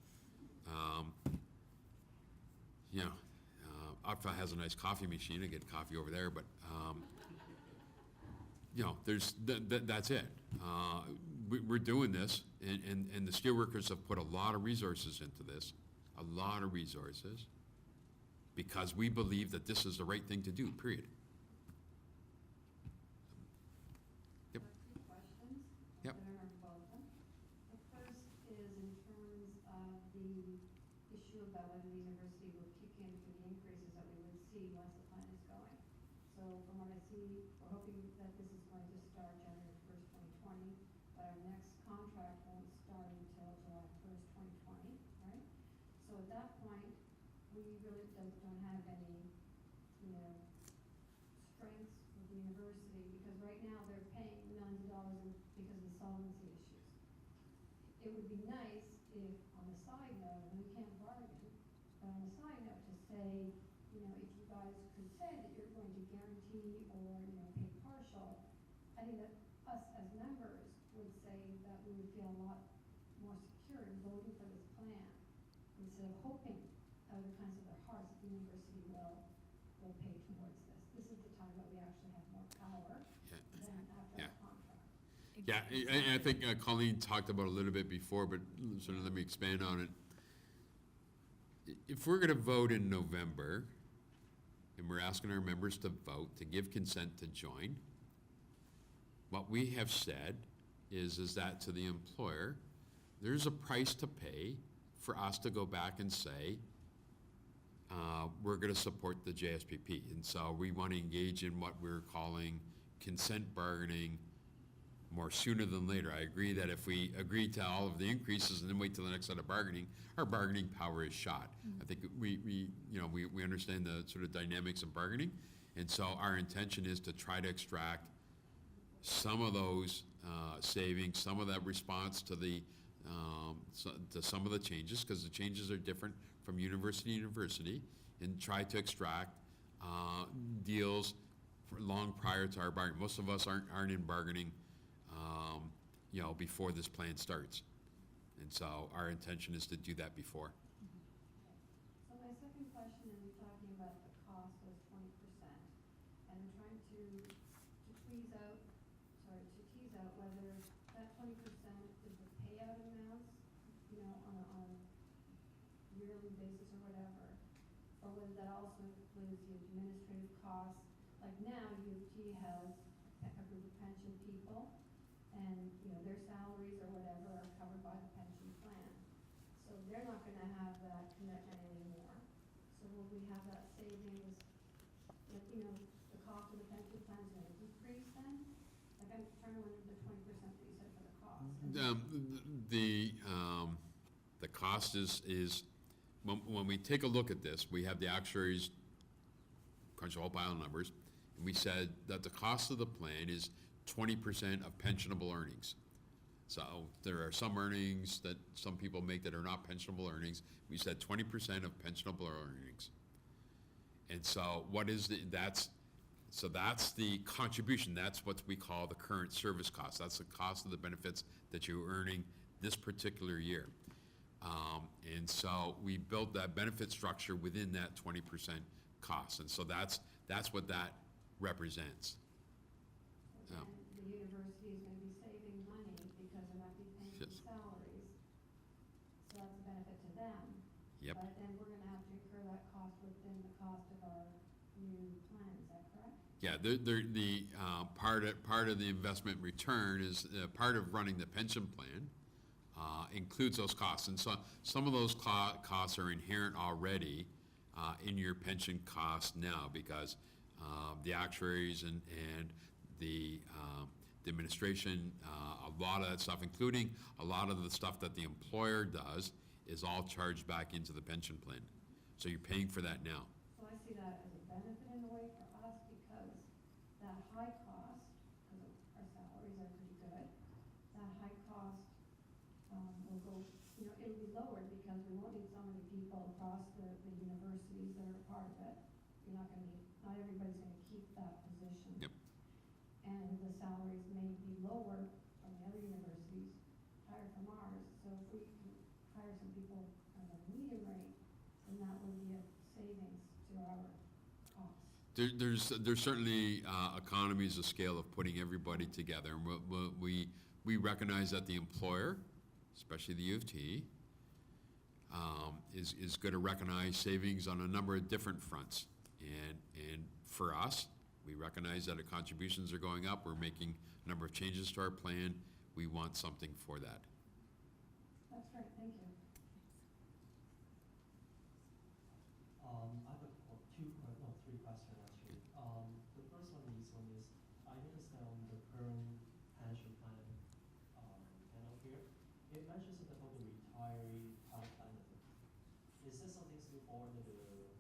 you know, Agfa has a nice coffee machine, I get coffee over there, but, you know, that's it. We're doing this, and the steelworkers have put a lot of resources into this, a lot of resources, because we believe that this is the right thing to do, period. Yep. Two questions. Yep. I remember both of them. The first is in terms of the issue about whether the university will kick in for the increases that we would see once the plan is going. So from what I see, we're hoping that this is going to start January 1st, 2020, but our next contract won't start until July 1st, 2020, right? So at that point, we really don't have any, you know, strengths with the university, because right now they're paying millions of dollars because of solvency issues. It would be nice if, on the side note, and we can't bargain, but on the side note, to say, you know, if you guys could say that you're going to guarantee or, you know, pay partial, I think that us as members would say that we would feel a lot more secure in voting for this plan, instead of hoping out of the kinds of their hearts that the university will pay towards this. This is the time that we actually have more power than after Yeah. our contract. Yeah, and I think Colleen talked about a little bit before, but sort of let me expand on it. If we're gonna vote in November, and we're asking our members to vote, to give consent to join, what we have said is that to the employer, there's a price to pay for us to go back and say, we're gonna support the JSPP. And so we wanna engage in what we're calling consent bargaining more sooner than later. I agree that if we agree to all of the increases and then wait till the next set of bargaining, our bargaining power is shot. I think we understand the sort of dynamics of bargaining, and so our intention is to try to extract some of those savings, some of that response to the to some of the changes, because the changes are different from university to university, and try to extract deals for long prior to our bargaining. Most of us aren't in bargaining, you know, before this plan starts. And so our intention is to do that before. So my second question is, we're talking about the cost was 20%, and I'm trying to tease out whether that 20% is the payout amounts, you know, on a yearly basis or whatever, or whether that also includes the administrative costs. Like now, U of T has a group of pension people, and, you know, their salaries or whatever are covered by the pension plan. So they're not gonna have that commitment anymore. So will we have that savings, like, you know, the cost of the pension plan is gonna decrease then? Like, I'm trying to remember the 20% that you said for the cost. The cost is when we take a look at this, we have the actuaries crunch a whole pile of numbers, and we said that the cost of the plan is 20% of pensionable earnings. So there are some earnings that some people make that are not pensionable earnings. We said 20% of pensionable earnings. And so that's the contribution. That's what we call the current service cost. That's the cost of the benefits that you're earning this particular year. And so we built that benefit structure within that 20% cost. And so that's what that represents. And the university is gonna be saving money because they're not be paying the Yes. salaries. So that's a benefit to them. Yep. But then we're gonna have to incur that cost within the cost of our new plan, is that correct? Yeah, the part of the investment return is part of running the pension plan includes those costs, and so some of those costs are inherent already in your pension cost now, because the actuaries and the administration, a lot of that stuff, including a lot of the stuff that the employer does, is all charged back into the pension plan. So you're paying for that now. So I see that as a benefit in a way for us, because that high cost, because our salaries are pretty good, that high cost will go, you know, it'll be lowered because we won't need so many people across the universities that are a part of it. You're not everybody's gonna keep that position. Yep. And the salaries may be lower from the other universities, higher from ours. So if we can hire some people at a medium rate, then that would be a savings There's certainly economies of scale of putting everybody together. And we recognize that the employer, especially the U of T, is going to recognize savings on a number of different fronts. And for us, we recognize that our contributions are going up. We're making a number of changes to our plan. We want something for that. That's great, thank you. I have three questions actually. The first one is I noticed that on the current pension plan panel here, it mentions about the retiree health benefit. Is this something still fall under the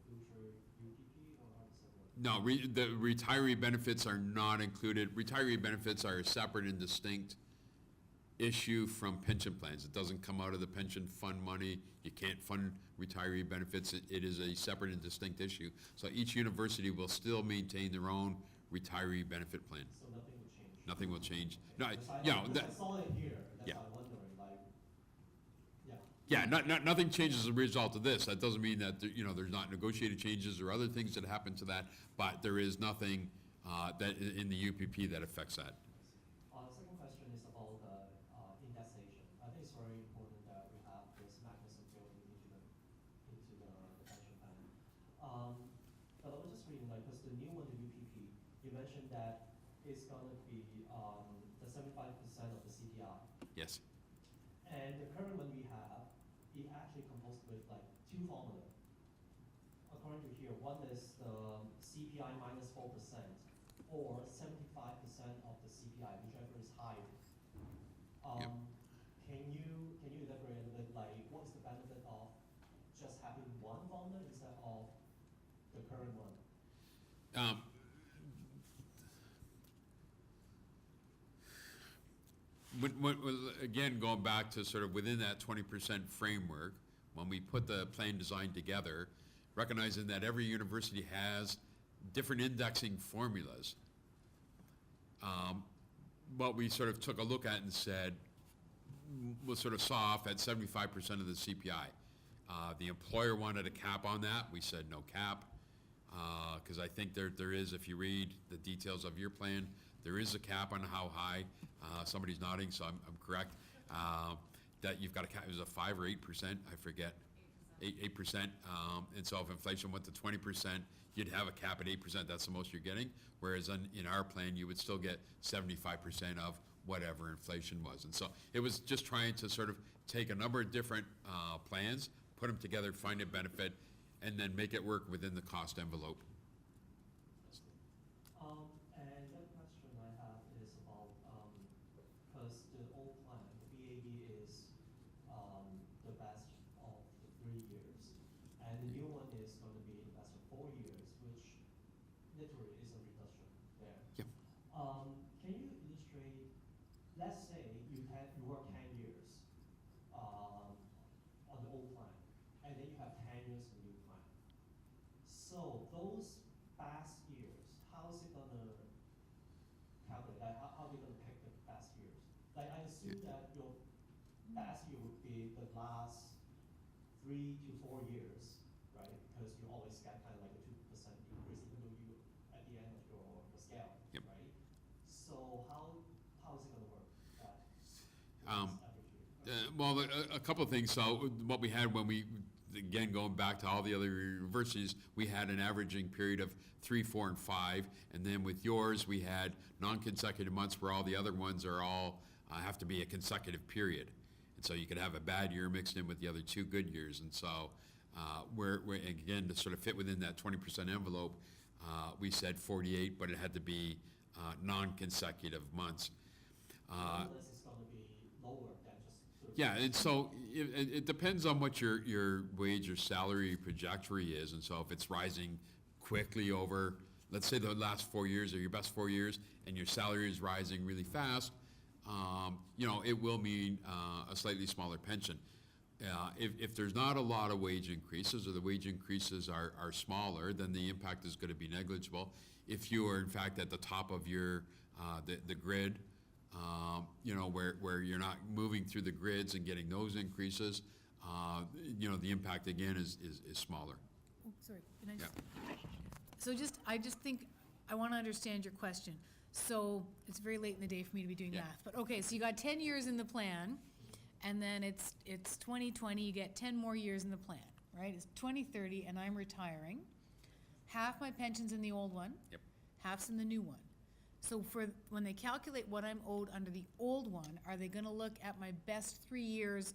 future UPP or how does that work? No, the retiree benefits are not included. Retiree benefits are a separate and distinct issue from pension plans. It doesn't come out of the pension fund money. You can't fund retiree benefits. It is a separate and distinct issue. So each university will still maintain their own retiree benefit plan. So nothing will change? Nothing will change. No, Because I saw it here, that's yeah. why I'm wondering, yeah. Yeah, nothing changes as a result of this. That doesn't mean that, there's not negotiated changes or other things that happen to that, but there is nothing that in the UPP that affects that. The second question is about indexation. I think it's very important that we have this mechanism built into the pension plan. But I was just reading, because the new one, the UPP, you mentioned that it's gonna be the 75% of the CPI. Yes. And the current one we have, it actually composed with two formulas. According to here, one is the CPI minus 4% or 75% of the CPI, whichever is higher. Yep. Can you elaborate a bit, what is the benefit of just having one formula instead of the current one? Again, going back to sort of within that 20% framework, when we put the plan design together, recognizing that every university has different indexing formulas, what we sort of took a look at and said, we'll sort of saw off at 75% of the CPI. The employer wanted a cap on that. We said no cap, because I think there is, if you read the details of your plan, there is a cap on how high. Somebody's nodding, so I'm correct. That you've got a cap, it was a 5 or 8%, I forget. 8%. And so if inflation went to 20%, you'd have a cap at 8%. That's the most you're getting. Whereas in our plan, you would still get 75% of whatever inflation was. And so it was just trying to sort of take a number of different plans, put them together, find a benefit, and then make it work within the cost envelope. And the question I have is about, because the old plan, the BAB is the best of the 3 years, and the new one is going to be the best of 4 years, which literally is a reduction there. Yep. Can you illustrate, let's say you work 10 years on the old plan, and then you have 10 years of new plan. So those past years, how is it gonna calculate? How are they gonna pick the past years? I assume that your past year would be the last 3 to 4 years, right? Because you always get kind of like a 2% increase, even though you at the end of your scale, Yep. right? So how is it gonna work? Well, a couple of things. So what we had when we, again, going back to all the other universities, we had an averaging period of 3, 4, and 5. And then with yours, we had non-consecutive months where all the other ones are all, have to be a consecutive period. And so you could have a bad year mixed in with the other 2 good years. And so we're again, to sort of fit within that 20% envelope, we said 48, but it had to be non-consecutive months. Unless it's gonna be lower than just. Yeah, and so it depends on what your wage or salary trajectory is, and so if it's rising quickly over, let's say the last 4 years are your best 4 years, and your salary is rising really fast, it will mean a slightly smaller pension. If there's not a lot of wage increases, or the wage increases are smaller, then the impact is going to be negligible. If you are in fact at the top of your the grid, where you're not moving through the grids and getting those increases, the impact again is smaller. Oh, sorry, can I just? So I just think, I want to understand your question. So, it's very late in the day for me to be doing Yeah. math, but okay, so you got 10 years in the plan, and then it's 2020, you get 10 more years in the plan, right? It's 2030, and I'm retiring. Half my pension's in the old one. Yep. Half's in the new one. So when they calculate what I'm owed under the old one, are they gonna look at my best 3 years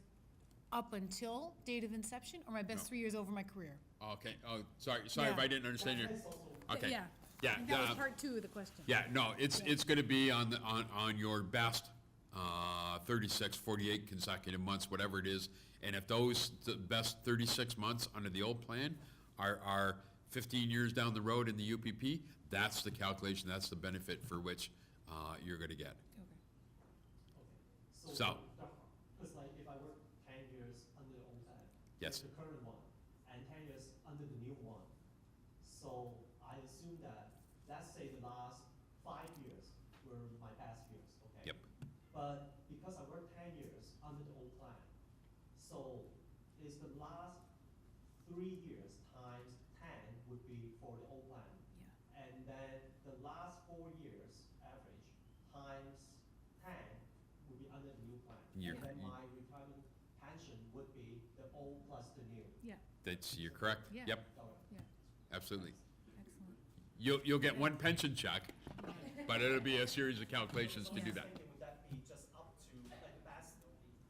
up until date of inception, or my best No. 3 years over my career? Okay, oh, sorry if I Yeah. didn't understand you. That's also Okay. Yeah. Yeah, I think that was the- part 2 of the question. Yeah, no, it's gonna be on your best, 36, 48 consecutive months, whatever it is. And if those, the best 36 months under the old plan are 15 years down the road in the UPP, that's the calculation, that's the benefit for which, you're gonna get. Okay. So- Because like if I work 10 years under the old plan. Yes. The current one, and 10 years under the new one. So I assume that, let's say the last 5 years were my best years, okay? Yep. But because I worked 10 years under the old plan, so is the last 3 years times 10 would be for the old plan. Yeah. And then the last 4 years average times 10 would be under the new plan. You're- And then my retirement pension would be the old plus the new. Yeah, You're correct. Yeah. Yep, Got it. yeah, absolutely. excellent. You'll get one pension check, but it'll be a series of calculations to So do I'm that. thinking, would that be just up to, like the past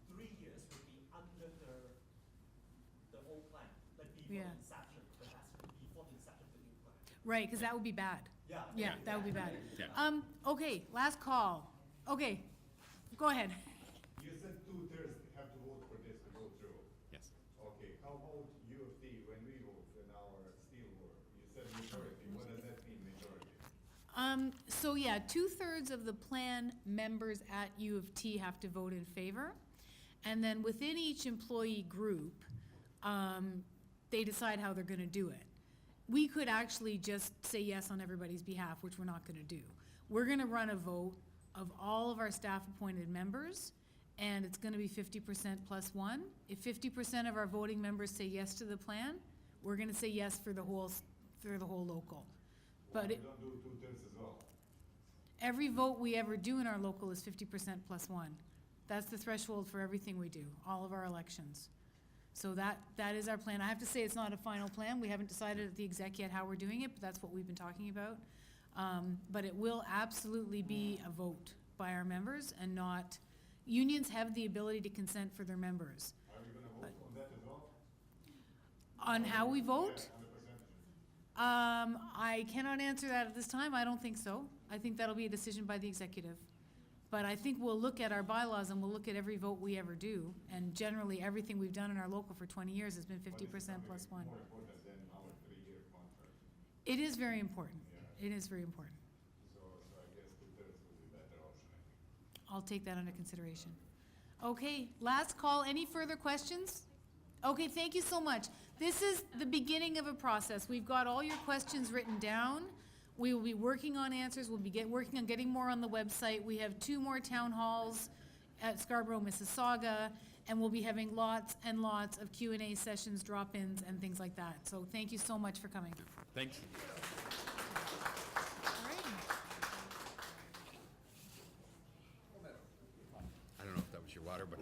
3 years would be under the old plan, like before Yeah. inception, the past, before the inception of the new plan? Right, because that would be bad. Yeah. Yeah, that would be bad. Yeah. Okay, last call. Okay, go ahead. You said 2/3 have to vote for this to go through. Yes. Okay, how about U of T, when we vote in our steel board? You said majority, what does that mean, majority? So yeah, 2/3 of the plan members at U of T have to vote in favor. And then within each employee group, they decide how they're gonna do it. We could actually just say yes on everybody's behalf, which we're not gonna do. We're gonna run a vote of all of our staff-appointed members, and it's gonna be 50% plus one. If 50% of our voting members say yes to the plan, we're gonna say yes for the whole local. But We it, don't do 2/3 as well. every vote we ever do in our local is 50% plus one. That's the threshold for everything we do, all of our elections. So that is our plan. I have to say, it's not a final plan. We haven't decided at the exec yet how we're doing it, but that's what we've been talking about. But it will absolutely be a vote by our members and not, unions have the ability to consent for their members. Are we gonna vote on that as well? On how we vote? Yeah, on the percentage. I cannot answer that at this time. I don't think so. I think that'll be a decision by the executive. But I think we'll look at our bylaws and we'll look at every vote we ever do. And generally, everything we've done in our local for 20 years has been But it's 50% plus something one. More important than our 3-year contract. It is very important. Yeah. It is very important. So I guess 2/3 would be a better option, I think. I'll take that under consideration. Okay, last call. Any further questions? Okay, thank you so much. This is the beginning of a process. We've got all your questions written down. We will be working on answers. We'll be working on getting more on the website. We have 2 more town halls at Scarborough, Mississauga, and we'll be having lots and lots of Q&A sessions, drop-ins, and things like that. So thank you so much for coming. Thanks. Alrighty. I don't know if that was your water, but